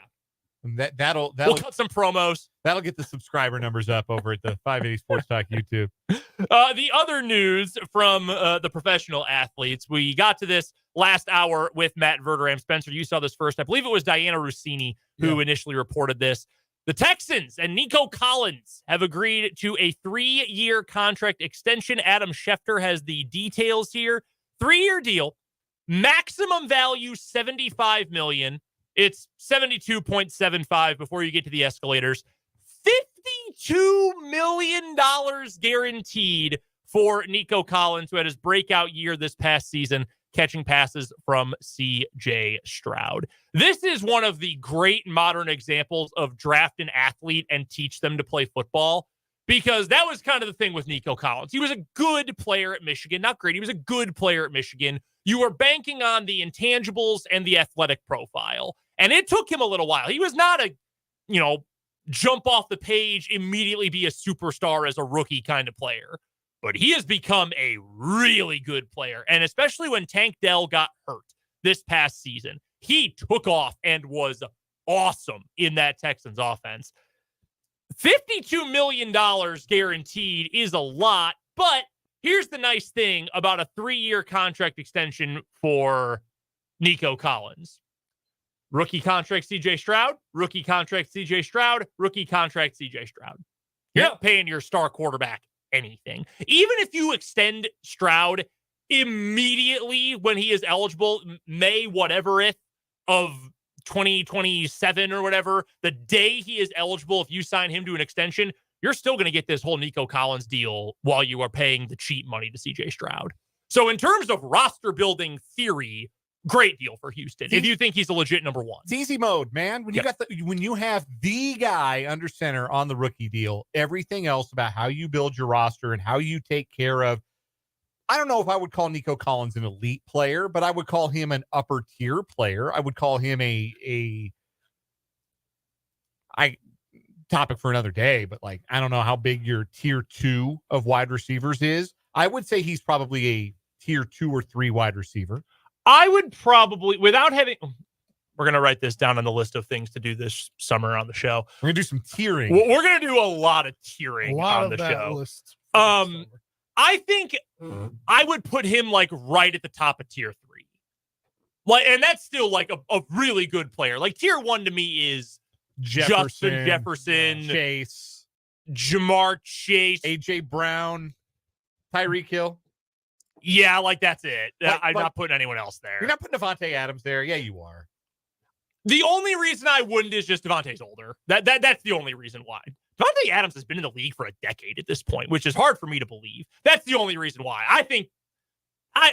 [SPEAKER 2] That'll
[SPEAKER 1] we'll cut some promos.
[SPEAKER 2] That'll get the subscriber numbers up over at the 580 Sports Talk YouTube.
[SPEAKER 1] The other news from the professional athletes, we got to this last hour with Matt Verderame. Spencer, you saw this first. I believe it was Diana Rossini who initially reported this. The Texans and Nico Collins have agreed to a 3-year contract extension. Adam Schefter has the details here. 3-year deal, maximum value $75 million. It's 72.75 before you get to the escalators. $52 million guaranteed for Nico Collins, who had his breakout year this past season, catching passes from C.J. Stroud. This is one of the great modern examples of draft an athlete and teach them to play football, because that was kind of the thing with Nico Collins. He was a good player at Michigan. Not great. He was a good player at Michigan. You were banking on the intangibles and the athletic profile. And it took him a little while. He was not a, jump off the page, immediately be a superstar as a rookie kind of player. But he has become a really good player. And especially when Tank Dell got hurt this past season, he took off and was awesome in that Texans offense. $52 million guaranteed is a lot, but here's the nice thing about a 3-year contract extension for Nico Collins. Rookie contract, C.J. Stroud. Rookie contract, C.J. Stroud. Rookie contract, C.J. Stroud. You're not paying your star quarterback anything. Even if you extend Stroud immediately when he is eligible, May whatever-th of 2027 or whatever, the day he is eligible, if you sign him to an extension, you're still going to get this whole Nico Collins deal while you are paying the cheap money to C.J. Stroud. So in terms of roster building theory, great deal for Houston. If you think he's a legit number one,
[SPEAKER 2] it's easy mode, man. When you have the guy under center on the rookie deal, everything else about how you build your roster and how you take care of. I don't know if I would call Nico Collins an elite player, but I would call him an upper tier player. I would call him a topic for another day, but I don't know how big your tier 2 of wide receivers is. I would say he's probably a tier 2 or 3 wide receiver.
[SPEAKER 1] I would probably, without having, we're going to write this down on the list of things to do this summer on the show.
[SPEAKER 2] We're going to do some tiering.
[SPEAKER 1] We're going to do a lot of tiering on the show.
[SPEAKER 3] List
[SPEAKER 1] I think I would put him right at the top of tier 3. And that's still a really good player. Tier 1 to me is Justin Jefferson,
[SPEAKER 2] Chase,
[SPEAKER 1] Jamar Chase,
[SPEAKER 2] AJ Brown, Tyreek Hill.
[SPEAKER 1] Yeah, that's it. I'm not putting anyone else there.
[SPEAKER 2] You're not putting Devontae Adams there. Yeah, you are.
[SPEAKER 1] The only reason I wouldn't is just Devontae's older. That's the ononly reason why. Devontae Adams has been in the league for a decade at this point, which is hard for me to believe. That's the only reason why.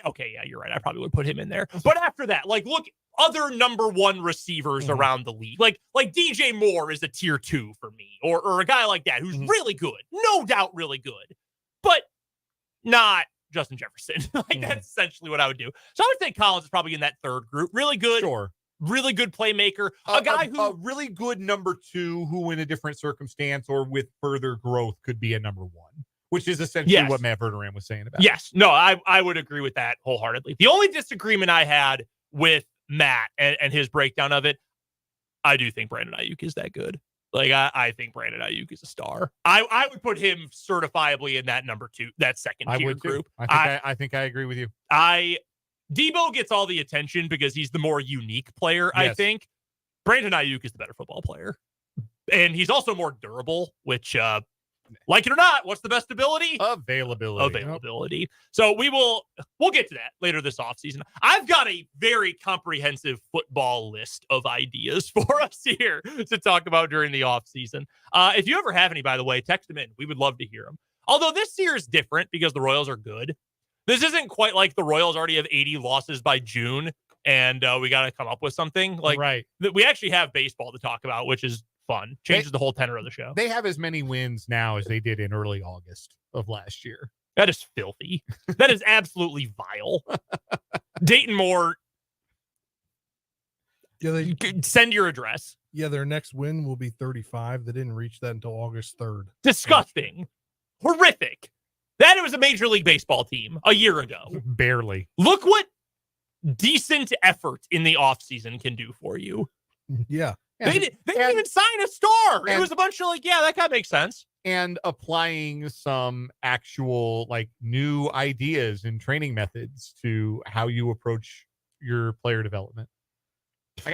[SPEAKER 1] Okay, yeah, you're right. I probably would put him in there. But after that, look, other number 1 receivers around the league. Like DJ Moore is a tier 2 for me, or a guy like that who's really good. No doubt really good. But not Justin Jefferson. That's essentially what I would do. So I would say Collins is probably in that third group. Really good.
[SPEAKER 2] Sure.
[SPEAKER 1] Really good playmaker. A
[SPEAKER 2] really good number 2 who in a different circumstance or with further growth could be a number 1, which is essentially what Matt Verderame was saying about.
[SPEAKER 1] Yes. No, I would agree with that wholeheartedly. The only disagreement I had with Matt and his breakdown of it, I do think Brandon Ayuk is that good. I think Brandon Ayuk is a star. I would put him certifiably in that number 2, that second tier group.
[SPEAKER 2] I think I agree with you.
[SPEAKER 1] Debo gets all the attention because he's the more unique player, yes. I think. Brandon Ayuk is the better football player. And he's also more durable, which Like it or not, what's the best ability?
[SPEAKER 2] Availability.
[SPEAKER 1] So we'll get to that later this offseason. I've got a very comprehensive football list of ideas for us here to talk about during the offseason. If you ever have any, by the way, text them in. We would love to hear them. Although this year is different because the Royals are good. This isn't quite like the Royals already have 80 losses by June and we got to come up with something. Like,
[SPEAKER 2] right.
[SPEAKER 1] We actually have baseball to talk about, which is fun. Changes the whole tenor of the show.
[SPEAKER 2] They have as many wins now as they did in early August of last year.
[SPEAKER 1] That is filthy. That is absolutely vile. Dayton Moore, send your address.
[SPEAKER 3] Yeah, their next win will be 35. They didn't reach that until August 3rd.
[SPEAKER 1] Disgusting. Horrific. That was a Major League Baseball team a year ago.
[SPEAKER 2] Barely.
[SPEAKER 1] Look what decent effort in the offseason can do for you.
[SPEAKER 3] Yeah.
[SPEAKER 1] They didn't even sign a star. It was a bunch of that kind of makes sense.
[SPEAKER 2] And applying some actual new ideas and training methods to how you approach your player development.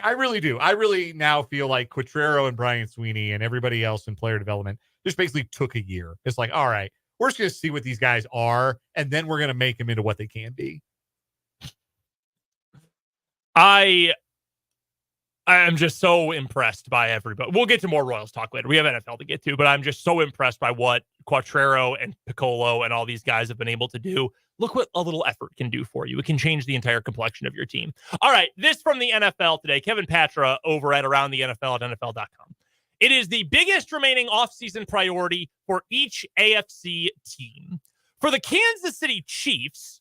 [SPEAKER 2] I really do. I really now feel like Quatrero and Brian Sweeney and everybody else in player development just basically took a year. It's like, all right, we're just going to see what these guys are, and then we're going to make them into what they can be.
[SPEAKER 1] I am just so impressed by everybody. We'll get to more Royals talk later. We have NFL to get to, but I'm just so impressed by what Quatrero and Piccolo and all these guys have been able to do. Look what a little effort can do for you. It can change the entire complexion of your team. All right, this from the NFL today. Kevin Patra over at Around the NFL at NFL.com. It is the biggest remaining offseason priority for each AFC team. For the Kansas City Chiefs,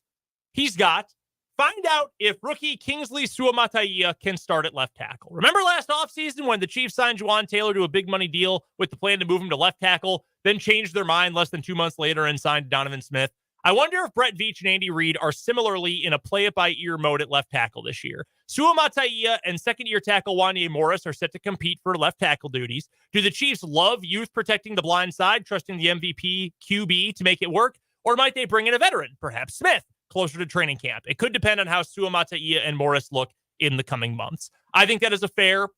[SPEAKER 1] he's got find out if rookie Kingsley Suamataia can start at left tackle. Remember last offseason when the Chiefs signed Juwan Taylor to a big money deal with the plan to move him to left tackle, then changed their mind less than 2 months later and signed Donovan Smith? I wonder if Brett Veach and Andy Reid are similarly in a play-it-by-ear mode at left tackle this year. Suamataia and second-year tackle Wanye Morris are set to compete for left tackle duties. Do the Chiefs love youth protecting the blind side, trusting the MVP QB to make it work? Or might they bring in a veteran, perhaps Smith, closer to training camp? It could depend on how Suamataia and Morris look in the coming months. I think that is a fair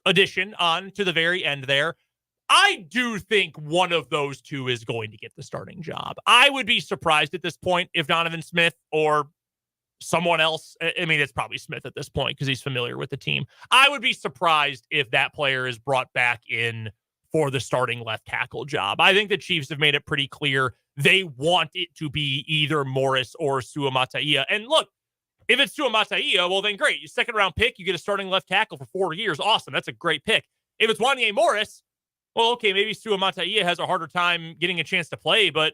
[SPEAKER 1] addition on to the very end there. I do think one of those two is going to get the starting job. I would be surprised at this point if Donovan Smith or someone else, I mean, it's probably Smith at this point because he's familiar with the team. I would be surprised if that player is brought back in for the starting left tackle job. I think the Chiefs have made it pretty clear they want it to be either Morris or Suamataia. And look, if it's Suamataia, well, then great. You second round pick, you get a starting left tackle for 4 years. Awesome. That's a great pick. If it's Wanye Morris, well, okay, maybe Suamataia has a harder time getting a chance to play, but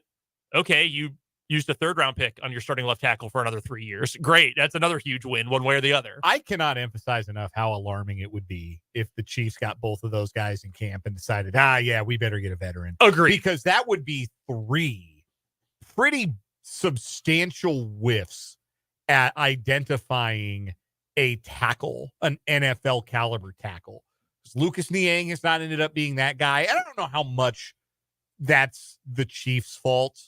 [SPEAKER 1] okay, you used a third round pick on your starting left tackle for another 3 years. Great. That's another huge win one way or the other.
[SPEAKER 2] I cannot emphasize enough how alarming it would be if the Chiefs got both of those guys in camp and decided, yeah, we better get a veteran.
[SPEAKER 1] Agreed.
[SPEAKER 2] Because that would be 3 pretty substantial whiffs at identifying a tackle, an NFL caliber tackle. Lucas Niang has not ended up being that guy. And I don't know how much that's the Chiefs' fault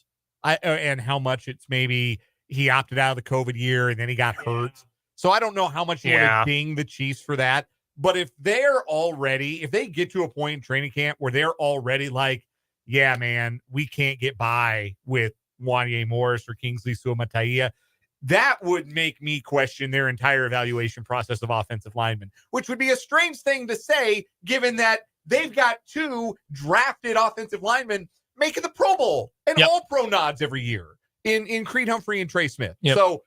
[SPEAKER 2] and how much it's maybe he opted out of the COVID year and then he got hurt. So I don't know how much you want to ding the Chiefs for that. But if they get to a point in training camp where they're already like, yeah, man, we can't get by with Wanye Morris or Kingsley Suamataia, that would make me question their entire evaluation process of offensive linemen, which would be a strange thing to say, given that they've got 2 drafted offensive linemen making the Pro Bowl and all-pro nods every year in Creed Humphrey and Trey Smith.
[SPEAKER 1] Yep.
[SPEAKER 2] So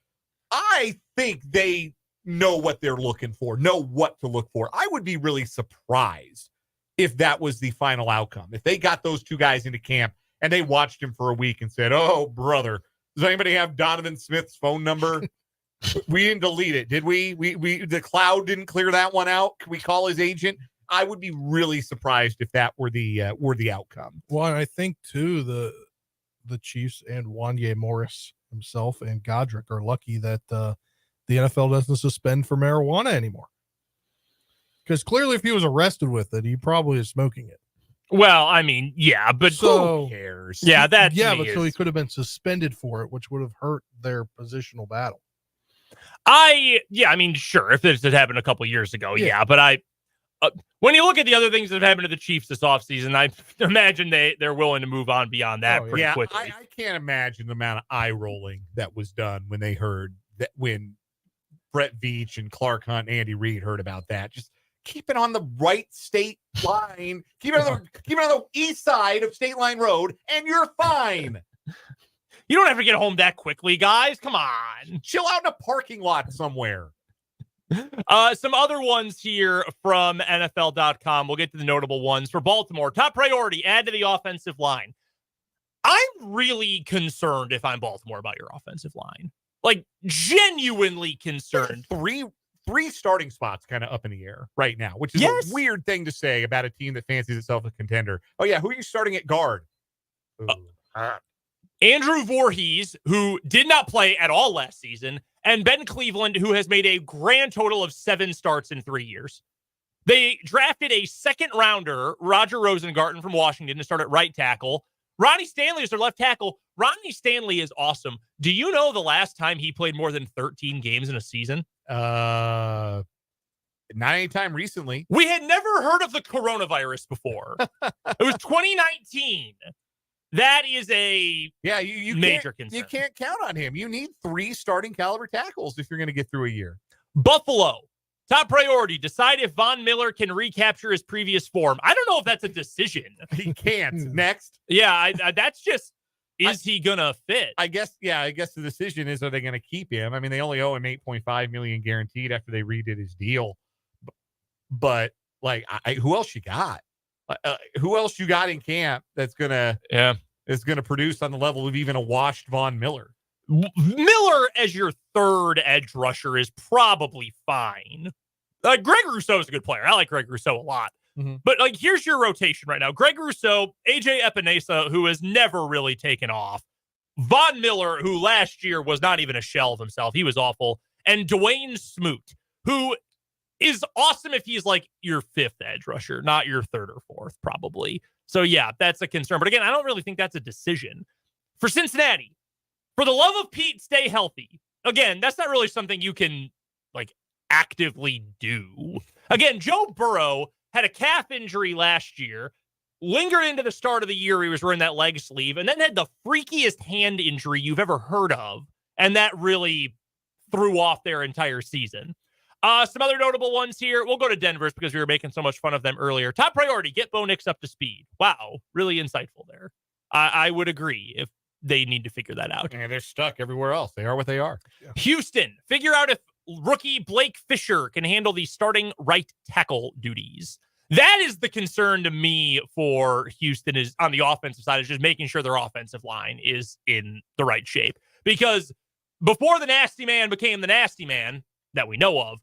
[SPEAKER 2] I think they know what they're looking for, know what to look for. I would be really surprised if that was the final outcome. If they got those 2 guys into camp and they watched him for a week and said, oh, brother, does anybody have Donovan Smith's phone number? We didn't delete it, did we? We the cloud didn't clear that one out. Can we call his agent? I would be really surprised if that were the outcome.
[SPEAKER 3] Well, and I think too the Chiefs and Wanye Morris himself and Godric are lucky that the NFL doesn't suspend for marijuana anymore. Because clearly, if he was arrested with it, he probably is smoking it.
[SPEAKER 1] Well, I mean, yeah, but
[SPEAKER 2] who cares?
[SPEAKER 1] Yeah,
[SPEAKER 3] but so he could have been suspended for it, which would have hurt their positional battle.
[SPEAKER 1] I mean, sure, if this had happened a couple years ago, but when you look at the other things that have happened to the Chiefs this offseason, I imagine they're willing to move on beyond that pretty quickly.
[SPEAKER 2] I can't imagine the amount of eye rolling that was done when they heard that, when Brett Veach and Clark Hunt and Andy Reid heard about that. Just keep it on the right state line, keep it on the east side of State Line Road, and you're fine.
[SPEAKER 1] You don't have to get home that quickly, guys. Come on.
[SPEAKER 2] Chill out in a parking lot somewhere.
[SPEAKER 1] Some other ones here from NFL.com. We'll get to the notable ones. For Baltimore, top priority, add to the offensive line. I'm really concerned if I'm Baltimore about your offensive line. Like, genuinely concerned.
[SPEAKER 2] Three starting spots kind of up in the air right now, which is a weird thing to say about a team that fancies itself a contender. Oh, yeah, who are you starting at guard?
[SPEAKER 1] Andrew Voorhees, who did not play at all last season, and Ben Cleveland, who has made a grand total of 7 starts in 3 years. They drafted a second-rounder, Roger Rosengarten from Washington, to start at right tackle. Ronnie Stanley is their left tackle. Ronnie Stanley is awesome. Do you know the last time he played more than 13 games in a season?
[SPEAKER 2] Not anytime recently.
[SPEAKER 1] We had never heard of the coronavirus before. It was 2019. That is a
[SPEAKER 2] you
[SPEAKER 1] major concern.
[SPEAKER 2] You can't count on him. You need 3 starting caliber tackles if you're going to get through a year.
[SPEAKER 1] Buffalo, top priority, decide if Von Miller can recapture his previous form. I don't know if that's a decision.
[SPEAKER 2] He can't. Next.
[SPEAKER 1] Yeah, that's just, is he going to fit?
[SPEAKER 2] I guess the decision is, are they going to keep him? I mean, they only owe him $8.5 million guaranteed after they redid his deal. But like, who else you got? Who else you got in camp that's gonna produce on the level of even a washed Von Miller?
[SPEAKER 1] Miller as your third edge rusher is probably fine. Greg Rousseau is a good player. I like Greg Rousseau a lot. Mm-hmm. But like, here's your rotation right now: Greg Rousseau, AJ Epinesa, who has never really taken off, Von Miller, who last year was not even a shell of himself, he was awful, and Dwayne Smoot, who is awesome if he's like your 5th edge rusher, not your 3rd or 4th, probably. So yeah, that's a concern. But again, I don't really think that's a decision. For Cincinnati, for the love of Pete, stay healthy. Again, that's not really something you can like actively do. Again, Joe Burrow had a calf injury last year, lingered into the start of the year. He was wearing that leg sleeve, and then had the freakiest hand injury you've ever heard of. And that really threw off their entire season. Some other notable ones here. We'll go to Denver's because we were making so much fun of them earlier. Top priority, get Bo Nix up to speed. Wow, really insightful there. I would agree if they need to figure that out.
[SPEAKER 2] Yeah, they're stuck everywhere else. They are what they are.
[SPEAKER 3] Yeah.
[SPEAKER 1] Houston, figure out if rookie Blake Fisher can handle the starting right tackle duties. That is the concern to me for Houston, is on the offensive side, is just making sure their offensive line is in the right shape. Because before the nasty man became the nasty man that we know of,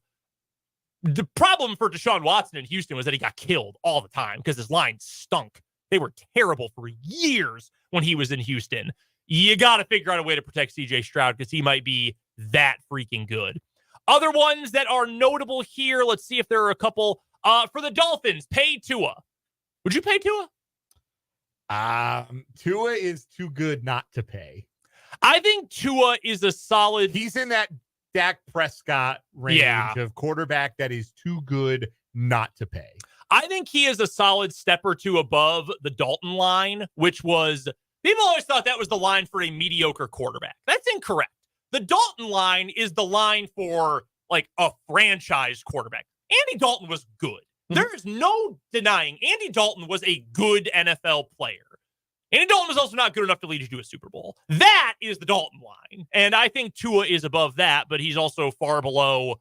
[SPEAKER 1] the problem for Deshaun Watson in Houston was that he got killed all the time because his line stunk. They were terrible for years when he was in Houston. You got to figure out a way to protect CJ Stroud because he might be that freaking good. Other ones that are notable here, let's see if there are a couple. For the Dolphins, pay Tua. Would you pay Tua?
[SPEAKER 2] Tua is too good not to pay.
[SPEAKER 1] I think Tua is a solid.
[SPEAKER 2] He's in that Dak Prescott range of quarterback that is too good not to pay.
[SPEAKER 1] I think he is a solid step or two above the Dalton line, which was, people always thought that was the line for a mediocre quarterback. That's incorrect. The Dalton line is the line for like a franchise quarterback. Andy Dalton was good. Mm-hmm. There is no denying Andy Dalton was a good NFL player. Andy Dalton was also not good enough to lead you to a Super Bowl. That is the Dalton line. And I think Tua is above that, but he's also far below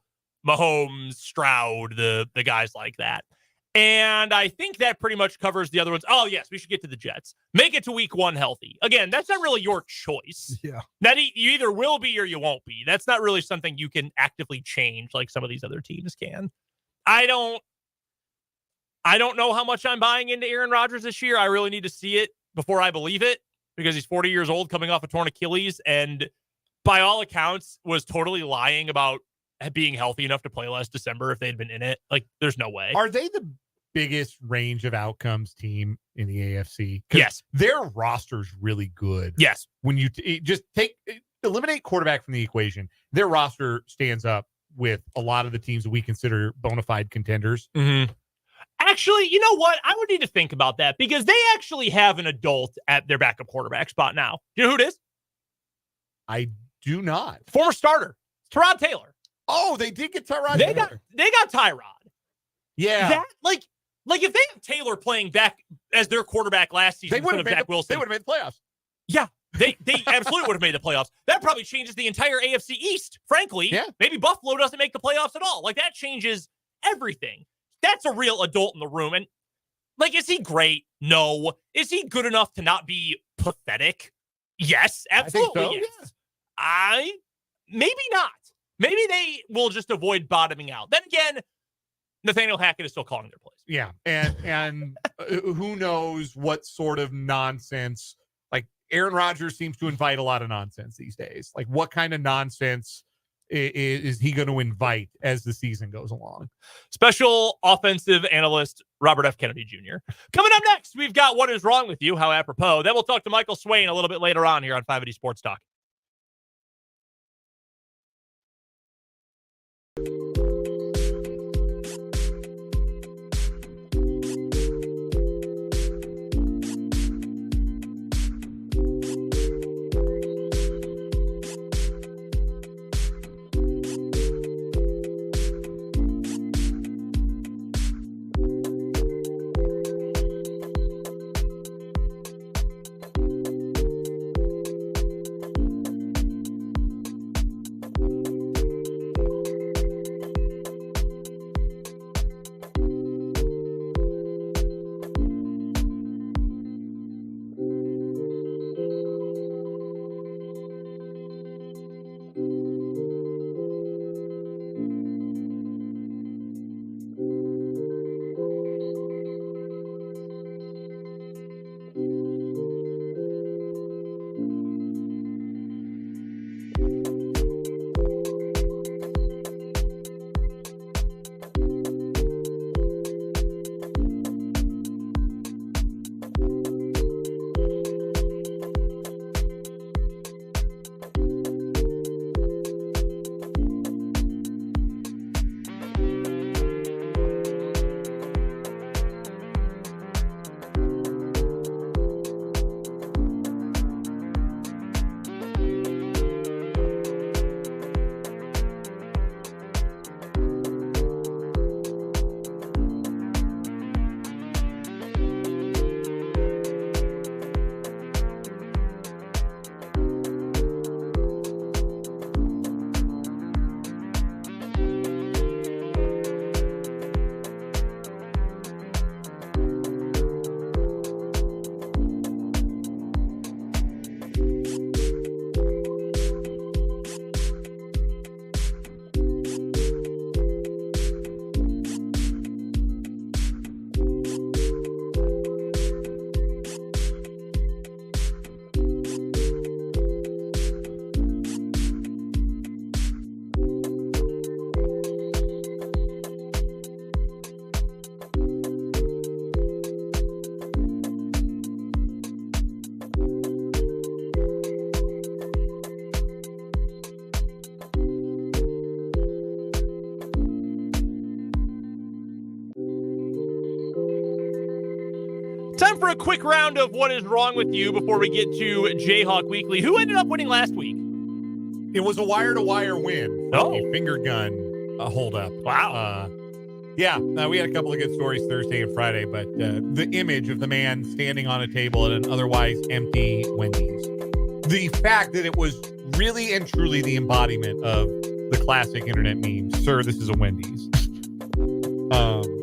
[SPEAKER 1] Mahomes, Stroud, the guys like that. And I think that pretty much covers the other ones. Oh, yes, we should get to the Jets. Make it to week 1 healthy. Again, that's not really your choice.
[SPEAKER 3] Yeah.
[SPEAKER 1] That you either will be or you won't be. That's not really something you can actively change like some of these other teams can. I don't know how much I'm buying into Aaron Rodgers this year. I really need to see it before I believe it, because he's 40 years old, coming off a torn Achilles, and by all accounts was totally lying about being healthy enough to play last December if they'd been in it. Like, there's no way.
[SPEAKER 2] Are they the biggest range of outcomes team in the AFC?
[SPEAKER 1] Yes.
[SPEAKER 2] Their roster's really good.
[SPEAKER 1] Yes.
[SPEAKER 2] When you just eliminate quarterback from the equation, their roster stands up with a lot of the teams that we consider bona fide contenders.
[SPEAKER 1] Mm-hmm. Actually, you know what? I would need to think about that because they actually have an adult at their backup quarterback spot now. Do you know who it is?
[SPEAKER 2] I do not.
[SPEAKER 1] Former starter, Tyrod Taylor.
[SPEAKER 2] Oh, they did get Tyrod
[SPEAKER 1] They
[SPEAKER 2] Taylor.
[SPEAKER 1] got Tyrod.
[SPEAKER 2] Yeah.
[SPEAKER 1] That, like if they have Taylor playing back as their quarterback last season instead of Zach Wilson.
[SPEAKER 2] They would have made the playoffs.
[SPEAKER 1] Yeah, they absolutely would have made the playoffs. That probably changes the entire AFC East, frankly.
[SPEAKER 2] Yeah.
[SPEAKER 1] Maybe Buffalo doesn't make the playoffs at all. Like, that changes everything. That's a real adult in the room. And, like, is he great? No. Is he good enough to not be pathetic? Yes, absolutely.
[SPEAKER 2] I think so,
[SPEAKER 1] yes. Maybe not. Maybe they will just avoid bottoming out. Then again, Nathaniel Hackett is still calling their plays.
[SPEAKER 2] Yeah. And who knows what sort of nonsense. Like, Aaron Rodgers seems to invite a lot of nonsense these days. Like, what kind of nonsense is he going to invite as the season goes along?
[SPEAKER 1] Special offensive analyst Robert F. Kennedy Jr. Coming up next, we've got What Is Wrong With You? How apropos. Then we'll talk to Michael Swain a little bit later on here on 580 Sports Talk. Time for a quick round of What Is Wrong With You before we get to Jayhawk Weekly. Who ended up winning last week?
[SPEAKER 2] It was a wire-to-wire win. A finger gun holdup.
[SPEAKER 1] Wow.
[SPEAKER 2] We had a couple of good stories Thursday and Friday, but the image of the man standing on a table at an otherwise empty Wendy's. The fact that it was really and truly the embodiment of the classic internet meme, "Sir, this is a Wendy's."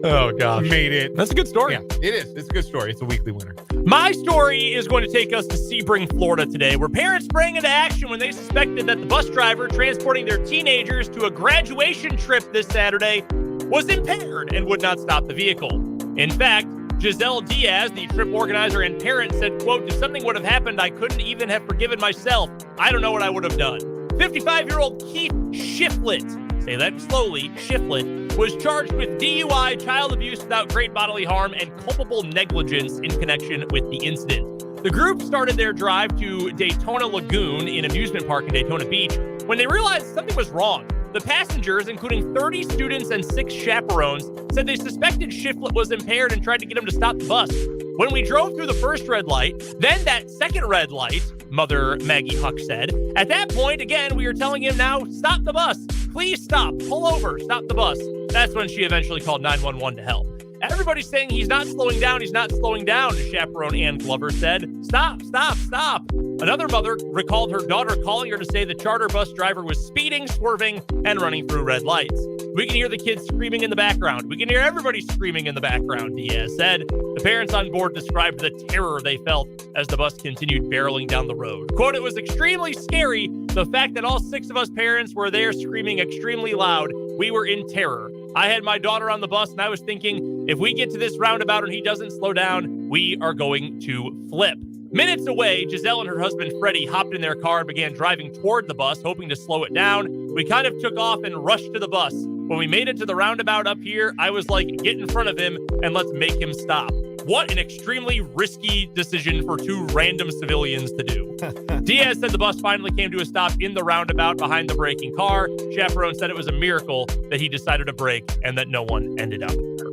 [SPEAKER 1] Oh, gosh.
[SPEAKER 2] Made it.
[SPEAKER 1] That's a good story.
[SPEAKER 2] Yeah, it is. It's a good story. It's a weekly winner.
[SPEAKER 1] My story is going to take us to Sebring, Florida today, where parents sprang into action when they suspected that the bus driver transporting their teenagers to a graduation trip this Saturday was impaired and would not stop the vehicle. In fact, Giselle Diaz, the trip organizer and parent, said, quote, "If something would have happened, I couldn't even have forgiven myself. I don't know what I would have done." 55-year-old Keith Shiflett, say that slowly, Shiflett, was charged with DUI, child abuse without great bodily harm, and culpable negligence in connection with the incident. The group started their drive to Daytona Lagoon, an amusement park in Daytona Beach, when they realized something was wrong. The passengers, including 30 students and 6 chaperones, said they suspected Shiflett was impaired and tried to get him to stop the bus. When we drove through the first red light, then that second red light, Mother Maggie Huck said, at that point, again, we were telling him now, stop the bus. Please stop. Pull over. Stop the bus. That's when she eventually called 911 to help. Everybody's saying he's not slowing down. He's not slowing down, chaperone Ann Glover said. Stop, stop, stop. Another mother recalled her daughter calling her to say the charter bus driver was speeding, swerving, and running through red lights. We can hear the kids screaming in the background. We can hear everybody screaming in the background, Diaz said. The parents on board described the terror they felt as the bus continued barreling down the road. Quote, it was extremely scary. The fact that all 6 of us parents were there screaming extremely loud. We were in terror. I had my daughter on the bus and I was thinking, if we get to this roundabout and he doesn't slow down, we are going to flip. Minutes away, Giselle and her husband, Freddie, hopped in their car and began driving toward the bus, hoping to slow it down. We kind of took off and rushed to the bus. When we made it to the roundabout up here, I was like, get in front of him and let's make him stop. What an extremely risky decision for 2 random civilians to do. Diaz said the bus finally came to a stop in the roundabout behind the braking car. Chaperone said it was a miracle that he decided to brake and that no one ended up hurt.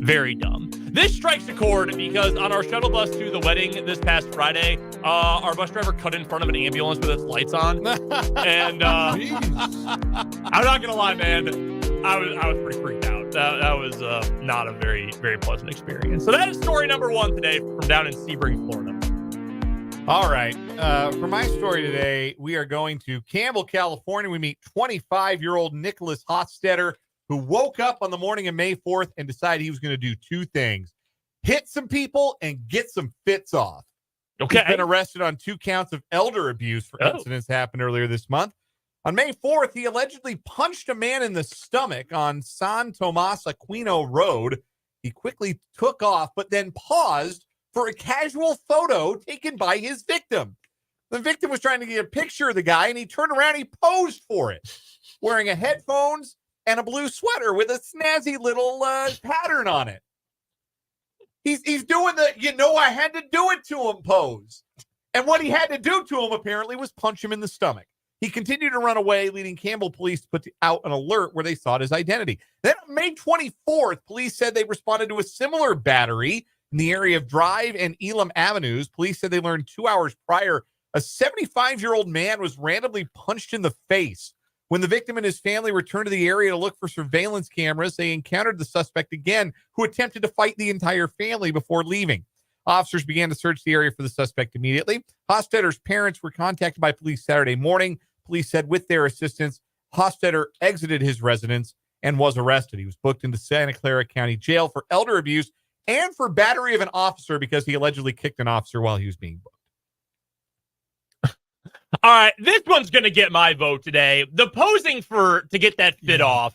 [SPEAKER 1] Very dumb. This strikes a chord because on our shuttle bus to the wedding this past Friday, our bus driver cut in front of an ambulance with its lights on. And I'm not going to lie, man, I was pretty freaked out. That was not a very, very pleasant experience. So that is story number 1 today from down in Sebring, Florida.
[SPEAKER 2] All right. For my story today, we are going to Campbell, California. We meet 25-year-old Nicholas Hofstetter, who woke up on the morning of May 4th and decided he was going to do 2 things: hit some people and get some fits off.
[SPEAKER 1] Okay.
[SPEAKER 2] He's been arrested on 2 counts of elder abuse for incidents happened earlier this month. On May 4th, he allegedly punched a man in the stomach on San Tomas Aquino Road. He quickly took off, but then paused for a casual photo taken by his victim. The victim was trying to get a picture of the guy, and he turned around and he posed for it, wearing a headphones and a blue sweater with a snazzy little pattern on it. He's doing the, I had to do it to him pose. And what he had to do to him, apparently, was punch him in the stomach. He continued to run away, leading Campbell police to put out an alert where they sought his identity. Then on May 24th, police said they responded to a similar battery in the area of Drive and Elam Avenues. Police said they learned 2 hours prior a 75-year-old man was randomly punched in the face. When the victim and his family returned to the area to look for surveillance cameras, they encountered the suspect again, who attempted to fight the entire family before leaving. Officers began to search the area for the suspect immediately. Hofstetter's parents were contacted by police Saturday morning. Police said with their assistance, Hofstetter exited his residence and was arrested. He was booked into Santa Clara County Jail for elder abuse and for battery of an officer because he allegedly kicked an officer while he was being booked.
[SPEAKER 1] All right, this one's going to get my vote today. The posing to get that fit off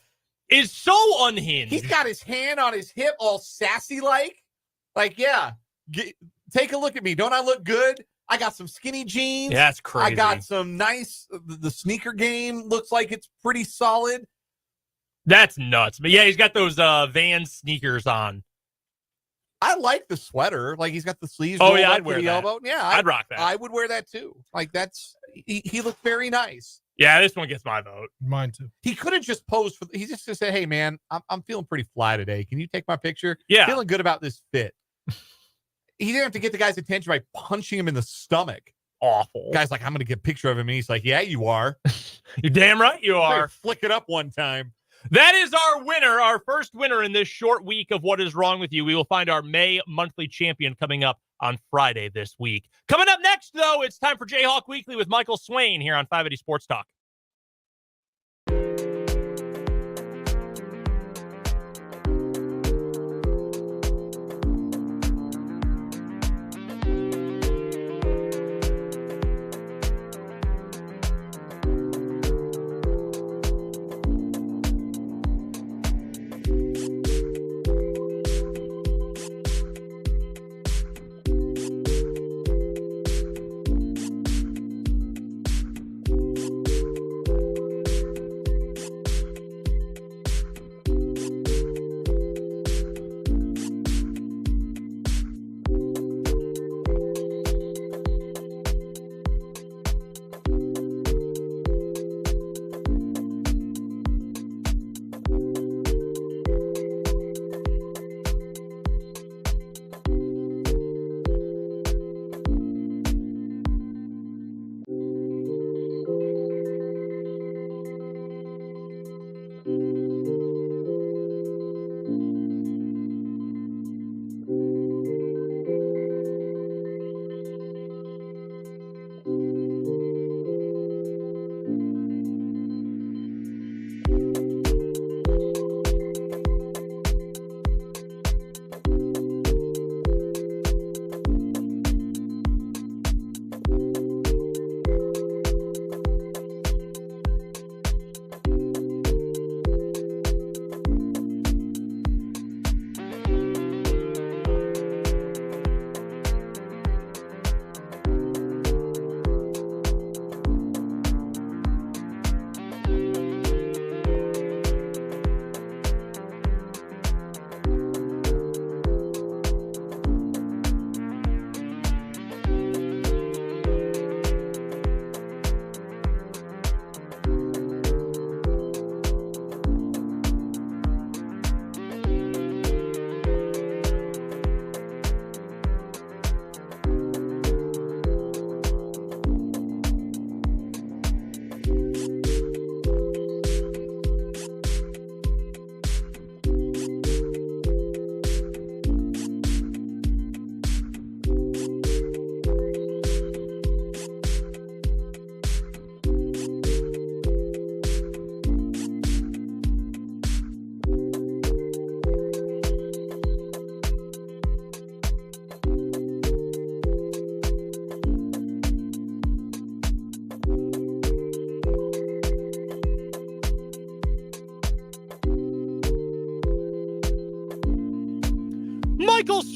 [SPEAKER 1] is so unhinged.
[SPEAKER 2] He's got his hand on his hip all sassy-like. Take a look at me. Don't I look good? I got some skinny jeans.
[SPEAKER 1] Yeah, that's crazy.
[SPEAKER 2] I got some nice, the sneaker game looks like it's pretty solid.
[SPEAKER 1] That's nuts. But yeah, he's got those Vans sneakers on.
[SPEAKER 2] I like the sweater. Like, he's got the sleeves.
[SPEAKER 1] Oh, yeah, I'd wear
[SPEAKER 2] the
[SPEAKER 1] that.
[SPEAKER 2] Elbow. Yeah,
[SPEAKER 1] I'd rock that.
[SPEAKER 2] I would wear that too. Like, he looked very nice.
[SPEAKER 1] Yeah, this one gets my vote.
[SPEAKER 3] Mine too.
[SPEAKER 2] He could have just posed for. He just said, "Hey, man, I'm feeling pretty fly today. Can you take my picture?
[SPEAKER 1] Yeah,
[SPEAKER 2] feeling good about this fit." He didn't have to get the guy's attention by punching him in the stomach.
[SPEAKER 1] Awful.
[SPEAKER 2] Guy's like, "I'm going to get a picture of him," and he's like, "Yeah, you are.
[SPEAKER 1] You're damn right you are."
[SPEAKER 2] Flick it up one time.
[SPEAKER 1] That is our winner, our first winner in this short week of What Is Wrong With You. We will find our May monthly champion coming up on Friday this week. Coming up next, though, it's time for Jayhawk Weekly with Michael Swain here on 580 Sports Talk.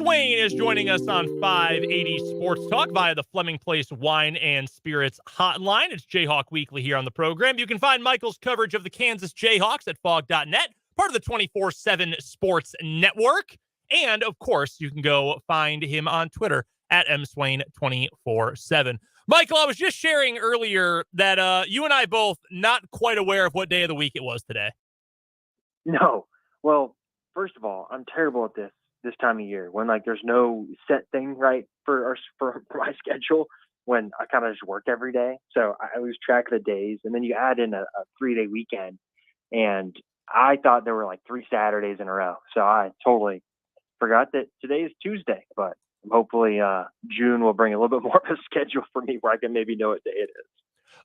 [SPEAKER 1] Swain is joining us on 580 Sports Talk via the Fleming Place Wine and Spirits hotline. It's Jayhawk Weekly here on the program. You can find Michael's coverage of the Kansas Jayhawks at fog.net, part of the 24/7 Sports Network. And, of course, you can go find him on Twitter at mswain247. Michael, I was just sharing earlier that you and I both not quite aware of what day of the week it was today.
[SPEAKER 7] No. Well, first of all, I'm terrible at this time of year when there's no set thing right for my schedule, when I kind of just work every day. So I lose track of the days, and then you add in a 3-day weekend, and I thought there were 3 Saturdays in a row. So I totally forgot that today is Tuesday, but hopefully June will bring a little bit more of a schedule for me where I can maybe know what day it is.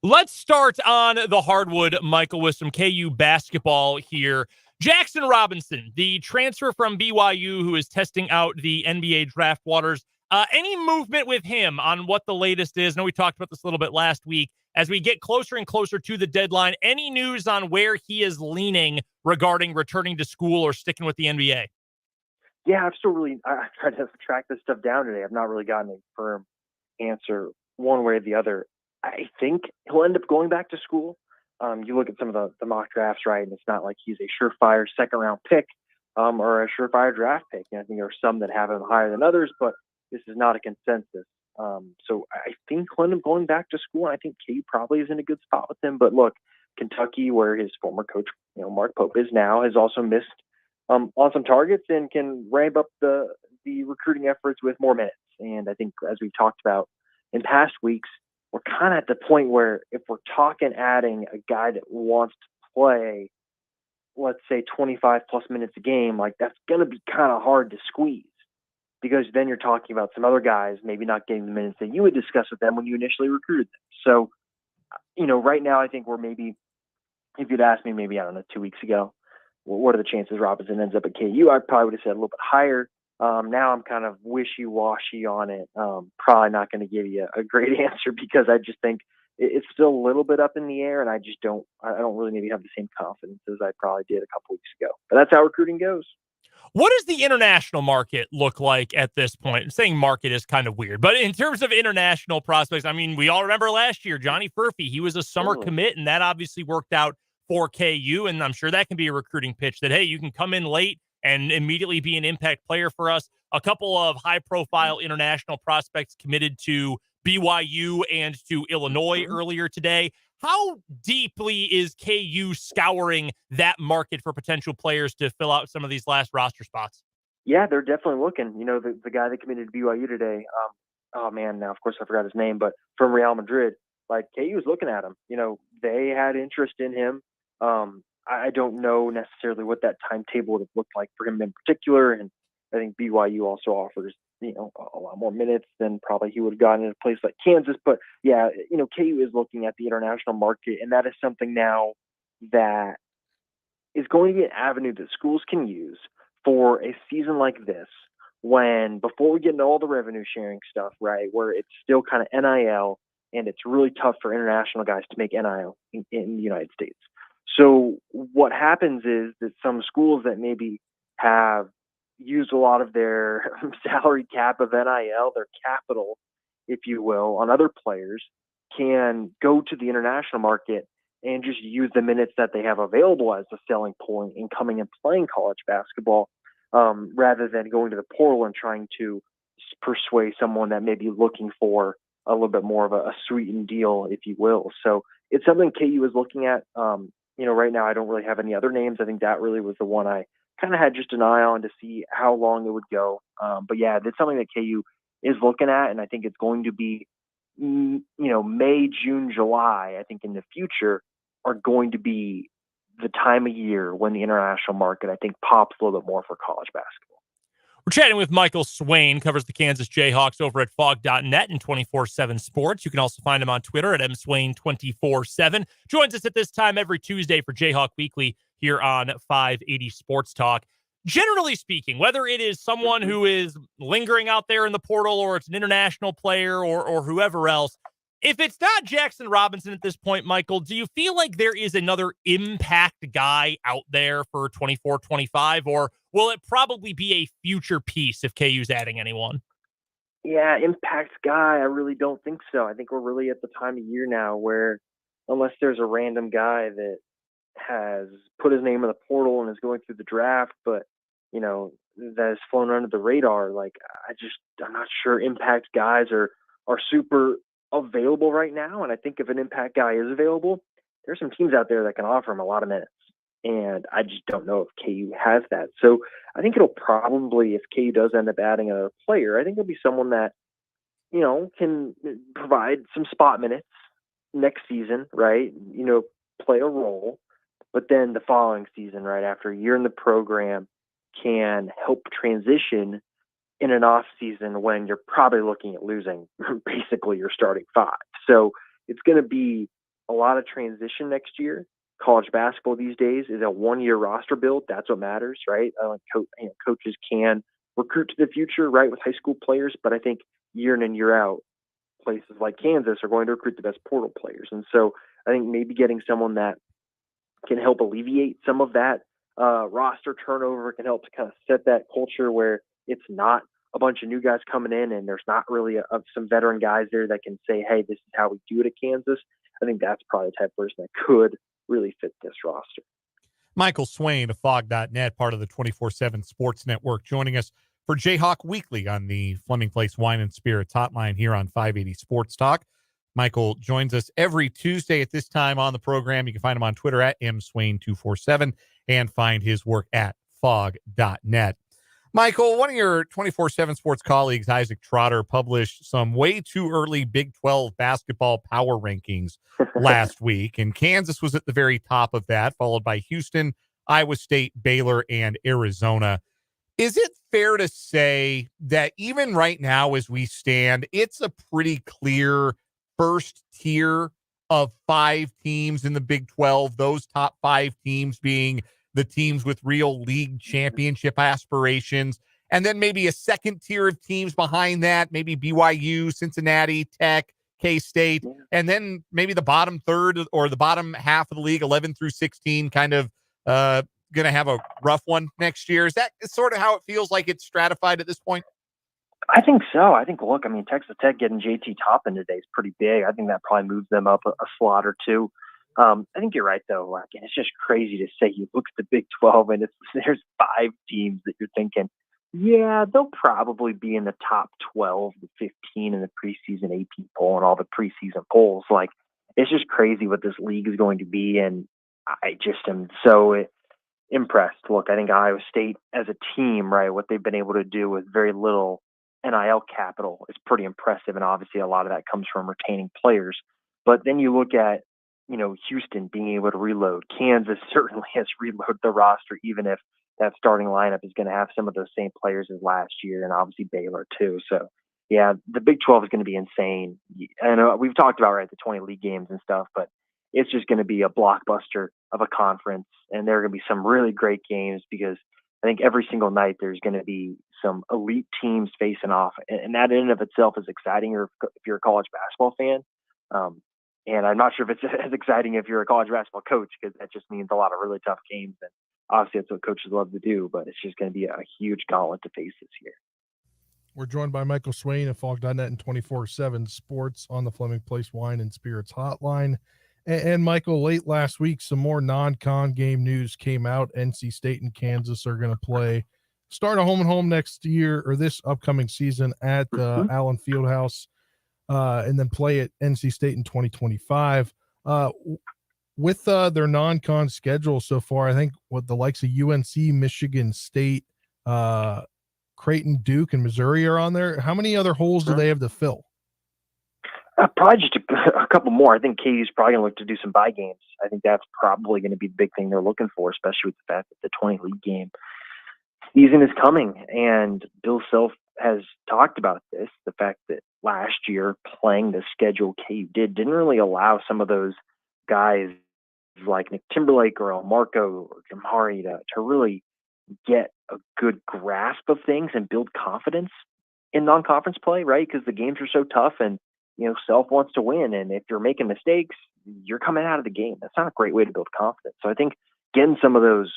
[SPEAKER 1] Let's start on the hardwood, Michael, with some KU basketball here. Jackson Robinson, the transfer from BYU who is testing out the NBA draft waters. Any movement with him on what the latest is? I know we talked about this a little bit last week. As we get closer and closer to the deadline, any news on where he is leaning regarding returning to school or sticking with the NBA?
[SPEAKER 7] Yeah, I tried to track this stuff down today. I've not really gotten a firm answer one way or the other. I think he'll end up going back to school. You look at some of the mock drafts, right, and it's not like he's a surefire second-round pick or a surefire draft pick. And I think there are some that have him higher than others, but this is not a consensus. So I think he'll end up going back to school, and I think KU probably is in a good spot with him. But look, Kentucky, where his former coach, Mark Pope is now, has also missed on some targets and can ramp up the recruiting efforts with more minutes. And I think, as we've talked about in past weeks, we're kind of at the point where if we're talking adding a guy that wants to play, let's say 25 plus minutes a game, that's going to be kind of hard to squeeze, because then you're talking about some other guys maybe not getting the minutes that you would discuss with them when you initially recruited them. So, right now I think we're maybe, if you'd asked me maybe, I don't know, 2 weeks ago, what are the chances Robinson ends up at KU? I probably would have said a little bit higher. Now I'm kind of wishy-washy on it. Probably not going to give you a great answer, because I just think it's still a little bit up in the air, and I don't really maybe have the same confidence as I probably did a couple weeks ago. But that's how recruiting goes.
[SPEAKER 1] What does the international market look like at this point? Saying market is kind of weird, but in terms of international prospects, I mean, we all remember last year, Johnny Furphy, he was a summer commit, and that obviously worked out for KU, and I'm sure that can be a recruiting pitch that, hey, you can come in late and immediately be an impact player for us. A couple of high-profile international prospects committed to BYU and to Illinois earlier today. How deeply is KU scouring that market for potential players to fill out some of these last roster spots?
[SPEAKER 7] Yeah, they're definitely looking. The guy that committed to BYU today, oh man, now of course I forgot his name, but from Real Madrid, KU is looking at him. They had interest in him. I don't know necessarily what that timetable would have looked like for him in particular, and I think BYU also offers a lot more minutes than probably he would have gotten in a place like Kansas. But yeah, KU is looking at the international market, and that is something now that is going to be an avenue that schools can use for a season like this, when before we get into all the revenue sharing stuff, right, where it's still kind of NIL, and it's really tough for international guys to make NIL in the United States. So what happens is that some schools that maybe have used a lot of their salary cap of NIL, their capital, if you will, on other players, can go to the international market and just use the minutes that they have available as a selling point in coming and playing college basketball, rather than going to the portal and trying to persuade someone that may be looking for a little bit more of a sweetened deal, if you will. So it's something KU is looking at. Right now I don't really have any other names. I think that really was the one I kind of had just an eye on to see how long it would go. But yeah, that's something that KU is looking at, and I think it's going to be, May, June, July, I think in the future are going to be the time of year when the international market, I think, pops a little bit more for college basketball.
[SPEAKER 1] We're chatting with Michael Swain, covers the Kansas Jayhawks over at fog.net and 24/7 Sports. You can also find him on Twitter at mswain247. Joins us at this time every Tuesday for Jayhawk Weekly here on 580 Sports Talk. Generally speaking, whether it is someone who is lingering out there in the portal or it's an international player or whoever else, if it's not Jackson Robinson at this point, Michael, do you feel like there is another impact guy out there for 24-25, or will it probably be a future piece if KU's adding anyone?
[SPEAKER 7] Yeah, impact guy, I really don't think so. I think we're really at the time of year now where unless there's a random guy that has put his name in the portal and is going through the draft, but that has flown under the radar, like I'm not sure impact guys are super available right now. And I think if an impact guy is available, there's some teams out there that can offer him a lot of minutes. And I just don't know if KU has that. So I think it'll probably, if KU does end up adding another player, I think it'll be someone that, can provide some spot minutes next season, right? Play a role, but then the following season, right after a year in the program, can help transition in an off season when you're probably looking at losing basically your starting five. So it's going to be a lot of transition next year. College basketball these days is a 1-year roster build. That's what matters, right? Coaches can recruit to the future, right, with high school players, but I think year in and year out, places like Kansas are going to recruit the best portal players. And so I think maybe getting someone that can help alleviate some of that roster turnover, can help to kind of set that culture where it's not a bunch of new guys coming in and there's not really some veteran guys there that can say, hey, this is how we do it at Kansas. I think that's probably the type of person that could really fit this roster.
[SPEAKER 2] Michael Swain of Fog.net, part of the 24/7 Sports Network, joining us for Jayhawk Weekly on the Fleming Place Wine and Spirits hotline here on 580 Sports Talk. Michael joins us every Tuesday at this time on the program. You can find him on Twitter at mswain247 and find his work at fog.net. Michael, one of your 24/7 Sports colleagues, Isaac Trotter, published some way too early Big 12 basketball power rankings last week, and Kansas was at the very top of that, followed by Houston, Iowa State, Baylor, and Arizona. Is it fair to say that even right now as we stand, it's a pretty clear first tier of 5 teams in the Big 12, those top 5 teams being the teams with real league championship aspirations, and then maybe a second tier of teams behind that, maybe BYU, Cincinnati, Tech, K-State, and then maybe the bottom third or the bottom half of the league, 11 through 16, kind of going to have a rough one next year? Is that sort of how it feels like it's stratified at this point?
[SPEAKER 7] I think so. Look, Texas Tech getting JT Toppin today is pretty big. I think that probably moves them up a slot or two. I think you're right, though. Like, and it's just crazy to say you look at the Big 12 and there's 5 teams that you're thinking, yeah, they'll probably be in the top 12 to 15 in the preseason AP poll and all the preseason polls. Like, it's just crazy what this league is going to be, and I just am so impressed. Look, I think Iowa State as a team, right, what they've been able to do with very little NIL capital is pretty impressive, and obviously a lot of that comes from retaining players. But then you look at, Houston being able to reload. Kansas certainly has reloaded the roster, even if that starting lineup is going to have some of those same players as last year, and obviously Baylor too. So, yeah, the Big 12 is going to be insane. And we've talked about, right, the 20 league games and stuff, but it's just going to be a blockbuster of a conference, and there are going to be some really great games because I think every single night there's going to be some elite teams facing off, and that in and of itself is exciting if you're a college basketball fan. And I'm not sure if it's as exciting if you're a college basketball coach, because that just means a lot of really tough games. And obviously that's what coaches love to do, but it's just going to be a huge gauntlet to face this year.
[SPEAKER 3] We're joined by Michael Swain of Fog.net and 24/7 Sports on the Fleming Place Wine and Spirits hotline. And Michael, late last week, some more non-con game news came out. NC State and Kansas are going to start a home and home next year, or this upcoming season, at Allen Fieldhouse, and then play at NC State in 2025. With their non-con schedule so far, I think what the likes of UNC, Michigan State, Creighton, Duke, and Missouri are on there. How many other holes do they have to fill?
[SPEAKER 7] Probably just a couple more. I think KU's probably going to look to do some bye games. I think that's probably going to be the big thing they're looking for, especially with the fact that the 20 league game season is coming. And Bill Self has talked about this, the fact that last year playing the schedule KU didn't really allow some of those guys like Nick Timberlake or El Marco or Jamari to really get a good grasp of things and build confidence in non-conference play, right? Because the games are so tough, and Self wants to win, and if you're making mistakes, you're coming out of the game. That's not a great way to build confidence. So I think getting some of those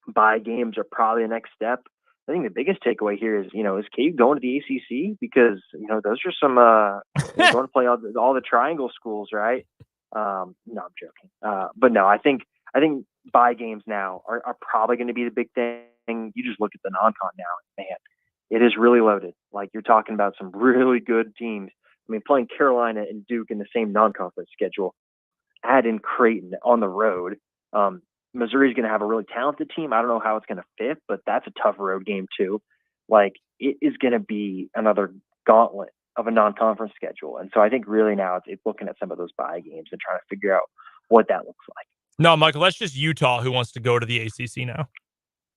[SPEAKER 7] bye games are probably the next step. I think the biggest takeaway here is, is KU going to the ACC? Because, those are some, going to play all the triangle schools, right? No, I'm joking. But no, I think bye games now are probably going to be the big thing. You just look at the non-con now, man, it is really loaded. Like, you're talking about some really good teams. I mean, playing Carolina and Duke in the same non-conference schedule, add in Creighton on the road. Missouri's going to have a really talented team. I don't know how it's going to fit, but that's a tough road game too. Like, it is going to be another gauntlet of a non-conference schedule. And so I think really now it's looking at some of those bye games and trying to figure out what that looks like.
[SPEAKER 1] No, Michael, that's just Utah who wants to go to the ACC now.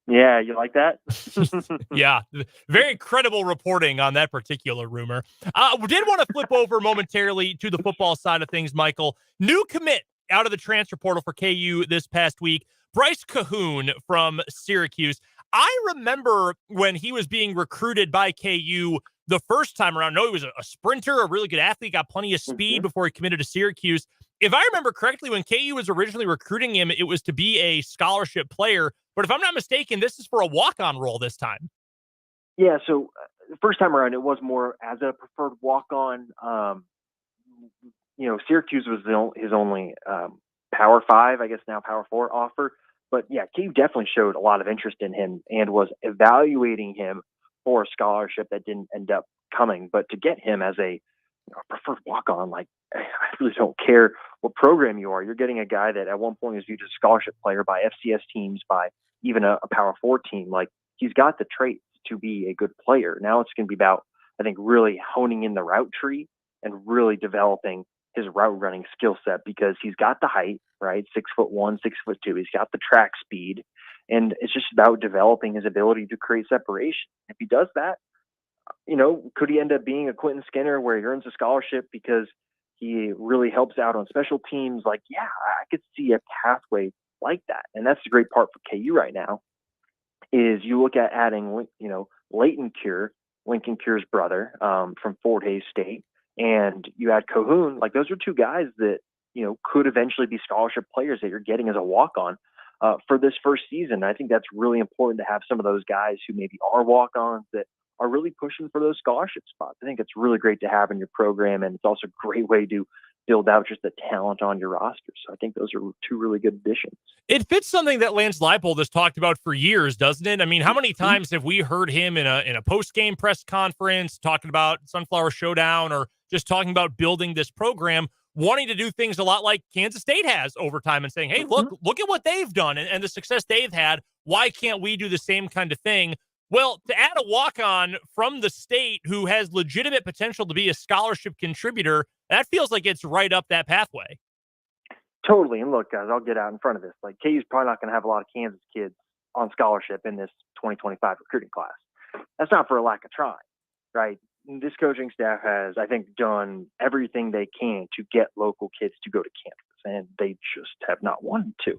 [SPEAKER 7] Yeah, you like that?
[SPEAKER 1] Yeah, very credible reporting on that particular rumor. We did want to flip over momentarily to the football side of things, Michael. New commit out of the transfer portal for KU this past week, Bryce Cahoon from Syracuse. I remember when he was being recruited by KU the first time around. No, he was a sprinter, a really good athlete, got plenty of speed before he committed to Syracuse. If I remember correctly, when KU was originally recruiting him, it was to be a scholarship player. But if I'm not mistaken, this is for a walk-on role this time.
[SPEAKER 7] Yeah, so the first time around, it was more as a preferred walk-on. Syracuse was his only Power 5, I guess now Power 4 offer. But yeah, KU definitely showed a lot of interest in him and was evaluating him for a scholarship that didn't end up coming. But to get him as a preferred walk-on, like, I really don't care what program you are. You're getting a guy that at one point was viewed as a scholarship player by FCS teams, by even a Power 4 team. Like, he's got the traits to be a good player. Now it's going to be about, I think, really honing in the route tree and really developing his route running skill set, because he's got the height, right? 6'1", 6'2". He's got the track speed, and it's just about developing his ability to create separation. If he does that, could he end up being a Quentin Skinner where he earns a scholarship because he really helps out on special teams? Like, yeah, I could see a pathway like that. And that's the great part for KU right now is you look at adding, Leighton Cure, Lincoln Cure's brother, from Fort Hays State, and you add Cahoon. Like, those are two guys that, could eventually be scholarship players that you're getting as a walk-on for this first season. I think that's really important to have some of those guys who maybe are walk-ons that are really pushing for those scholarship spots. I think it's really great to have in your program, and it's also a great way to build out just the talent on your roster. So I think those are two really good additions.
[SPEAKER 1] It fits something that Lance Leipold has talked about for years, doesn't it? I mean, how many times have we heard him in a post-game press conference talking about Sunflower Showdown, or just talking about building this program, wanting to do things a lot like Kansas State has over time and saying, hey, look at what they've done and the success they've had. Why can't we do the same kind of thing? Well, to add a walk-on from the state who has legitimate potential to be a scholarship contributor, that feels like it's right up that pathway.
[SPEAKER 7] Totally. And look, guys, I'll get out in front of this. Like, KU's probably not going to have a lot of Kansas kids on scholarship in this 2025 recruiting class. That's not for a lack of trying, right? This coaching staff has, I think, done everything they can to get local kids to go to campus, and they just have not wanted to.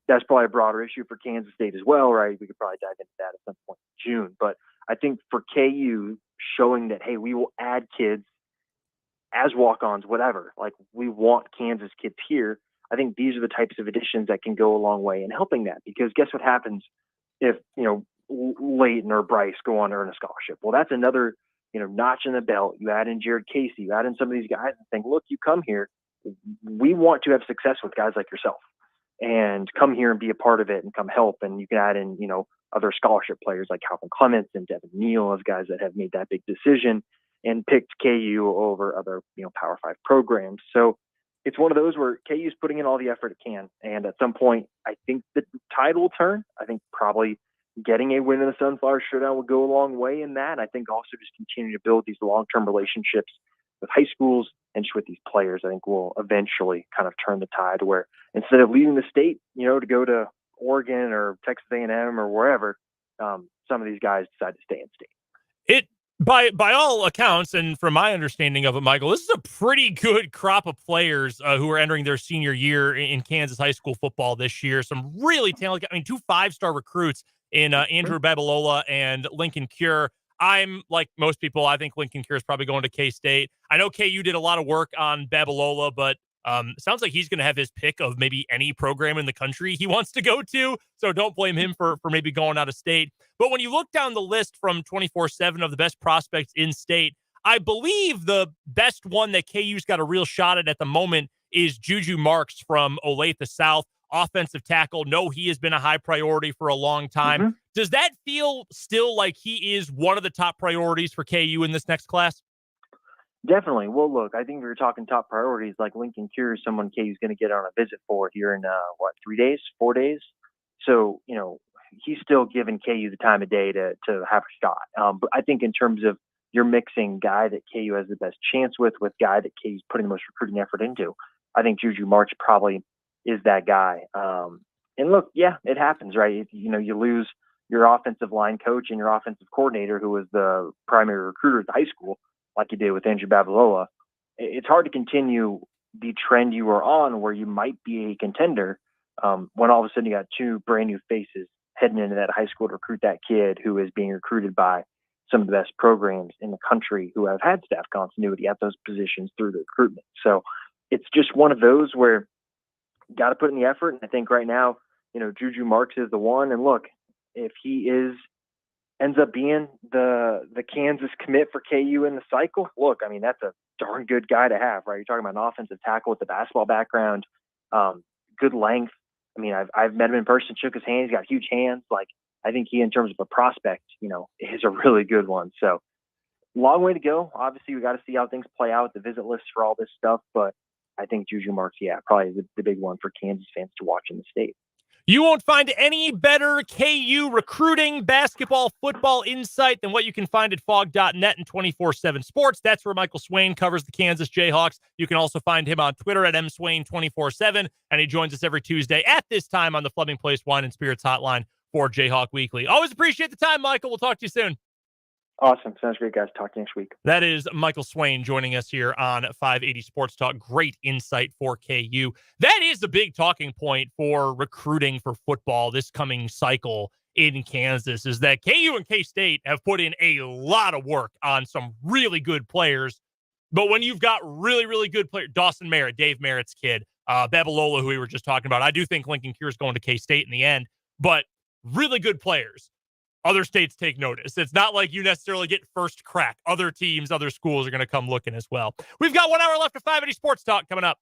[SPEAKER 7] That's probably a broader issue for Kansas State as well, right? We could probably dive into that at some point in June. But I think for KU, showing that, hey, we will add kids as walk-ons, whatever. Like, we want Kansas kids here. I think these are the types of additions that can go a long way in helping that. Because guess what happens if, Leighton or Bryce go on to earn a scholarship? Well, that's another, notch in the belt. You add in Jared Casey, you add in some of these guys and think, look, you come here. We want to have success with guys like yourself, and come here and be a part of it and come help. And you can add in, other scholarship players like Calvin Clements and Devin Neal as guys that have made that big decision and picked KU over other, Power 5 programs. So it's one of those where KU's putting in all the effort it can. And at some point, I think the tide will turn. I think probably getting a win in the Sunflower Showdown will go a long way in that. I think also just continue to build these long-term relationships with high schools and just with these players, I think will eventually kind of turn the tide where instead of leaving the state, to go to Oregon or Texas A&M or wherever, some of these guys decide to stay in state.
[SPEAKER 1] By all accounts, and from my understanding of it, Michael, this is a pretty good crop of players who are entering their senior year in Kansas high school football this year. Some really talented, 2 5-star recruits in Andrew Babalola and Lincoln Cure. I'm like most people. I think Lincoln Cure is probably going to K-State. I know KU did a lot of work on Babalola, but Sounds like he's going to have his pick of maybe any program in the country he wants to go to. So don't blame him for maybe going out of state. But when you look down the list from 24/7 of the best prospects in state, I believe the best one that KU's got a real shot at the moment is Juju Marks from Olathe South, offensive tackle. No, he has been a high priority for a long time.
[SPEAKER 7] Mm-hmm.
[SPEAKER 1] Does that feel still like he is one of the top priorities for KU in this next class?
[SPEAKER 7] Definitely. Well, look, I think we were talking top priorities. Like Lincoln Cure is someone KU's going to get on a visit for here in 3 days, 4 days. So he's still giving KU the time of day to have a shot. But I think in terms of you're mixing guy that KU has the best chance with guy that KU's putting the most recruiting effort into, I think Juju Marks probably is that guy. And look, yeah, it happens, right? You lose your offensive line coach and your offensive coordinator, who was the primary recruiter at the high school, like you did with Andrew Babalola. It's hard to continue the trend you were on where you might be a contender when all of a sudden you got two brand new faces heading into that high school to recruit that kid who is being recruited by some of the best programs in the country who have had staff continuity at those positions through the recruitment. So it's just one of those where you got to put in the effort. And I think right now, Juju Marks is the one. And look, if he ends up being the Kansas commit for KU in the cycle, look, I mean, that's a darn good guy to have, right? You're talking about an offensive tackle with a basketball background, good length. I mean, I've met him in person, shook his hand. He's got huge hands. Like, I think he, in terms of a prospect, is a really good one. So long way to go. Obviously, we got to see how things play out, the visit list for all this stuff. But I think Juju Marks, probably the big one for Kansas fans to watch in the state.
[SPEAKER 1] You won't find any better KU recruiting, basketball, football insight than what you can find at fog.net and 24/7 Sports. That's where Michael Swain covers the Kansas Jayhawks. You can also find him on Twitter at mswain247, and he joins us every Tuesday at this time on the Fleming Place Wine and Spirits Hotline for Jayhawk Weekly. Always appreciate the time, Michael. We'll talk to you soon.
[SPEAKER 7] Awesome. Sounds great, guys. Talk to you next week.
[SPEAKER 1] That is Michael Swain joining us here on 580 Sports Talk. Great insight for KU. That is the big talking point for recruiting for football this coming cycle in Kansas, is that KU and K-State have put in a lot of work on some really good players. But when you've got really, really good players, Dawson Merritt, Dave Merritt's kid, Babalola, who we were just talking about, I do think Lincoln Cure is going to K-State in the end, but really good players. Other states take notice. It's not like you necessarily get first crack. Other teams, other schools are going to come looking as well. We've got 1 hour left of 580 Sports Talk coming up.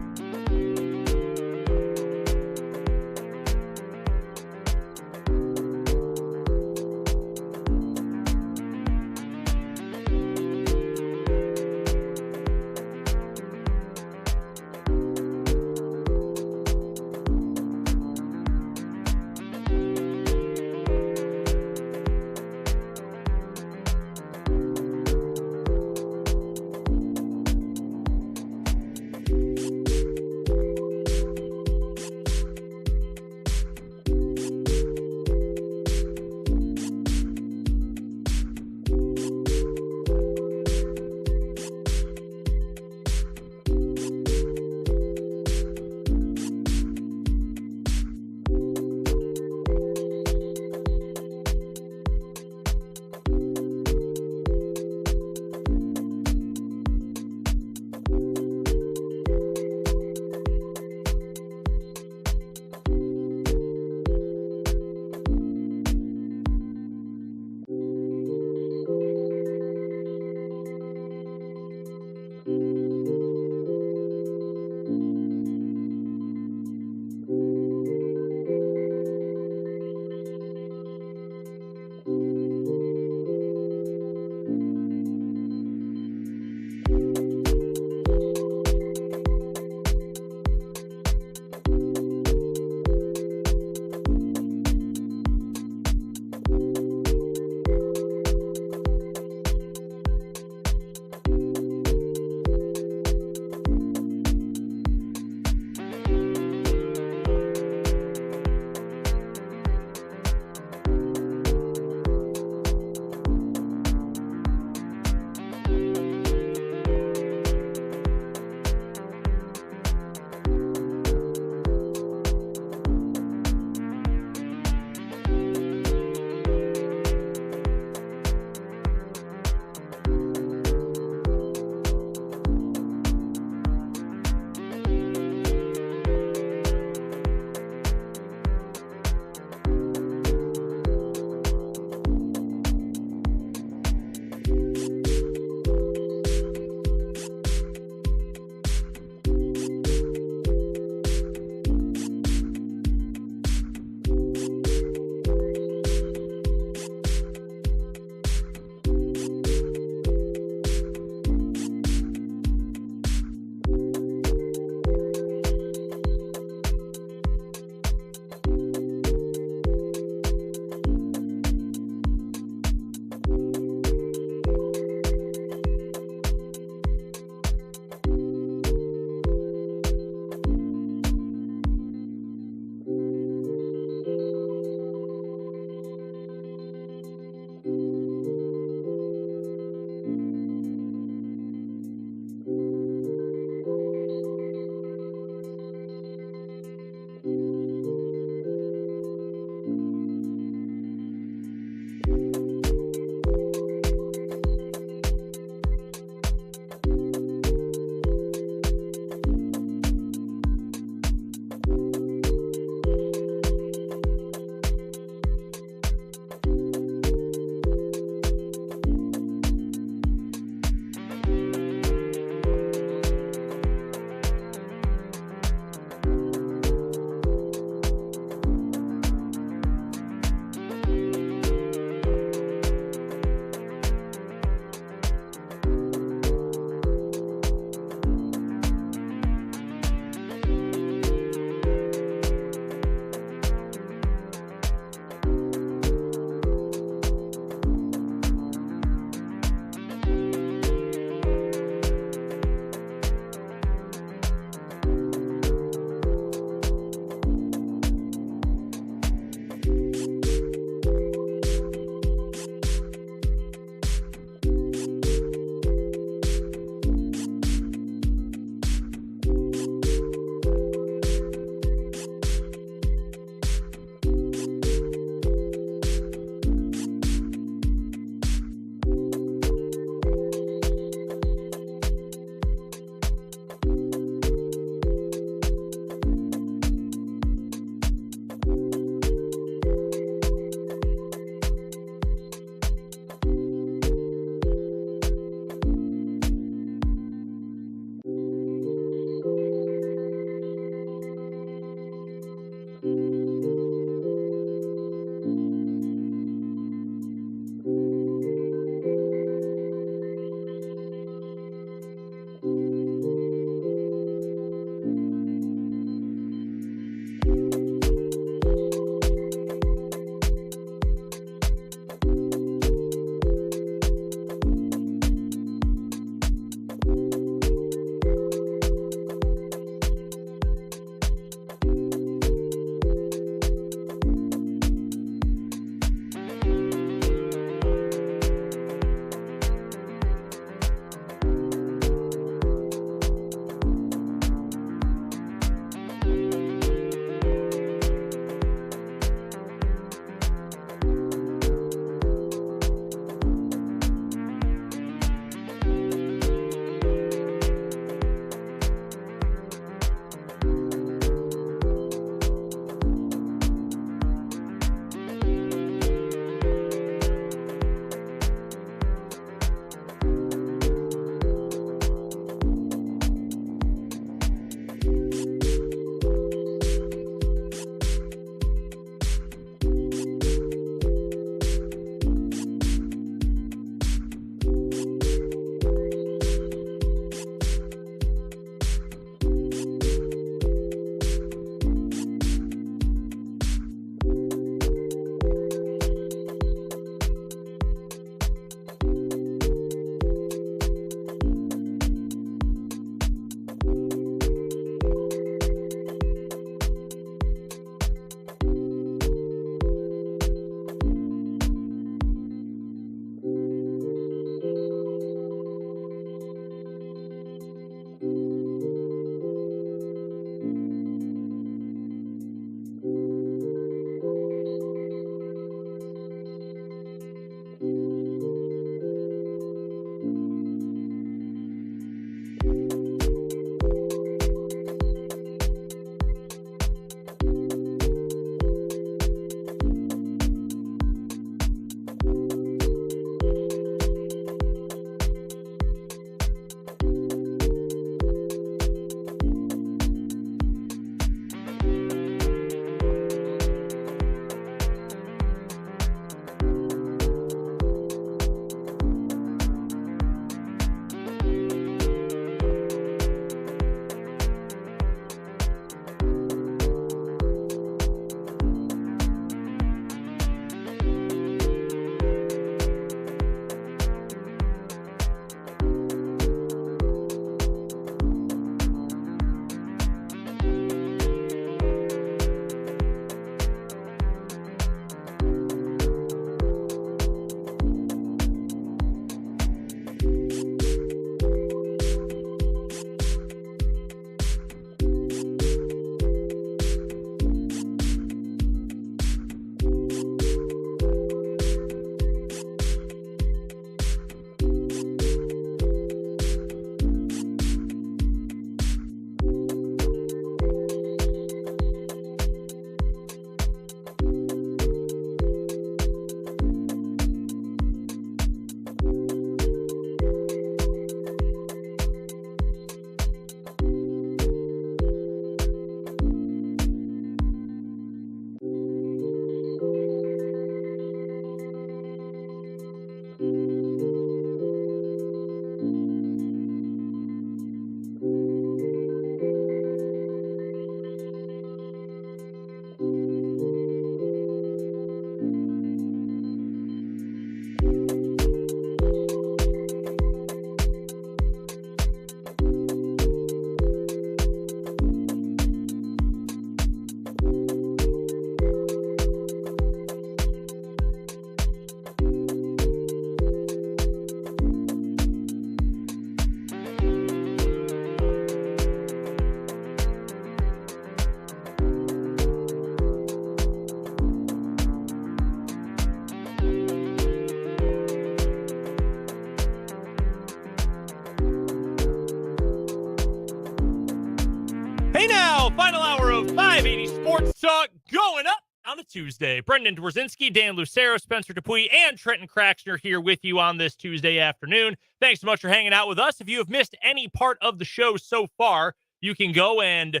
[SPEAKER 1] Final hour of 580 Sports Talk going up on a Tuesday. Brendan Dworzinski, Dan Lucero, Spencer Dupuis, and Trenton Craxner here with you on this Tuesday afternoon. Thanks so much for hanging out with us. If you have missed any part of the show so far, you can go and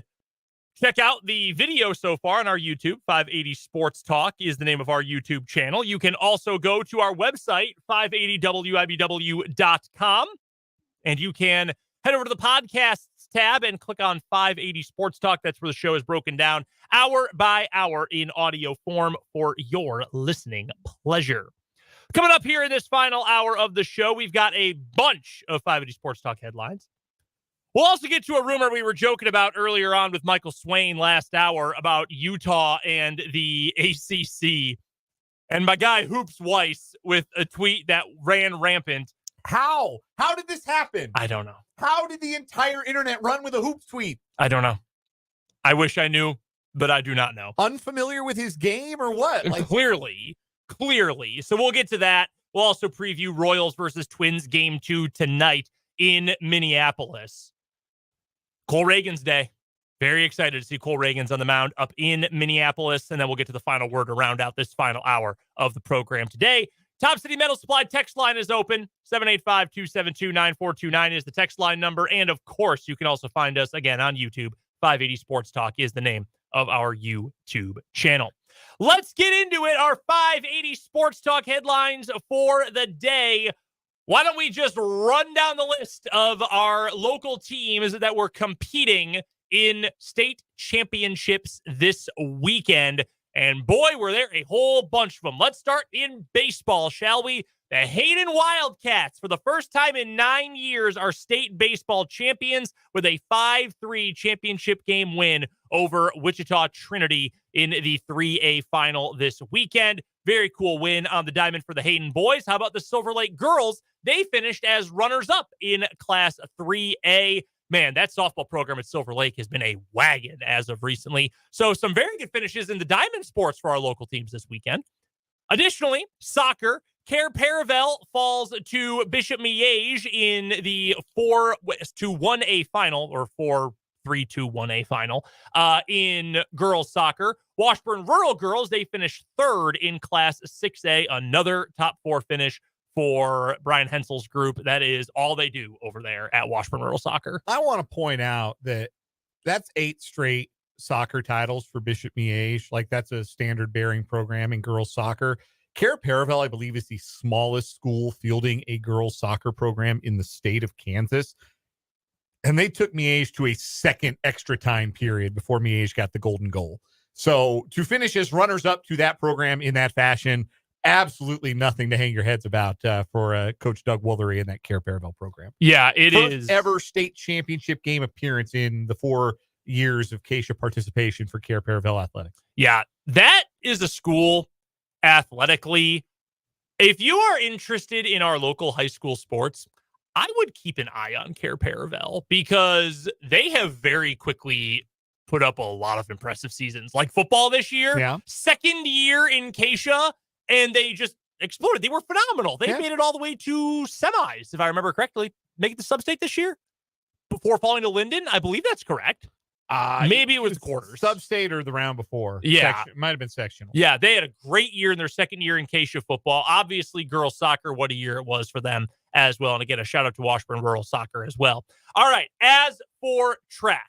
[SPEAKER 1] check out the video so far on our YouTube. 580 Sports Talk is the name of our YouTube channel. You can also go to our website, 580wibw.com, and you can head over to the podcasts tab and click on 580 Sports Talk. That's where the show is broken down hour by hour in audio form for your listening pleasure. Coming up here in this final hour of the show, we've got a bunch of 580 Sports Talk headlines. We'll also get to a rumor we were joking about earlier on with Michael Swain last hour about Utah and the ACC. And my guy Hoops Weiss with a tweet that ran rampant.
[SPEAKER 2] How? How did this happen?
[SPEAKER 1] I don't know.
[SPEAKER 2] How did the entire internet run with a Hoops tweet?
[SPEAKER 1] I don't know. I wish I knew, but I do not know.
[SPEAKER 2] Unfamiliar with his game or what? Like,
[SPEAKER 1] Clearly. So we'll get to that. We'll also preview Royals versus Twins Game 2 tonight in Minneapolis. Cole Reagan's day. Very excited to see Cole Reagan's on the mound up in Minneapolis. And then we'll get to the final word to round out this final hour of the program today. Top City Metal Supply text line is open. 785-272-9429 is the text line number. And, of course, you can also find us, again, on YouTube. 580 Sports Talk is the name of our YouTube channel. Let's get into it. Our 580 Sports Talk headlines for the day. Why don't we just run down the list of our local teams that were competing in state championships this weekend? And boy, were there a whole bunch of them. Let's start in baseball, shall we? The Hayden Wildcats, for the first time in 9 years, are state baseball champions with a 5-3 championship game win over Wichita Trinity in the 3A final this weekend. Very cool win on the diamond for the Hayden boys. How about the Silver Lake girls? They finished as runners-up in Class 3A. Man, that softball program at Silver Lake has been a wagon as of recently. So some very good finishes in the diamond sports for our local teams this weekend. Additionally, soccer, Care Paravel falls to Bishop Miege in the 4-1A final, or 4-3-2-1A final in girls soccer. Washburn Rural girls, they finished third in Class 6A, another top 4 finish for Brian Hensel's group. That is all they do over there at Washburn Rural Soccer.
[SPEAKER 2] I want to point out that that's 8 straight soccer titles for Bishop Miege. Like, that's a standard bearing program in girls soccer. Care Paravel, I believe, is the smallest school fielding a girls soccer program in the state of Kansas. And they took Miege to a second extra time period before Miege got the golden goal. So to finish as runners-up to that program in that fashion, absolutely nothing to hang your heads about for Coach Doug Woolery and that Care Paravel program.
[SPEAKER 1] Yeah, it
[SPEAKER 2] First
[SPEAKER 1] is.
[SPEAKER 2] ever state championship game appearance in the 4 years of Keisha participation for Care Paravel Athletics.
[SPEAKER 1] Yeah, that is a school athletically. If you are interested in our local high school sports, I would keep an eye on Care Paravel because they have very quickly put up a lot of impressive seasons. Like football this year, second year in Keisha, and they just exploded. They were phenomenal. They made it all the way to semis, if I remember correctly. Make it the sub-state this year before falling to Linden. I believe that's correct. Maybe it was the quarters.
[SPEAKER 2] Sub-state or the round before.
[SPEAKER 1] Yeah.
[SPEAKER 2] It might have been sectional.
[SPEAKER 1] Yeah, they had a great year in their second year in Keisha football. Obviously, girls soccer, what a year it was for them as well. And again, a shout out to Washburn Rural Soccer as well. All right, as for track,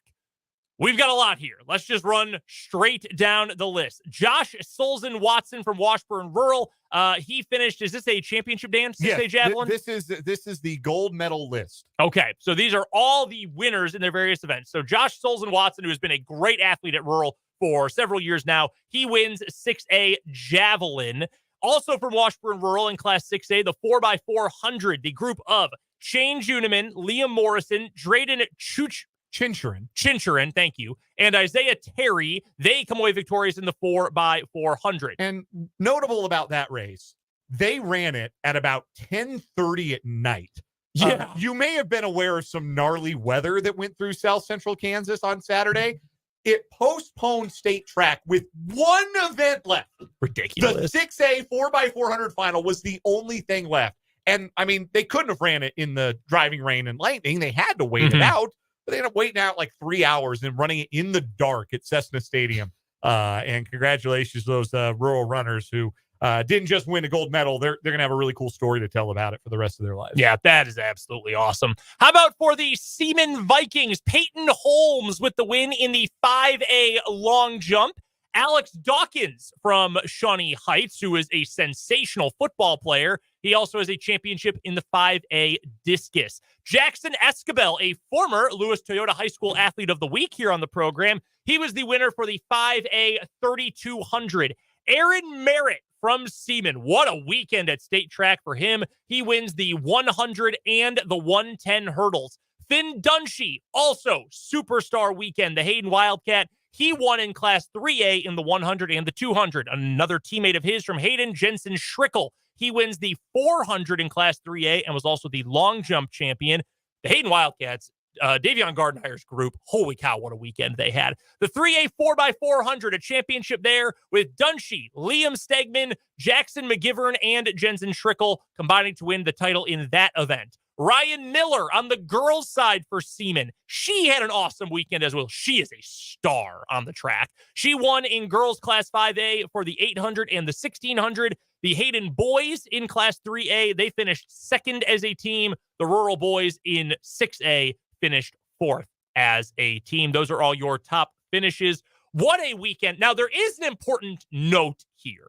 [SPEAKER 1] we've got a lot here. Let's just run straight down the list. Josh Solzen Watson from Washburn Rural. He finished, is this a championship, Dan? 6A javelin?
[SPEAKER 2] This is the gold medal list.
[SPEAKER 1] Okay, so these are all the winners in their various events. So Josh Solzen Watson, who has been a great athlete at Rural for several years now, he wins 6A javelin. Also from Washburn Rural in Class 6A, the 4x400, the group of Shane Juniman, Liam Morrison, Drayden Chincharin, thank you, and Isaiah Terry, they come away victorious in the 4x400.
[SPEAKER 2] And notable about that race, they ran it at about 10:30 at night.
[SPEAKER 1] Yeah.
[SPEAKER 2] You may have been aware of some gnarly weather that went through South Central Kansas on Saturday. It postponed state track with one event left.
[SPEAKER 1] Ridiculous.
[SPEAKER 2] The 6A 4x400 final was the only thing left. And, I mean, they couldn't have ran it in the driving rain and lightning. They had to wait it out. But they ended up waiting out like 3 hours and running it in the dark at Cessna Stadium. And congratulations to those rural runners who didn't just win a gold medal. They're going to have a really cool story to tell about it for the rest of their lives.
[SPEAKER 1] Yeah, that is absolutely awesome. How about for the Seaman Vikings? Peyton Holmes with the win in the 5A long jump. Alex Dawkins from Shawnee Heights, who is a sensational football player. He also has a championship in the 5A discus. Jackson Escabel, a former Lewis Toyota High School Athlete of the Week here on the program. He was the winner for the 5A 3200. Aaron Merritt from Seaman. What a weekend at state track for him. He wins the 100 and the 110 hurdles. Finn Dunshee, also superstar weekend. The Hayden Wildcat, he won in Class 3A in the 100 and the 200. Another teammate of his from Hayden, Jensen Schrickle. He wins the 400 in Class 3A and was also the long jump champion. The Hayden Wildcats, Davion Gardenhire's group, holy cow, what a weekend they had. The 3A 4x400, a championship there with Dunshee, Liam Stegman, Jackson McGivern, and Jensen Schrickle combining to win the title in that event. Ryan Miller on the girls' side for Seaman. She had an awesome weekend as well. She is a star on the track. She won in girls' Class 5A for the 800 and the 1600. The Hayden boys in Class 3A, they finished second as a team. The rural boys in 6A finished fourth as a team. Those are all your top finishes. What a weekend. Now, there is an important note here.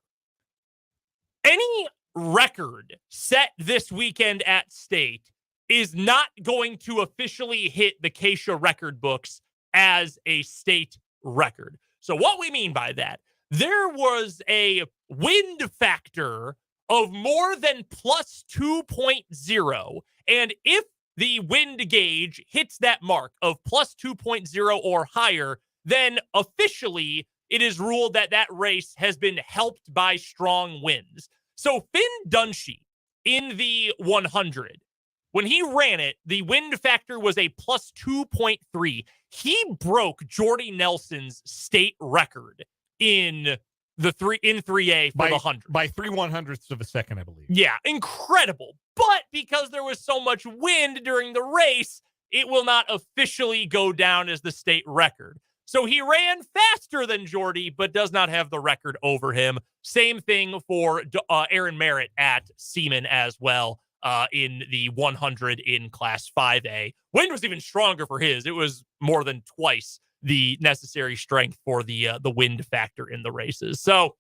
[SPEAKER 1] Any record set this weekend at state is not going to officially hit the Keisha record books as a state record. So what we mean by that, there was a wind factor of more than plus 2.0. And if the wind gauge hits that mark of plus 2.0 or higher, then officially it is ruled that that race has been helped by strong winds. So Finn Dunshee in the 100, when he ran it, the wind factor was a plus 2.3. He broke Jordy Nelson's state record in the 3A for the 100
[SPEAKER 2] by 3/100ths of a second, I believe.
[SPEAKER 1] Yeah, incredible. But because there was so much wind during the race, it will not officially go down as the state record. So he ran faster than Jordy, but does not have the record over him. Same thing for Aaron Merritt at Seaman as well in the 100 in Class 5A. Wind was even stronger for his. It was more than twice the necessary strength for the wind factor in the races. So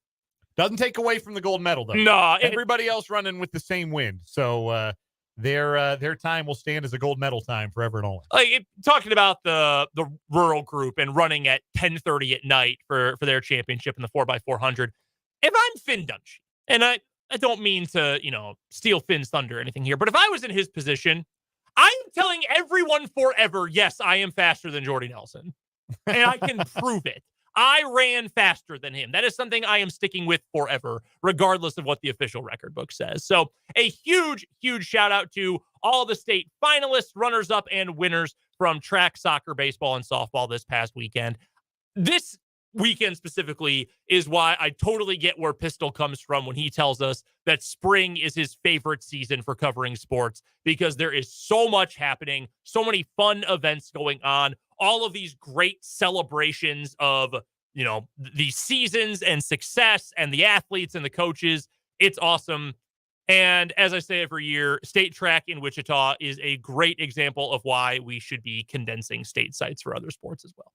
[SPEAKER 2] doesn't take away from the gold medal, though.
[SPEAKER 1] No.
[SPEAKER 2] Everybody else running with the same wind. So their time will stand as a gold medal time forever and always.
[SPEAKER 1] Talking about the rural group and running at 10:30 at night for their championship in the 4x400, if I'm Finn Dunshee, and I don't mean to, steal Finn's thunder or anything here, but if I was in his position, I am telling everyone forever, yes, I am faster than Jordy Nelson. And I can prove it. I ran faster than him. That is something I am sticking with forever, regardless of what the official record book says. So a huge, huge shout out to all the state finalists, runners-up, and winners from track, soccer, baseball, and softball this past weekend. This weekend specifically is why I totally get where Pistol comes from when he tells us that spring is his favorite season for covering sports, because there is so much happening, so many fun events going on, all of these great celebrations of, the seasons and success and the athletes and the coaches. It's awesome. And as I say every year, state track in Wichita is a great example of why we should be condensing state sites for other sports as well.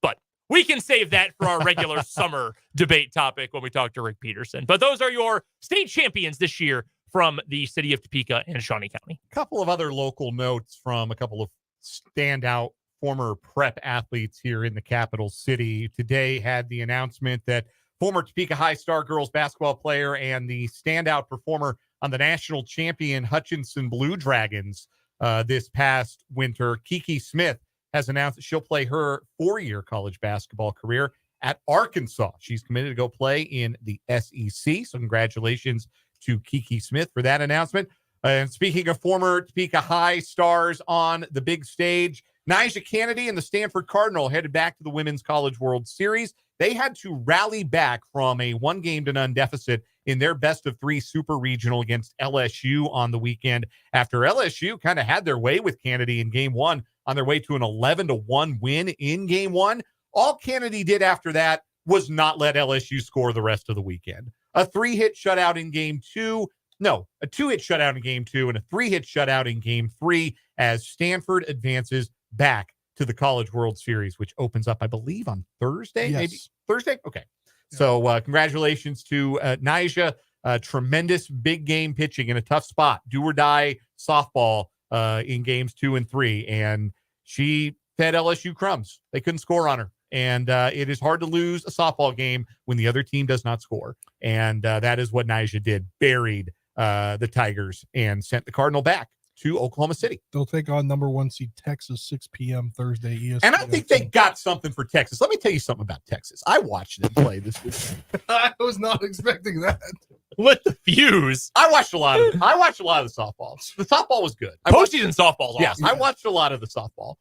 [SPEAKER 1] But we can save that for our regular summer debate topic when we talk to Rick Peterson. But those are your state champions this year from the city of Topeka and Shawnee County.
[SPEAKER 2] A couple of other local notes from a couple of standout former prep athletes here in the capital city. Today had the announcement that former Topeka High Star girls basketball player and the standout performer on the national champion Hutchinson Blue Dragons this past winter, Kiki Smith, has announced that she'll play her 4-year college basketball career at Arkansas. She's committed to go play in the SEC. So congratulations to Kiki Smith for that announcement. And speaking of former Topeka High stars on the big stage, Nyjah Kennedy and the Stanford Cardinal headed back to the Women's College World Series. They had to rally back from a 1-game-to-none deficit in their best-of-3 super regional against LSU on the weekend after LSU kind of had their way with Kennedy in Game 1 on their way to an 11-1 win in game one. All Kennedy did after that was not let LSU score the rest of the weekend. A 3-hit shutout in game two. No, a 2-hit shutout in game two and a 3-hit shutout in game three as Stanford advances back to the College World Series, which opens up, I believe, on Thursday.
[SPEAKER 3] Yes.
[SPEAKER 2] Maybe Thursday? Okay. So congratulations to Nyjah. Tremendous big game pitching in a tough spot. Do or die softball in games 2 and 3. And she fed LSU crumbs. They couldn't score on her. And it is hard to lose a softball game when the other team does not score. And that is what Nyjah did. Buried the Tigers and sent the Cardinal back to Oklahoma City.
[SPEAKER 3] They'll take on number 1 seed Texas 6 p.m. Thursday. ESPN.
[SPEAKER 2] And I think they got something for Texas. Let me tell you something about Texas. I watched them play this weekend.
[SPEAKER 3] I was not expecting that.
[SPEAKER 1] Lit the fuse.
[SPEAKER 2] I watched a lot of the softball. The softball was good.
[SPEAKER 1] Postseason softball's awesome.
[SPEAKER 2] Yes, I watched a lot of the softball.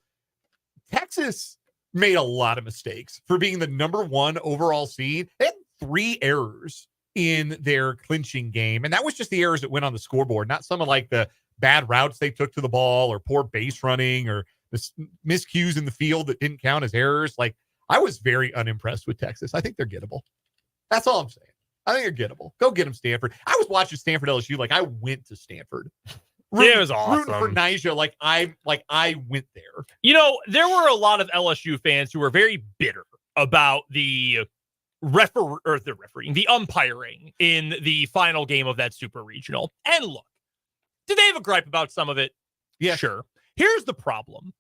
[SPEAKER 2] Texas made a lot of mistakes for being the number 1 overall seed. They had 3 errors in their clinching game, and that was just the errors that went on the scoreboard, not some of like the bad routes they took to the ball or poor base running or the miscues in the field that didn't count as errors. Like, I was very unimpressed with Texas. I think they're gettable. That's all I'm saying. I think they're gettable. Go get them, Stanford. I was watching Stanford LSU like I went to Stanford.
[SPEAKER 1] It was awesome.
[SPEAKER 2] Rooting for Nyjah like I went there.
[SPEAKER 1] You know, there were a lot of LSU fans who were very bitter about the umpiring in the final game of that super regional. And look, did they have a gripe about some of it?
[SPEAKER 2] Yeah,
[SPEAKER 1] sure. Here's the problem.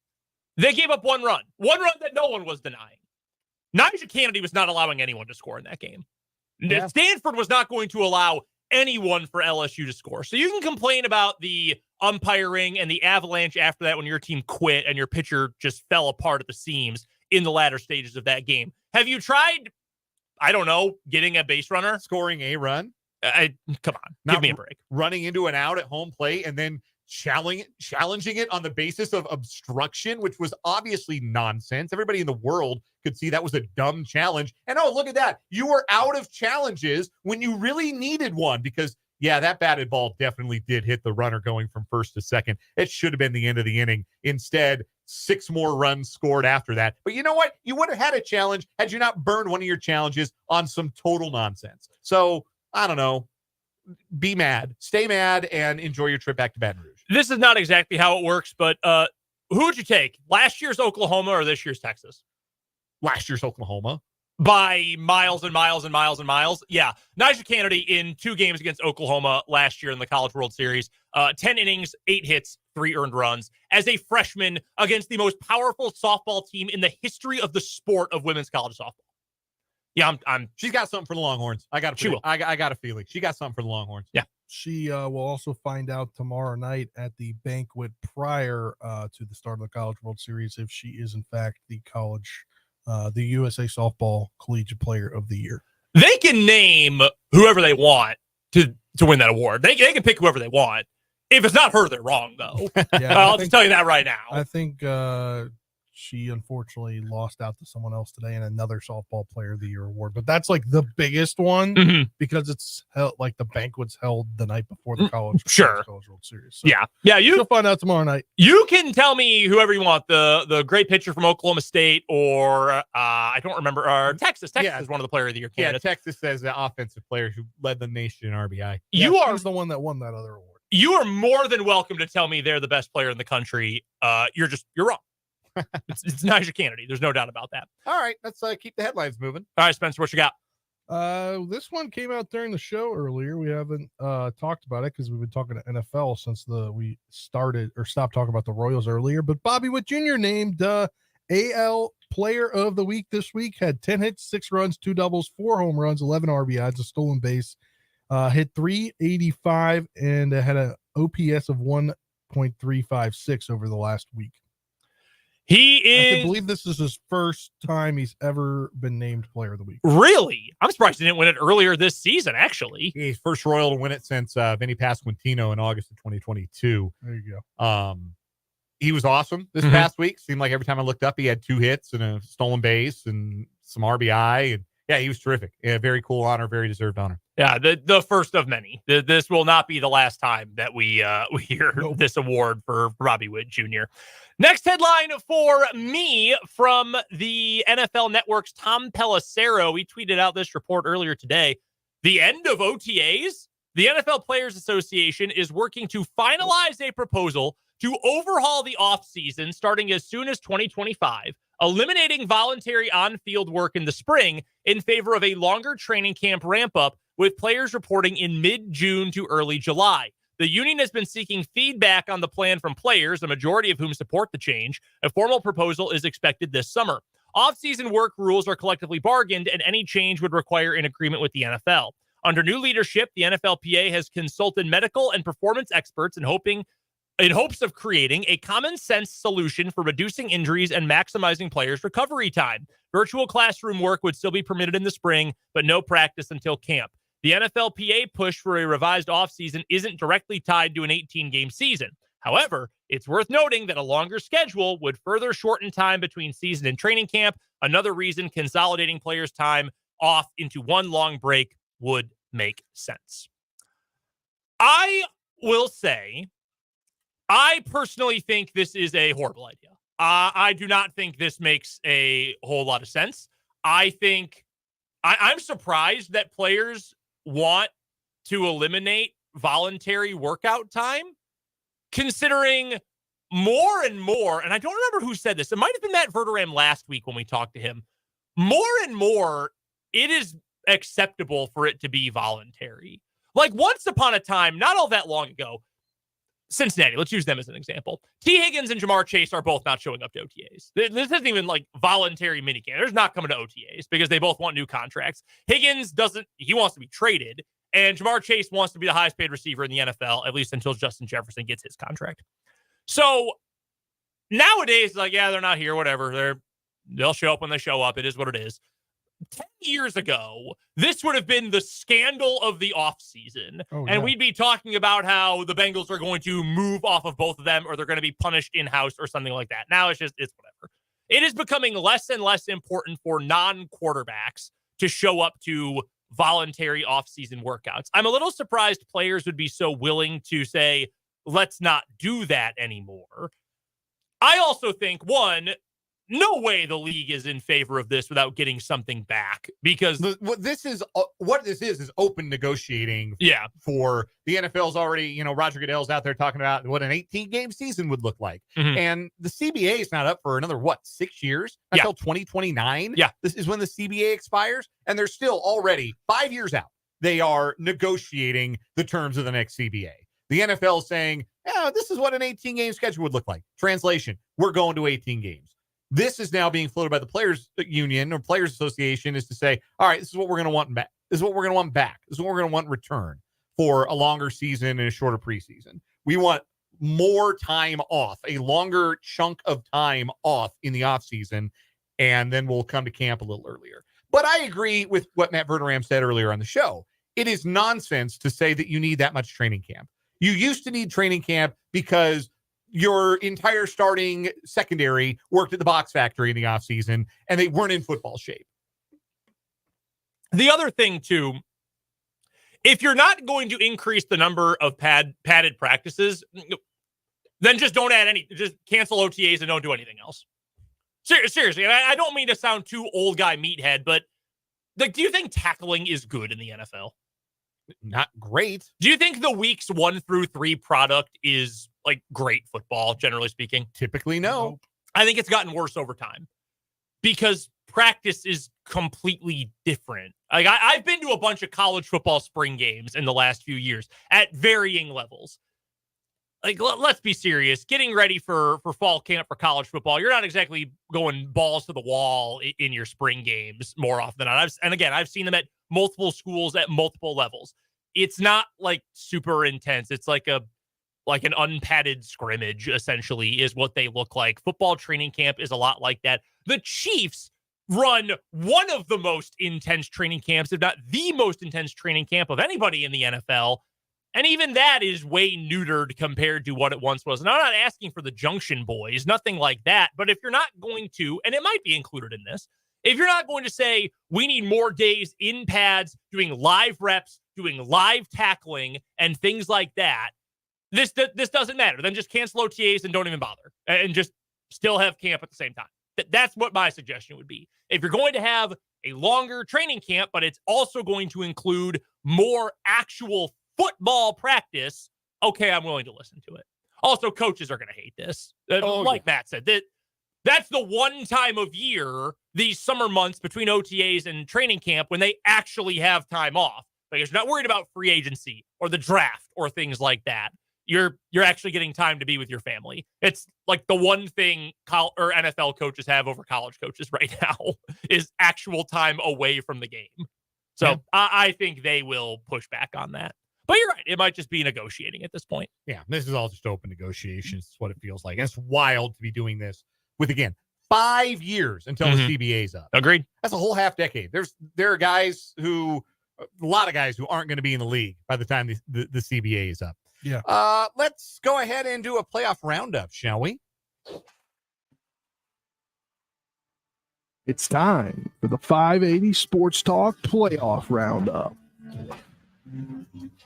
[SPEAKER 1] They gave up one run that no one was denying. Nyjah Kennedy was not allowing anyone to score in that game. Yeah. Stanford was not going to allow anyone for LSU to score. So you can complain about the umpiring and the avalanche after that when your team quit and your pitcher just fell apart at the seams in the latter stages of that game. Have you tried, I don't know, getting a base runner?
[SPEAKER 2] Scoring a run?
[SPEAKER 1] Come on, give me a break.
[SPEAKER 2] Running into an out at home plate and then challenging it on the basis of obstruction, which was obviously nonsense. Everybody in the world could see that was a dumb challenge. And oh, look at that. You were out of challenges when you really needed one because, yeah, that batted ball definitely did hit the runner going from first to second. It should have been the end of the inning. Instead, 6 more runs scored after that. But you know what? You would have had a challenge had you not burned one of your challenges on some total nonsense. So, I don't know. Be mad, stay mad, and enjoy your trip back to Baton Rouge.
[SPEAKER 1] This is not exactly how it works, but who would you take? Last year's Oklahoma or this year's Texas?
[SPEAKER 2] Last year's Oklahoma.
[SPEAKER 1] By miles and miles and miles and miles. Yeah. Nyjah Kennedy in 2 games against Oklahoma last year in the College World Series. 10 innings, 8 hits, 3 earned runs. As a freshman against the most powerful softball team in the history of the sport of women's college softball. Yeah,
[SPEAKER 2] She's got something for the Longhorns. I got a feeling she got something for the Longhorns.
[SPEAKER 1] Yeah,
[SPEAKER 3] she will also find out tomorrow night at the banquet prior to the start of the College World Series if she is in fact the USA Softball Collegiate Player of the Year.
[SPEAKER 1] They can name whoever they want to win that award. They can pick whoever they want. If it's not her, they're wrong though.
[SPEAKER 3] Yeah,
[SPEAKER 1] I'll just tell you that right now.
[SPEAKER 3] I think she unfortunately lost out to someone else today in another Softball Player of the Year award. But that's like the biggest one because it's held like the banquet's held the night before the College World Series. So
[SPEAKER 1] yeah,
[SPEAKER 3] you'll find out tomorrow night.
[SPEAKER 1] You can tell me whoever you want, the great pitcher from Oklahoma State or I don't remember, or Texas. Texas is one of the Player of the Year candidates.
[SPEAKER 2] Yeah, Texas says the offensive player who led the nation in RBI.
[SPEAKER 1] You are
[SPEAKER 3] the one that won that other award.
[SPEAKER 1] You are more than welcome to tell me they're the best player in the country. You're wrong. It's Nyjah Kennedy. There's no doubt about that.
[SPEAKER 2] All right, let's keep the headlines moving.
[SPEAKER 1] All right, Spencer, what you got?
[SPEAKER 3] This one came out during the show earlier. We haven't talked about it because we've been talking to NFL since we started or stopped talking about the Royals earlier. But Bobby Witt Jr. named AL Player of the Week this week. Had 10 hits, 6 runs, 2 doubles, 4 home runs, 11 RBIs, a stolen base. Hit 385 and had an OPS of 1.356 over the last week. I believe this is his first time he's ever been named Player of the Week.
[SPEAKER 1] Really? I'm surprised he didn't win it earlier this season, actually.
[SPEAKER 2] He's first Royal to win it since Vinny Pasquantino in August of 2022.
[SPEAKER 3] There you go.
[SPEAKER 2] He was awesome this past week. Seemed like every time I looked up, he had 2 hits and a stolen base and some RBI. And Yeah, he was terrific. Yeah, very cool honor, very deserved honor.
[SPEAKER 1] Yeah, the first of many. This will not be the last time that we hear this award for Robbie Witt Jr. Next headline for me from the NFL Network's Tom Pelissero. He tweeted out this report earlier today. The end of OTAs? The NFL Players Association is working to finalize a proposal to overhaul the offseason starting as soon as 2025, eliminating voluntary on-field work in the spring in favor of a longer training camp ramp-up with players reporting in mid-June to early July. The union has been seeking feedback on the plan from players, a majority of whom support the change. A formal proposal is expected this summer. Off-season work rules are collectively bargained, and any change would require an agreement with the NFL. Under new leadership, the NFLPA has consulted medical and performance experts in hopes of creating a common-sense solution for reducing injuries and maximizing players' recovery time. Virtual classroom work would still be permitted in the spring, but no practice until camp. The NFLPA push for a revised offseason isn't directly tied to an 18-game season. However, it's worth noting that a longer schedule would further shorten time between season and training camp. Another reason consolidating players' time off into one long break would make sense. I will say, I personally think this is a horrible idea. I do not think this makes a whole lot of sense. I think I'm surprised that players want to eliminate voluntary workout time, considering more and more, and I don't remember who said this. It might have been Matt Verderame last week when we talked to him. More and more, it is acceptable for it to be voluntary. Like once upon a time, not all that long ago, Cincinnati, let's use them as an example. T. Higgins and Jamar Chase are both not showing up to OTAs. This isn't even like voluntary minicamp. They're not coming to OTAs because they both want new contracts. Higgins he wants to be traded, and Jamar Chase wants to be the highest paid receiver in the NFL, at least until Justin Jefferson gets his contract. So nowadays, like, yeah, they're not here, whatever. They'll show up when they show up. It is what it is. 10 years ago, this would have been the scandal of the offseason. And we'd be talking about how the Bengals are going to move off of both of them or they're going to be punished in-house or something like that. Now it's whatever. It is becoming less and less important for non-quarterbacks to show up to voluntary offseason workouts. I'm a little surprised players would be so willing to say, let's not do that anymore. I also think, one, no way the league is in favor of this without getting something back, because
[SPEAKER 2] what this is open negotiating.
[SPEAKER 1] Yeah.
[SPEAKER 2] For the NFL's already, Roger Goodell's out there talking about what an 18-game season would look like.
[SPEAKER 1] Mm-hmm.
[SPEAKER 2] And the CBA is not up for another, 6 years until 2029.
[SPEAKER 1] Yeah. This
[SPEAKER 2] is when the CBA expires. And they're still already 5 years out. They are negotiating the terms of the next CBA. The NFL is saying, this is what an 18-game schedule would look like. Translation, we're going to 18 games. This is now being floated by the Players Union or Players Association, is to say, all right, this is what we're going to want back. This is what we're going to want back. This is what we're going to want in return for a longer season and a shorter preseason. We want more time off, a longer chunk of time off in the offseason, and then we'll come to camp a little earlier. But I agree with what Matt Verderame said earlier on the show. It is nonsense to say that you need that much training camp. You used to need training camp because your entire starting secondary worked at the box factory in the offseason, and they weren't in football shape.
[SPEAKER 1] The other thing, too, if you're not going to increase the number of padded practices, then just don't add any. Just cancel OTAs and don't do anything else. Seriously, and I don't mean to sound too old guy meathead, but do you think tackling is good in the NFL?
[SPEAKER 2] Not great.
[SPEAKER 1] Do you think the weeks 1 through 3 product is like great football, generally speaking?
[SPEAKER 2] Typically, no.
[SPEAKER 1] I think it's gotten worse over time because practice is completely different. Like I've been to a bunch of college football spring games in the last few years at varying levels. Like, let's be serious. Getting ready for fall camp for college football, you're not exactly going balls to the wall in your spring games more often than not. I've seen them at multiple schools at multiple levels. It's not like super intense. It's like an unpadded scrimmage, essentially, is what they look like. Football training camp is a lot like that. The Chiefs run one of the most intense training camps, if not the most intense training camp of anybody in the NFL. And even that is way neutered compared to what it once was. And I'm not asking for the Junction Boys, nothing like that. But if you're not going to, and it might be included in this, If you're not going to say we need more days in pads, doing live reps, doing live tackling, and things like that, this doesn't matter. Then just cancel OTAs and don't even bother, and just still have camp at the same time. That's what my suggestion would be. If you're going to have a longer training camp, but it's also going to include more actual football practice, okay, I'm willing to listen to it. Also, coaches are going to hate this. Matt said, that's the one time of year, these summer months between OTAs and training camp, when they actually have time off. Because you're not worried about free agency or the draft or things like that. You're actually getting time to be with your family. It's like the one thing NFL coaches have over college coaches right now is actual time away from the game. So yeah. I think they will push back on that. But you're right. It might just be negotiating at this point.
[SPEAKER 2] Yeah, this is all just open negotiations. It's what it feels like. And it's wild to be doing this with, again, 5 years until the CBA's up.
[SPEAKER 1] Agreed.
[SPEAKER 2] That's a whole half decade. There are guys a lot of guys who aren't going to be in the league by the time the CBA is up.
[SPEAKER 3] Yeah.
[SPEAKER 2] Let's go ahead and do a playoff roundup, shall we?
[SPEAKER 8] It's time for the 580 Sports Talk playoff roundup.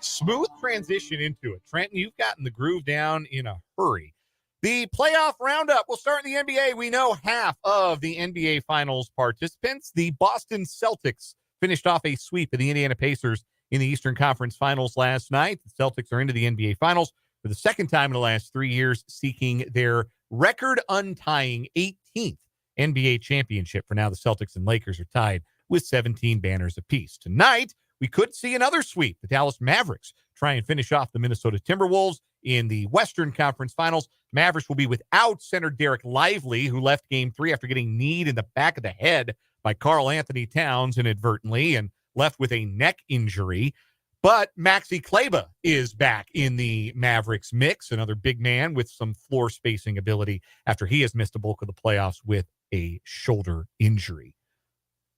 [SPEAKER 2] Smooth transition into it. Trenton, you've gotten the groove down in a hurry. The playoff roundup will start in the NBA. We know half of the NBA Finals participants. The Boston Celtics finished off a sweep of the Indiana Pacers in the Eastern Conference Finals last night. The Celtics are into the NBA Finals for the second time in the last 3 years, seeking their record-untying 18th NBA championship. For now, the Celtics and Lakers are tied with 17 banners apiece. Tonight, we could see another sweep. The Dallas Mavericks try and finish off the Minnesota Timberwolves in the Western Conference Finals. Mavericks will be without center Derek Lively, who left Game 3 after getting kneed in the back of the head by Karl Anthony Towns inadvertently and left with a neck injury. But Maxi Kleber is back in the Mavericks mix, another big man with some floor spacing ability after he has missed a bulk of the playoffs with a shoulder injury.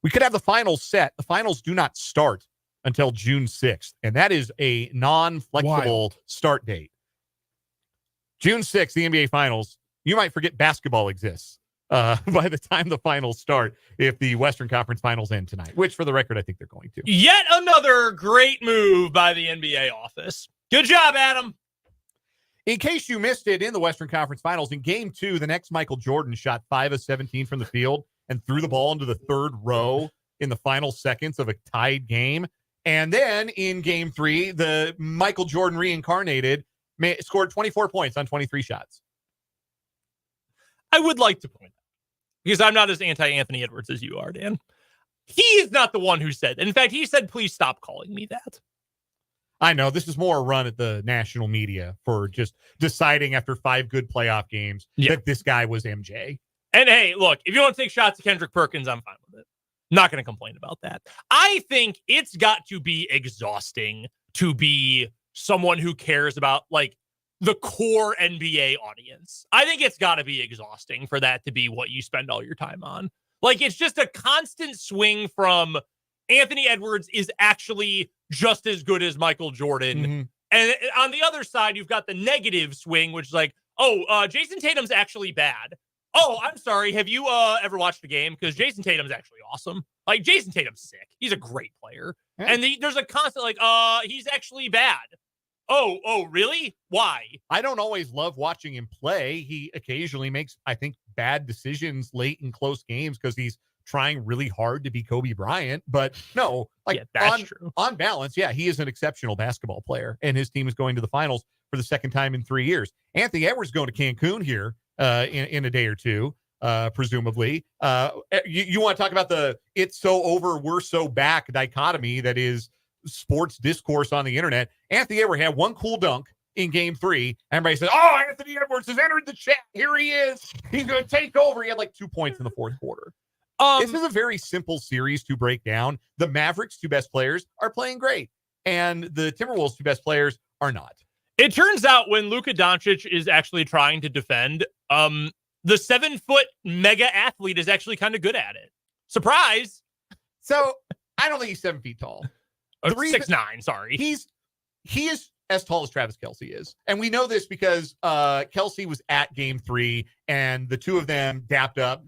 [SPEAKER 2] We could have the finals set. The finals do not start until June 6th, and that is a non-flexible start date. June 6th, the NBA Finals. You might forget basketball exists by the time the finals start if the Western Conference Finals end tonight, which, for the record, I think they're going to.
[SPEAKER 1] Yet another great move by the NBA office. Good job, Adam.
[SPEAKER 2] In case you missed it, in the Western Conference Finals, in Game 2, the next Michael Jordan shot 5 of 17 from the field and threw the ball into the third row in the final seconds of a tied game. And then in Game 3, the Michael Jordan reincarnated scored 24 points on 23 shots.
[SPEAKER 1] I would like to point out, because I'm not as anti-Anthony Edwards as you are, Dan. He is not the one who said. In fact, he said, please stop calling me that.
[SPEAKER 2] I know. This is more a run at the national media for just deciding after 5 good playoff games that this guy was MJ.
[SPEAKER 1] And hey, look, if you want to take shots at Kendrick Perkins, I'm fine with it. Not going to complain about that. I think it's got to be exhausting to be someone who cares about like the core NBA audience. I think it's got to be exhausting for that to be what you spend all your time on. Like, it's just a constant swing from Anthony Edwards is actually just as good as Michael Jordan. Mm-hmm. And on the other side, you've got the negative swing, which is like, Jason Tatum's actually bad. Oh, I'm sorry. Have you ever watched a game? Because Jason Tatum's actually awesome. Like, Jason Tatum's sick. He's a great player. Yeah. And there's a constant like, he's actually bad. Oh, really? Why?
[SPEAKER 2] I don't always love watching him play. He occasionally makes, I think, bad decisions late in close games because he's trying really hard to be Kobe Bryant. But no, like
[SPEAKER 1] that's true.
[SPEAKER 2] On balance, he is an exceptional basketball player, and his team is going to the finals for the second time in 3 years. Anthony Edwards is going to Cancun here in a day or two, presumably. You want to talk about the it's so over, we're so back dichotomy that is sports discourse on the internet. Anthony Edwards had one cool dunk in Game 3. Everybody said, Anthony Edwards has entered the chat. Here he is. He's going to take over. He had like 2 points in the fourth quarter. This is a very simple series to break down. The Mavericks' 2 best players are playing great, and the Timberwolves' 2 best players are not.
[SPEAKER 1] It turns out when Luka Doncic is actually trying to defend, the 7-foot mega athlete is actually kind of good at it. Surprise.
[SPEAKER 2] So I don't think he's 7 feet tall.
[SPEAKER 1] Or 6'9", sorry.
[SPEAKER 2] He is as tall as Travis Kelce is. And we know this because Kelce was at Game 3 and the two of them dapped up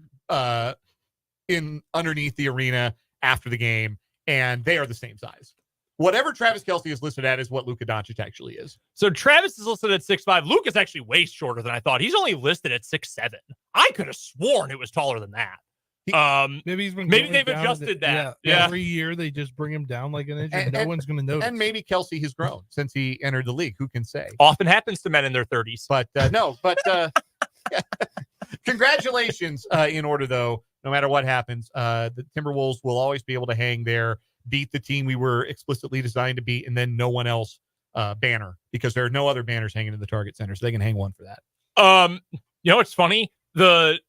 [SPEAKER 2] underneath the arena after the game, and they are the same size. Whatever Travis Kelce is listed at is what Luka Doncic actually is.
[SPEAKER 1] So Travis is listed at 6'5". Luke is actually way shorter than I thought. He's only listed at 6'7". I could have sworn it was taller than that.
[SPEAKER 3] Maybe he's been
[SPEAKER 1] maybe they've adjusted that. Yeah.
[SPEAKER 3] Every year they just bring him down like an inch, and no one's going to notice.
[SPEAKER 2] And maybe Kelce has grown since he entered the league. Who can say?
[SPEAKER 1] Often happens to men in their 30s.
[SPEAKER 2] But congratulations in order, though. No matter what happens, the Timberwolves will always be able to hang there, beat the team we were explicitly designed to beat, and then no one else banner, because there are no other banners hanging in the Target Center, so they can hang one for that.
[SPEAKER 1] It's funny. The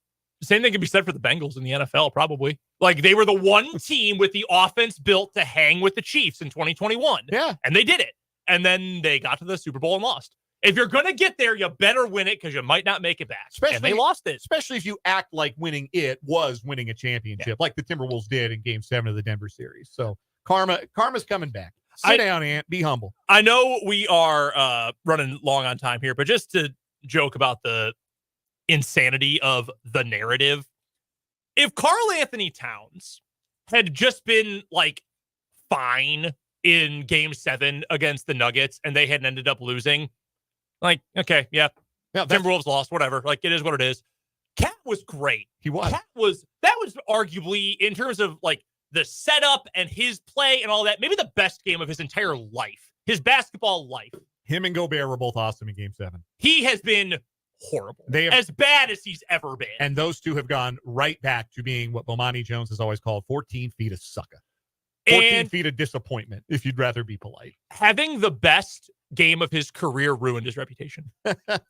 [SPEAKER 1] same thing can be said for the Bengals in the NFL, probably. Like, they were the one team with the offense built to hang with the Chiefs in 2021.
[SPEAKER 2] Yeah.
[SPEAKER 1] And they did it. And then they got to the Super Bowl and lost. If you're going to get there, you better win it, because you might not make it back. And they lost it.
[SPEAKER 2] Especially if you act like winning it was winning a championship, like the Timberwolves did in Game 7 of the Denver series. So karma's coming back. Sit down, Ant. Be humble.
[SPEAKER 1] I know we are running long on time here, but just to joke about the insanity of the narrative, if Karl Anthony Towns had just been like fine in Game 7 against the Nuggets and they hadn't ended up losing, like, okay, yeah, Timberwolves lost, whatever. Like, it is what it is. Cat was great.
[SPEAKER 2] He was.
[SPEAKER 1] That was arguably, in terms of like the setup and his play and all that, maybe the best game of his entire life, his basketball life.
[SPEAKER 2] Him and Gobert were both awesome in Game 7.
[SPEAKER 1] He has been horrible. As bad as he's ever been.
[SPEAKER 2] And those two have gone right back to being what Bomani Jones has always called 14 feet of sucker. 14 feet of disappointment, if you'd rather be polite.
[SPEAKER 1] Having the best game of his career ruined his reputation.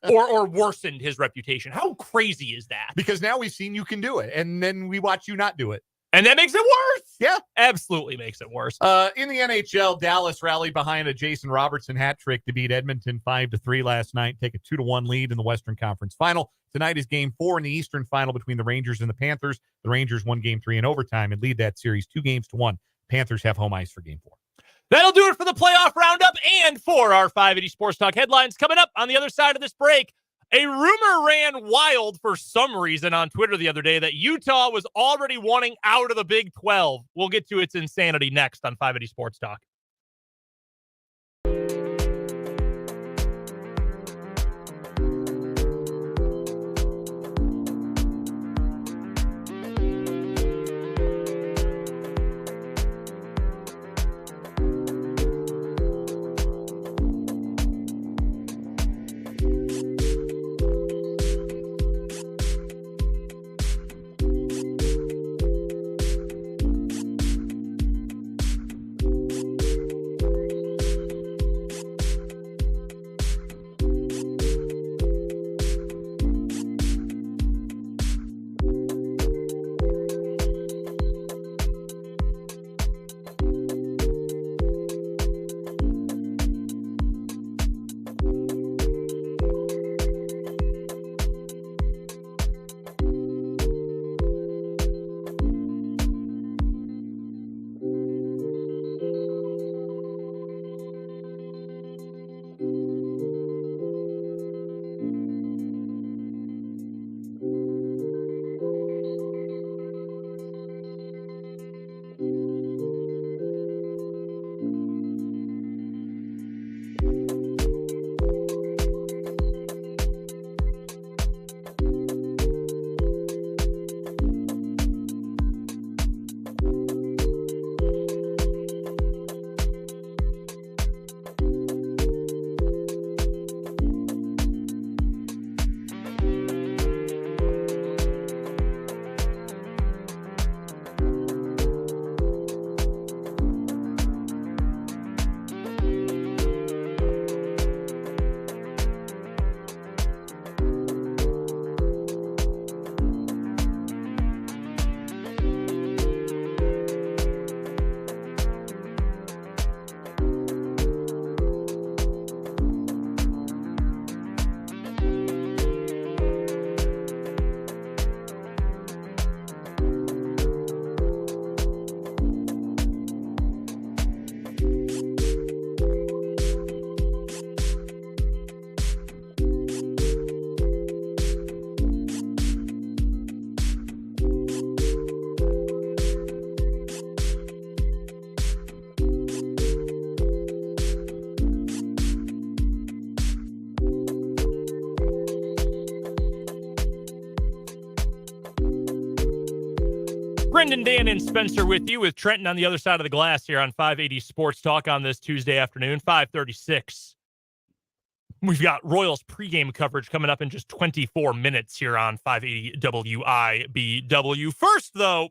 [SPEAKER 1] or worsened his reputation. How crazy is that?
[SPEAKER 2] Because now we've seen you can do it, and then we watch you not do it.
[SPEAKER 1] And that makes it worse.
[SPEAKER 2] Yeah.
[SPEAKER 1] Absolutely makes it worse.
[SPEAKER 2] In the NHL, Dallas rallied behind a Jason Robertson hat trick to beat Edmonton 5-3 last night, take a 2-1 lead in the Western Conference Final. Tonight is Game 4 in the Eastern Final between the Rangers and the Panthers. The Rangers won Game 3 in overtime and lead that series 2-1. Panthers have home ice for Game 4.
[SPEAKER 1] That'll do it for the playoff roundup and for our 580 Sports Talk headlines. Coming up on the other side of this break, a rumor ran wild for some reason on Twitter the other day that Utah was already wanting out of the Big 12. We'll get to its insanity next on 580 Sports Talk. Brendan, Dan, and Spencer with you, with Trenton on the other side of the glass here on 580 Sports Talk on this Tuesday afternoon, 5:36. We've got Royals pregame coverage coming up in just 24 minutes here on 580 WIBW. First, though,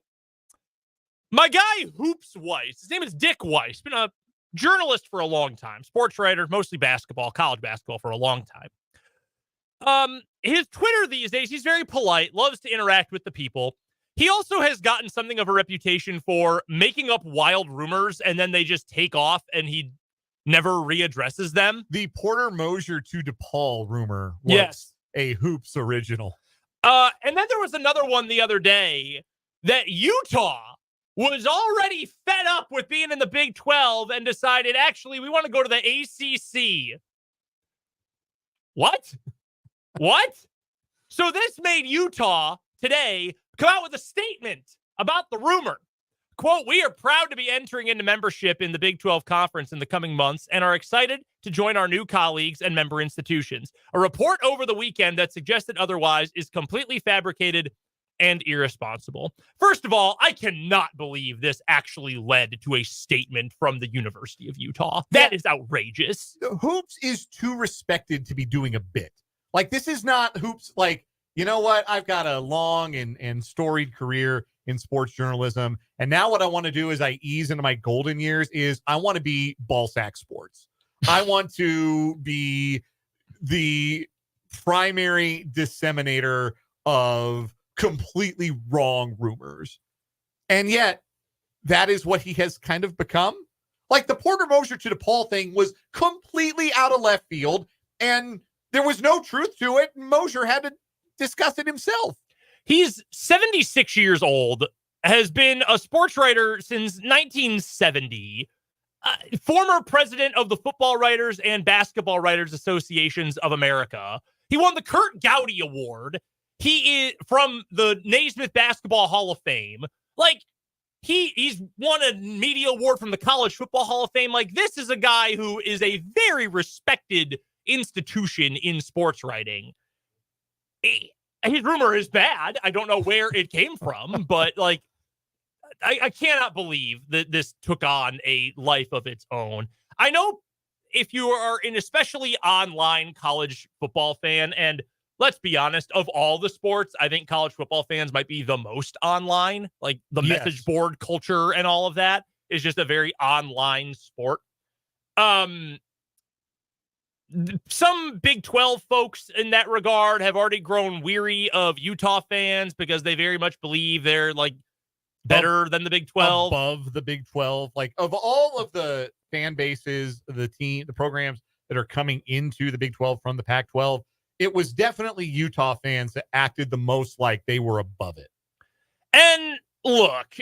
[SPEAKER 1] my guy Hoops Weiss, his name is Dick Weiss, been a journalist for a long time, sports writer, mostly basketball, college basketball for a long time. His Twitter these days, he's very polite, loves to interact with the people. He also has gotten something of a reputation for making up wild rumors and then they just take off and he never readdresses them.
[SPEAKER 2] The Porter Mosier to DePaul rumor was a Hoops original.
[SPEAKER 1] And then there was another one the other day that Utah was already fed up with being in the Big 12 and decided, actually, we want to go to the ACC. What? What? So this made Utah today come out with a statement about the rumor. Quote, we are proud to be entering into membership in the Big 12 Conference in the coming months and are excited to join our new colleagues and member institutions. A report over the weekend that suggested otherwise is completely fabricated and irresponsible. First of all, I cannot believe this actually led to a statement from the University of Utah. That is outrageous.
[SPEAKER 2] Hoops is too respected to be doing a bit. Like, this is not Hoops, like, you know what? I've got a long and storied career in sports journalism. And now what I want to do as I ease into my golden years is I want to be Ballsack Sports. I want to be the primary disseminator of completely wrong rumors. And yet that is what he has kind of become. Like, the Porter Mosier to DePaul thing was completely out of left field and there was no truth to it. And Mosier had to discuss it himself.
[SPEAKER 1] He's 76 years old, has been a sports writer since 1970, former president of the Football Writers and Basketball Writers Associations of America. He won the Kurt Gowdy Award. He is from the Naismith Basketball Hall of Fame. Like, he's won a media award from the College Football Hall of Fame. Like, this is a guy who is a very respected institution in sports writing. His rumor is bad. I don't know where it came from, but like, I cannot believe that this took on a life of its own. I know if you are an especially online college football fan, and let's be honest, of all the sports, I think college football fans might be the most online. Like, the message board culture and all of that is just a very online sport. Some Big 12 folks in that regard have already grown weary of Utah fans because they very much believe they're like better than the Big 12.
[SPEAKER 2] Above the Big 12. Like, of all of the fan bases, the programs that are coming into the Big 12 from the Pac-12, it was definitely Utah fans that acted the most like they were above it.
[SPEAKER 1] And look,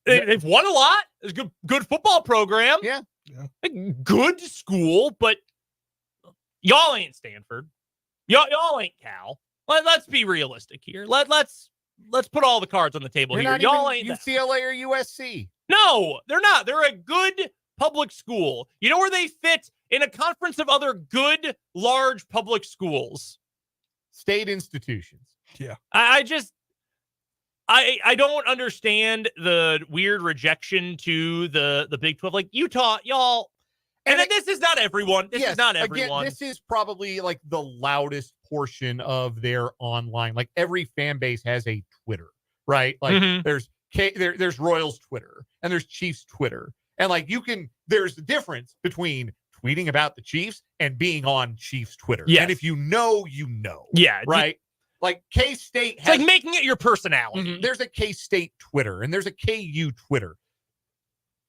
[SPEAKER 1] they've won a lot. It's a good football program.
[SPEAKER 2] Yeah.
[SPEAKER 1] A good school, but y'all ain't Stanford. Y'all ain't Cal. Let's be realistic here. Let's put all the cards on the table here. Y'all ain't
[SPEAKER 2] UCLA or USC.
[SPEAKER 1] No, they're not. They're a good public school. You know where they fit? In a conference of other good, large public schools.
[SPEAKER 2] State institutions.
[SPEAKER 3] Yeah.
[SPEAKER 1] I don't understand the weird rejection to the Big 12. Like, Utah, y'all. And then this is not everyone. This is not everyone.
[SPEAKER 2] Again, this is probably like the loudest portion of their online. Like, every fan base has a Twitter, right? Like, there's Royals Twitter and there's Chiefs Twitter. And like, there's a difference between tweeting about the Chiefs and being on Chiefs Twitter.
[SPEAKER 1] Yes.
[SPEAKER 2] And if you know, you know.
[SPEAKER 1] Yeah.
[SPEAKER 2] Right? Like, K-State
[SPEAKER 1] has... It's like making it your personality.
[SPEAKER 2] Mm-hmm. There's a K-State Twitter and there's a KU Twitter.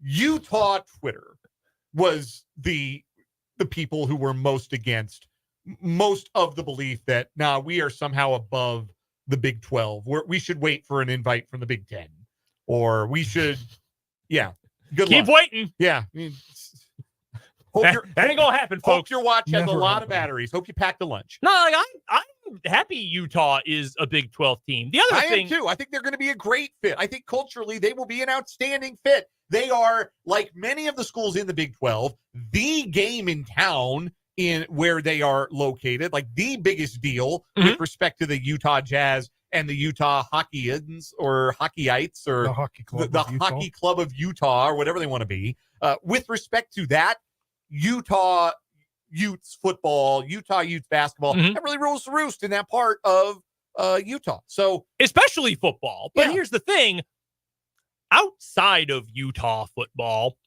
[SPEAKER 2] Utah Twitter was the people who were most against most of the belief that we are somehow above the Big 12. We should wait for an invite from the Big 10, or we should, good
[SPEAKER 1] keep
[SPEAKER 2] luck.
[SPEAKER 1] waiting.
[SPEAKER 2] Yeah,
[SPEAKER 1] that ain't gonna happen, folks.
[SPEAKER 2] Hope your watch has a lot of batteries. Hope you packed a lunch.
[SPEAKER 1] No, like, I'm happy Utah is a Big 12 team. The other thing,
[SPEAKER 2] I am too. I think they're going to be a great fit. I think culturally they will be an outstanding fit. They are, like many of the schools in the Big 12, the game in town in where they are located, like the biggest deal with respect to the Utah Jazz and the Utah Hockeyites or Hockeyites or
[SPEAKER 3] The hockey club.
[SPEAKER 2] the
[SPEAKER 3] of Utah.
[SPEAKER 2] Hockey Club of Utah or whatever they want to be. With respect to that, Utah Utes football, Utah Utes basketball, that really rules the roost in that part of Utah. So
[SPEAKER 1] especially football. But
[SPEAKER 2] Yeah.
[SPEAKER 1] here's the thing. Outside of Utah football,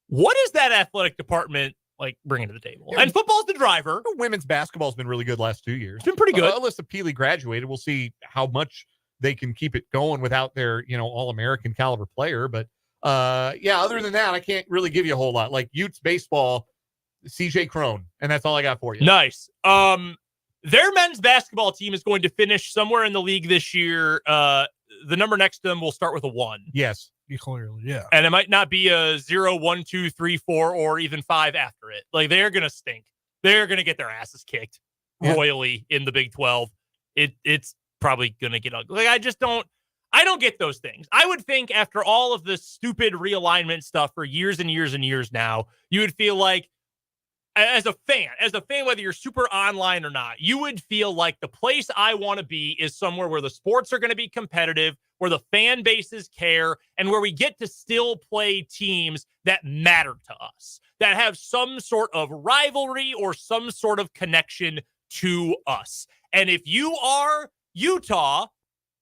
[SPEAKER 1] what is that athletic department like bringing to the table?
[SPEAKER 2] Yeah.
[SPEAKER 1] And football's the driver.
[SPEAKER 2] women's basketball's been really good last 2 years.
[SPEAKER 1] It's been pretty good.
[SPEAKER 2] Alyssa Peely graduated. We'll see how much they can keep it going without their, all-American caliber player. But other than that, I can't really give you a whole lot. Like Utes baseball, CJ Crone, and that's all I got for you.
[SPEAKER 1] Nice. Their men's basketball team is going to finish somewhere in the league this year. The number next to them will start with a 1.
[SPEAKER 2] Yes.
[SPEAKER 3] Clearly, yeah.
[SPEAKER 1] And it might not be a 0, 1, 2, 3, 4, or even 5 after it. Like, they're going to stink. They're going to get their asses kicked royally in the Big 12. It's probably going to get ugly. Like, I don't get those things. I would think after all of this stupid realignment stuff for years and years and years now, you would feel like, as a fan, whether you're super online or not, you would feel like the place I want to be is somewhere where the sports are going to be competitive, where the fan bases care, and where we get to still play teams that matter to us, that have some sort of rivalry or some sort of connection to us. And if you are Utah,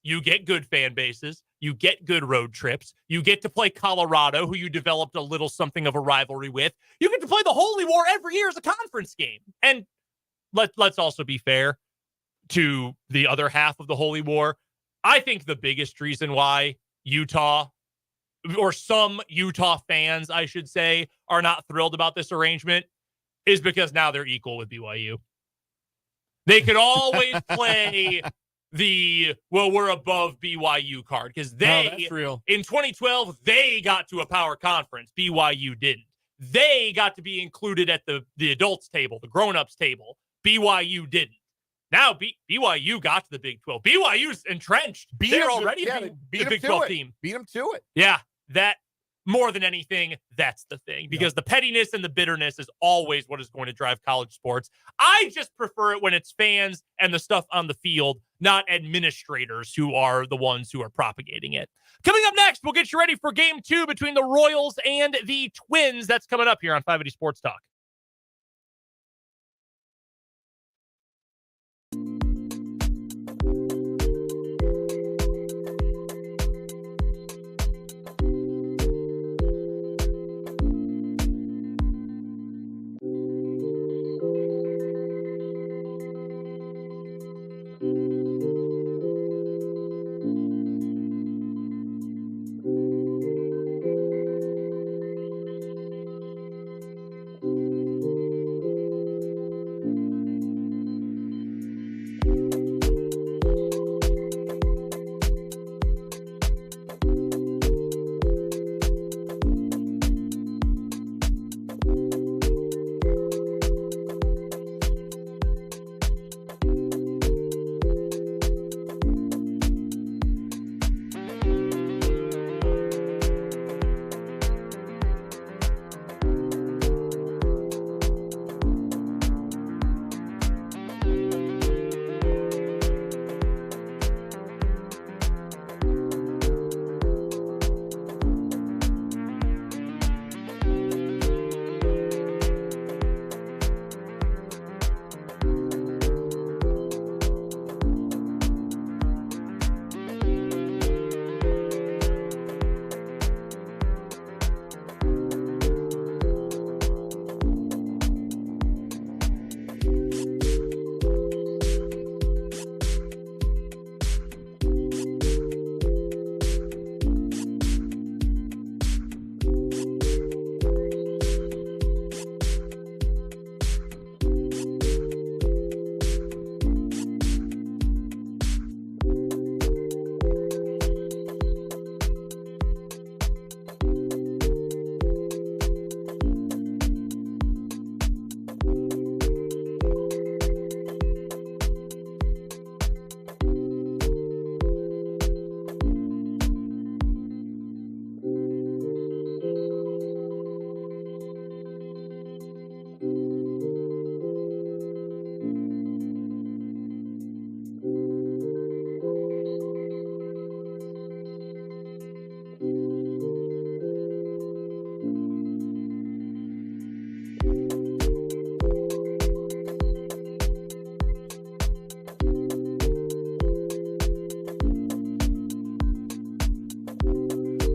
[SPEAKER 1] you get good fan bases, you get good road trips, you get to play Colorado, who you developed a little something of a rivalry with. You get to play the Holy War every year as a conference game. And let's also be fair to the other half of the Holy War. I think the biggest reason why Utah, or some Utah fans, I should say, are not thrilled about this arrangement is because now they're equal with BYU. They could always play we're above BYU card, because
[SPEAKER 2] that's real.
[SPEAKER 1] in 2012, they got to a power conference. BYU didn't. They got to be included at the adults table, the grown-ups table. BYU didn't. Now BYU got to the Big 12. BYU's entrenched. They're already the Big 12 team.
[SPEAKER 2] Beat them to it.
[SPEAKER 1] Yeah, that more than anything, that's the thing. Because the pettiness and the bitterness is always what is going to drive college sports. I just prefer it when it's fans and the stuff on the field, not administrators who are the ones who are propagating it. Coming up next, we'll get you ready for Game 2 between the Royals and the Twins. That's coming up here on 580 Sports Talk.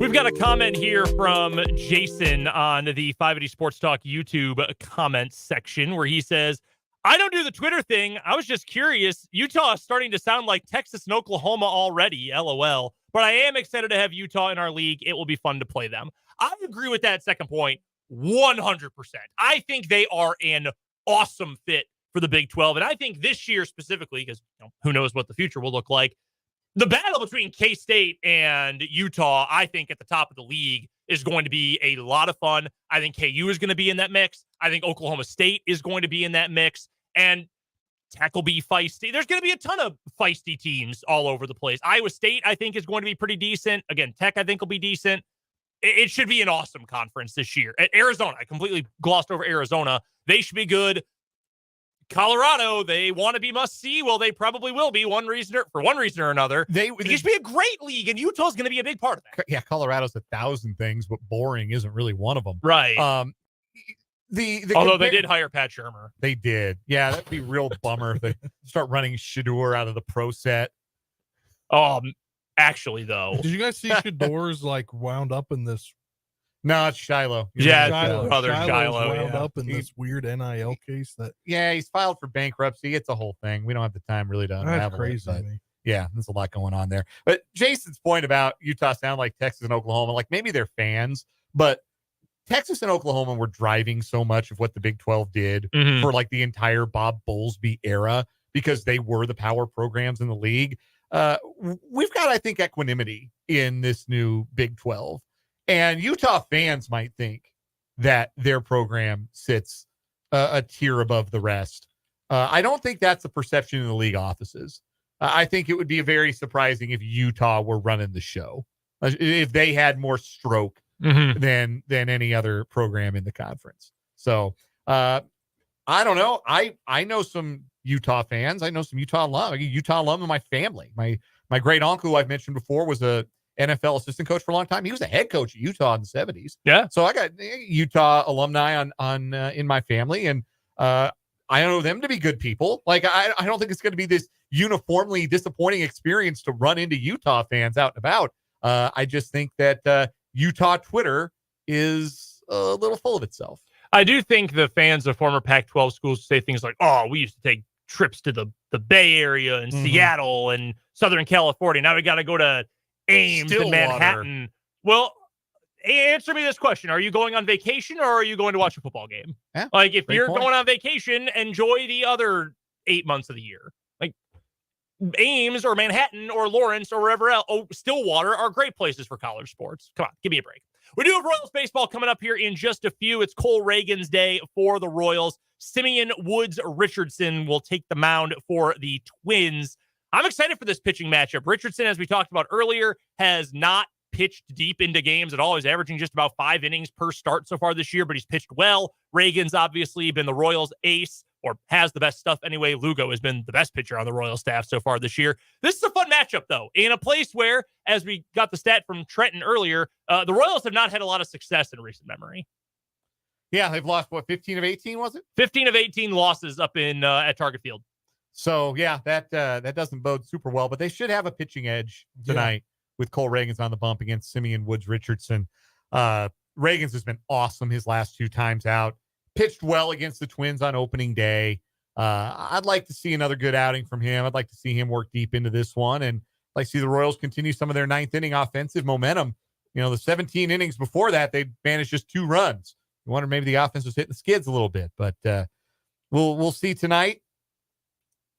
[SPEAKER 1] We've got a comment here from Jason on the 580 Sports Talk YouTube comments section where he says, I don't do the Twitter thing. I was just curious. Utah is starting to sound like Texas and Oklahoma already, LOL. But I am excited to have Utah in our league. It will be fun to play them. I agree with that second point 100%. I think they are an awesome fit for the Big 12. And I think this year specifically, because who knows what the future will look like, the battle between K-State and Utah, I think at the top of the league is going to be a lot of fun. I think KU is going to be in that mix. I think Oklahoma State is going to be in that mix. And Tech will be feisty. There's going to be a ton of feisty teams all over the place. Iowa State, I think, is going to be pretty decent. Again, Tech, I think, will be decent. It should be an awesome conference this year. At Arizona, I completely glossed over Arizona. They should be good. Colorado, they want to be must-see. Well, they probably will be for one reason or anher. It should be a great league, and Utah's going to be a big part of that.
[SPEAKER 2] Yeah, Colorado's 1,000 things, but boring isn't really one of them.
[SPEAKER 1] Right.
[SPEAKER 2] Although
[SPEAKER 1] they did hire Pat Shurmur.
[SPEAKER 2] They did. Yeah, that'd be real bummer if they start running Shador out of the pro set.
[SPEAKER 1] Actually, though.
[SPEAKER 3] Did you guys see Shador's wound up in this?
[SPEAKER 2] No, it's Shiloh.
[SPEAKER 1] Yeah,
[SPEAKER 3] Shiloh.
[SPEAKER 1] brother Shiloh.
[SPEAKER 3] Wound up in this weird NIL case that.
[SPEAKER 2] Yeah, he's filed for bankruptcy. It's a whole thing. We don't have the time really to unravel
[SPEAKER 3] That's crazy.
[SPEAKER 2] it. Yeah, there's a lot going on there. But Jason's point about Utah sound like Texas and Oklahoma, maybe they're fans, but Texas and Oklahoma were driving so much of what the Big 12 did for the entire Bob Bowlesby era because they were the power programs in the league. We've got, I think, equanimity in this new Big 12. And Utah fans might think that their program sits a tier above the rest. I don't think that's the perception in the league offices. I think it would be very surprising if Utah were running the show, if they had more stroke than any other program in the conference. So I don't know. I know some Utah fans. I know some Utah alum. Utah alum in my family. My great uncle, who I've mentioned before, was a NFL assistant coach for a long time. He was a head coach at Utah in the 70s.
[SPEAKER 1] Yeah.
[SPEAKER 2] So I got Utah alumni on in my family, and I know them to be good people. I don't think it's going to be this uniformly disappointing experience to run into Utah fans out and about. I just think that Utah Twitter is a little full of itself.
[SPEAKER 1] I do think the fans of former Pac-12 schools say things like, oh, we used to take trips to the Bay Area and Seattle and Southern California. Now we got to go to Ames and Manhattan. Well, answer me this question. Are you going on vacation or are you going to watch a football game?
[SPEAKER 2] Yeah,
[SPEAKER 1] if you're going on vacation, enjoy the other 8 months of the year. Ames or Manhattan or Lawrence or wherever else, Stillwater are great places for college sports. Come on, give me a break. We do have Royals baseball coming up here in just a few. It's Cole Reagan's day for the Royals. Simeon Woods Richardson will take the mound for the Twins. I'm excited for this pitching matchup. Richardson, as we talked about earlier, has not pitched deep into games at all. He's averaging just about 5 innings per start so far this year, but he's pitched well. Reagan's obviously been the Royals' ace, or has the best stuff anyway. Lugo has been the best pitcher on the Royals staff so far this year. This is a fun matchup, though, in a place where, as we got the stat from Trenton earlier, the Royals have not had a lot of success in recent memory.
[SPEAKER 2] Yeah, they've lost, 15 of 18, was it?
[SPEAKER 1] 15 of 18 losses up in at Target Field.
[SPEAKER 2] So, yeah, that doesn't bode super well, but they should have a pitching edge tonight with Cole Reagan's on the bump against Simeon Woods Richardson. Reagan's has been awesome his last 2 times out. Pitched well against the Twins on opening day. I'd like to see another good outing from him. I'd like to see him work deep into this one. And I'd like to see the Royals continue some of their 9th inning offensive momentum. The 17 innings before that, they managed just 2 runs. You wonder maybe the offense was hitting the skids a little bit, but we'll see tonight.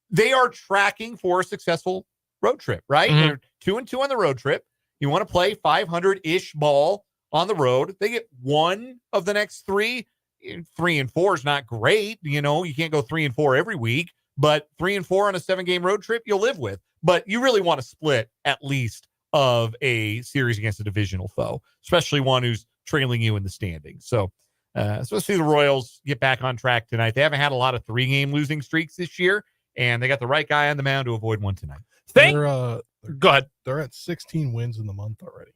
[SPEAKER 2] They are tracking for a successful road trip, right? They're 2-2 on the road trip. You want to play 500-ish ball on the road. They get 1 of the next 3. 3 and 4 is not great. You can't go 3 and 4 every week, but 3 and 4 on a 7-game road trip, you'll live with. But you really want to split at least of a series against a divisional foe, especially one who's trailing you in the standings. So let's see the Royals get back on track tonight. They haven't had a lot of 3-game losing streaks this year, and they got the right guy on the mound to avoid one tonight.
[SPEAKER 3] Go
[SPEAKER 1] ahead.
[SPEAKER 3] They're at 16 wins in the month already.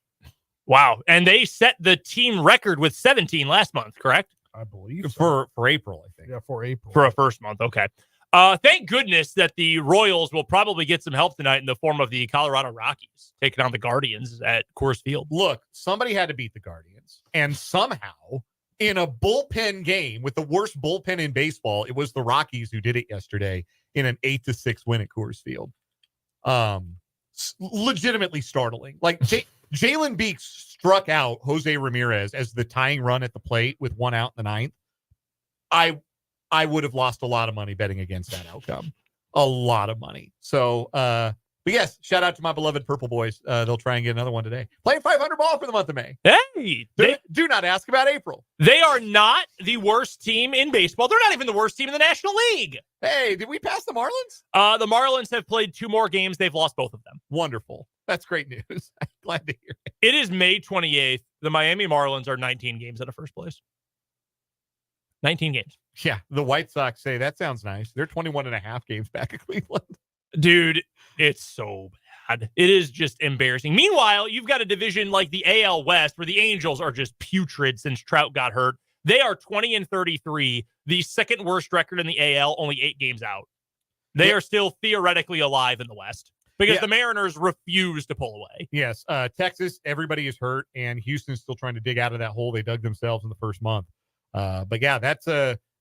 [SPEAKER 1] Wow. And they set the team record with 17 last month, correct?
[SPEAKER 3] I believe
[SPEAKER 2] so. For April, I think.
[SPEAKER 3] Yeah, for April.
[SPEAKER 1] For a first month. Okay. Thank goodness that the Royals will probably get some help tonight in the form of the Colorado Rockies taking on the Guardians at Coors Field.
[SPEAKER 2] Look, somebody had to beat the Guardians, and somehow in a bullpen game with the worst bullpen in baseball, it was the Rockies who did it yesterday in an 8-6 win at Coors Field. Legitimately startling. Like Jalen Beeks struck out Jose Ramirez as the tying run at the plate with 1 out in the 9th. I would have lost a lot of money betting against that outcome. A lot of money. So, but yes, shout out to my beloved Purple Boys. They'll try and get another one today. Playing 500 ball for the month of May.
[SPEAKER 1] Hey,
[SPEAKER 2] Do not ask about April.
[SPEAKER 1] They are not the worst team in baseball. They're not even the worst team in the National League.
[SPEAKER 2] Hey, did we pass the Marlins?
[SPEAKER 1] The Marlins have played 2 more games. They've lost both of them.
[SPEAKER 2] Wonderful. That's great news. I'm glad to hear it.
[SPEAKER 1] It is May 28th. The Miami Marlins are 19 games out of first place. 19 games.
[SPEAKER 2] Yeah, the White Sox say that sounds nice. They're 21.5 games back at Cleveland.
[SPEAKER 1] Dude, it's so bad. It is just embarrassing. Meanwhile, you've got a division like the AL West where the Angels are just putrid since Trout got hurt. They are 20-33, the second worst record in the AL, only 8 games out. They are still theoretically alive in the West because the Mariners refuse to pull away.
[SPEAKER 2] Yes, Texas, everybody is hurt, and Houston's still trying to dig out of that hole they dug themselves in the first month. But yeah, that's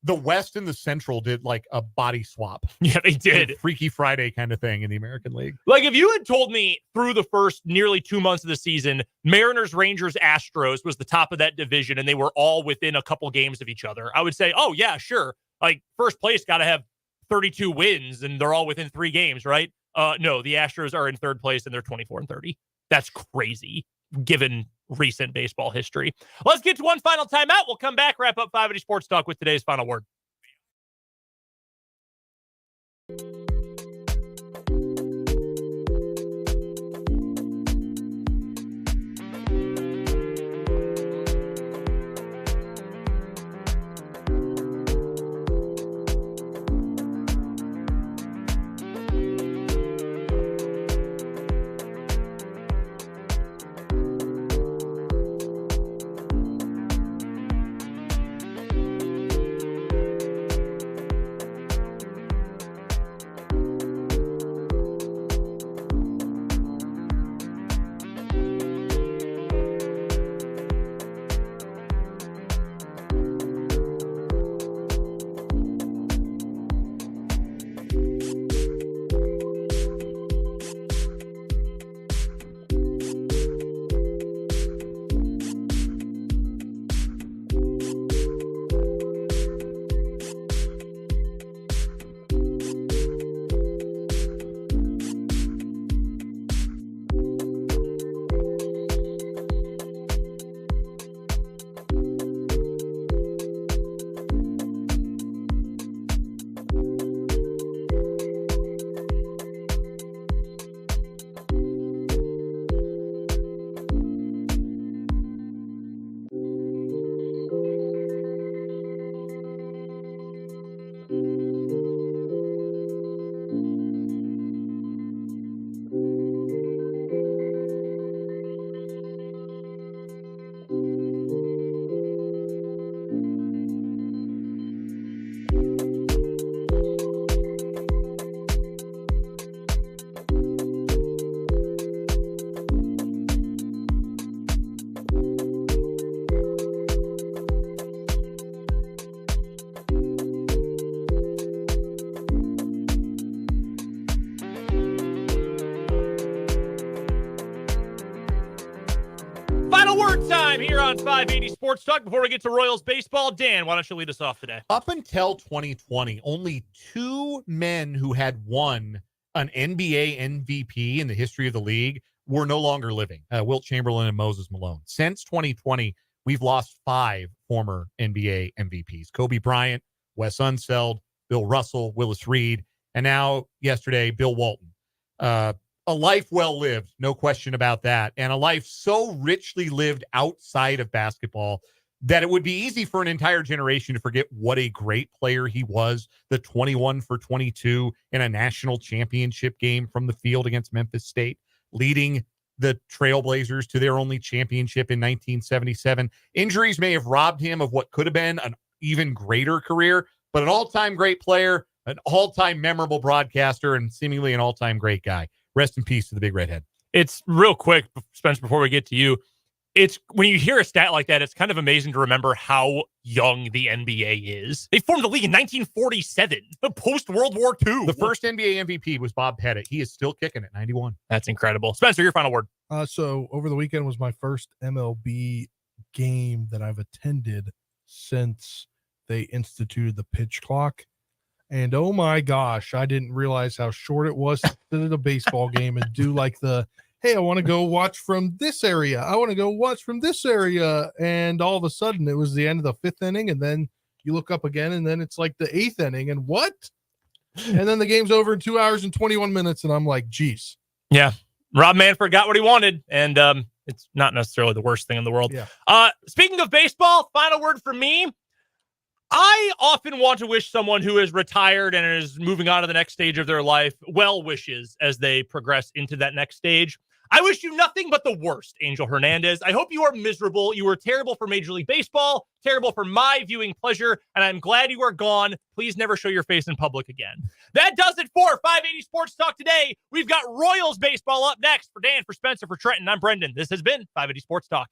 [SPEAKER 2] the West and the Central did like a body swap.
[SPEAKER 1] Yeah, they did.
[SPEAKER 2] Freaky Friday kind of thing in the American League.
[SPEAKER 1] Like if you had told me through the first nearly 2 months of the season, Mariners, Rangers, Astros was the top of that division and they were all within a couple games of each other, I would say, oh yeah, sure. Like first place got to have 32 wins and they're all within 3 games, right? No, the Astros are in third place and they're 24-30. That's crazy given recent baseball history. Let's get to one final timeout. We'll come back, wrap up 580 Sports Talk with today's final word. Time here on 580 Sports Talk. Before we get to Royals baseball, Dan, why don't you lead us off today?
[SPEAKER 2] Up until 2020, only 2 men who had won an NBA MVP in the history of the league were no longer living, Wilt Chamberlain and Moses Malone. Since 2020, we've lost 5 former NBA MVPs. Kobe Bryant, Wes Unseld, Bill Russell, Willis Reed, and now yesterday, Bill Walton. A life well lived, no question about that. And a life so richly lived outside of basketball that it would be easy for an entire generation to forget what a great player he was. The 21 for 22 in a national championship game from the field against Memphis State, leading the Trailblazers to their only championship in 1977. Injuries may have robbed him of what could have been an even greater career, but an all-time great player, an all-time memorable broadcaster and seemingly an all-time great guy. Rest in peace to the big redhead.
[SPEAKER 1] It's real quick, Spence, before we get to you. It's when you hear a stat like that, it's kind of amazing to remember how young the NBA is. They formed the league in 1947, post-World War II.
[SPEAKER 2] The first NBA MVP was Bob Pettit. He is still kicking at 91.
[SPEAKER 1] That's incredible. Spencer, your final word.
[SPEAKER 3] So over the weekend was my first MLB game that I've attended since they instituted the pitch clock. And oh my gosh, I didn't realize how short it was to sit at a baseball game and do like the, hey, I want to go watch from this area. I want to go watch from this area. And all of a sudden it was the end of the 5th inning. And then you look up again and then it's like the 8th inning. And what? And then the game's over in 2 hours and 21 minutes. And I'm like, geez.
[SPEAKER 1] Yeah. Rob Manfred got what he wanted. And it's not necessarily the worst thing in the world.
[SPEAKER 3] Yeah.
[SPEAKER 1] Speaking of baseball, final word from me. I often want to wish someone who is retired and is moving on to the next stage of their life well wishes as they progress into that next stage. I wish you nothing but the worst, Angel Hernandez. I hope you are miserable. You were terrible for Major League Baseball, terrible for my viewing pleasure, and I'm glad you are gone. Please never show your face in public again. That does it for 580 Sports Talk today. We've got Royals baseball up next. For Dan, for Spencer, for Trenton, I'm Brendan. This has been 580 Sports Talk.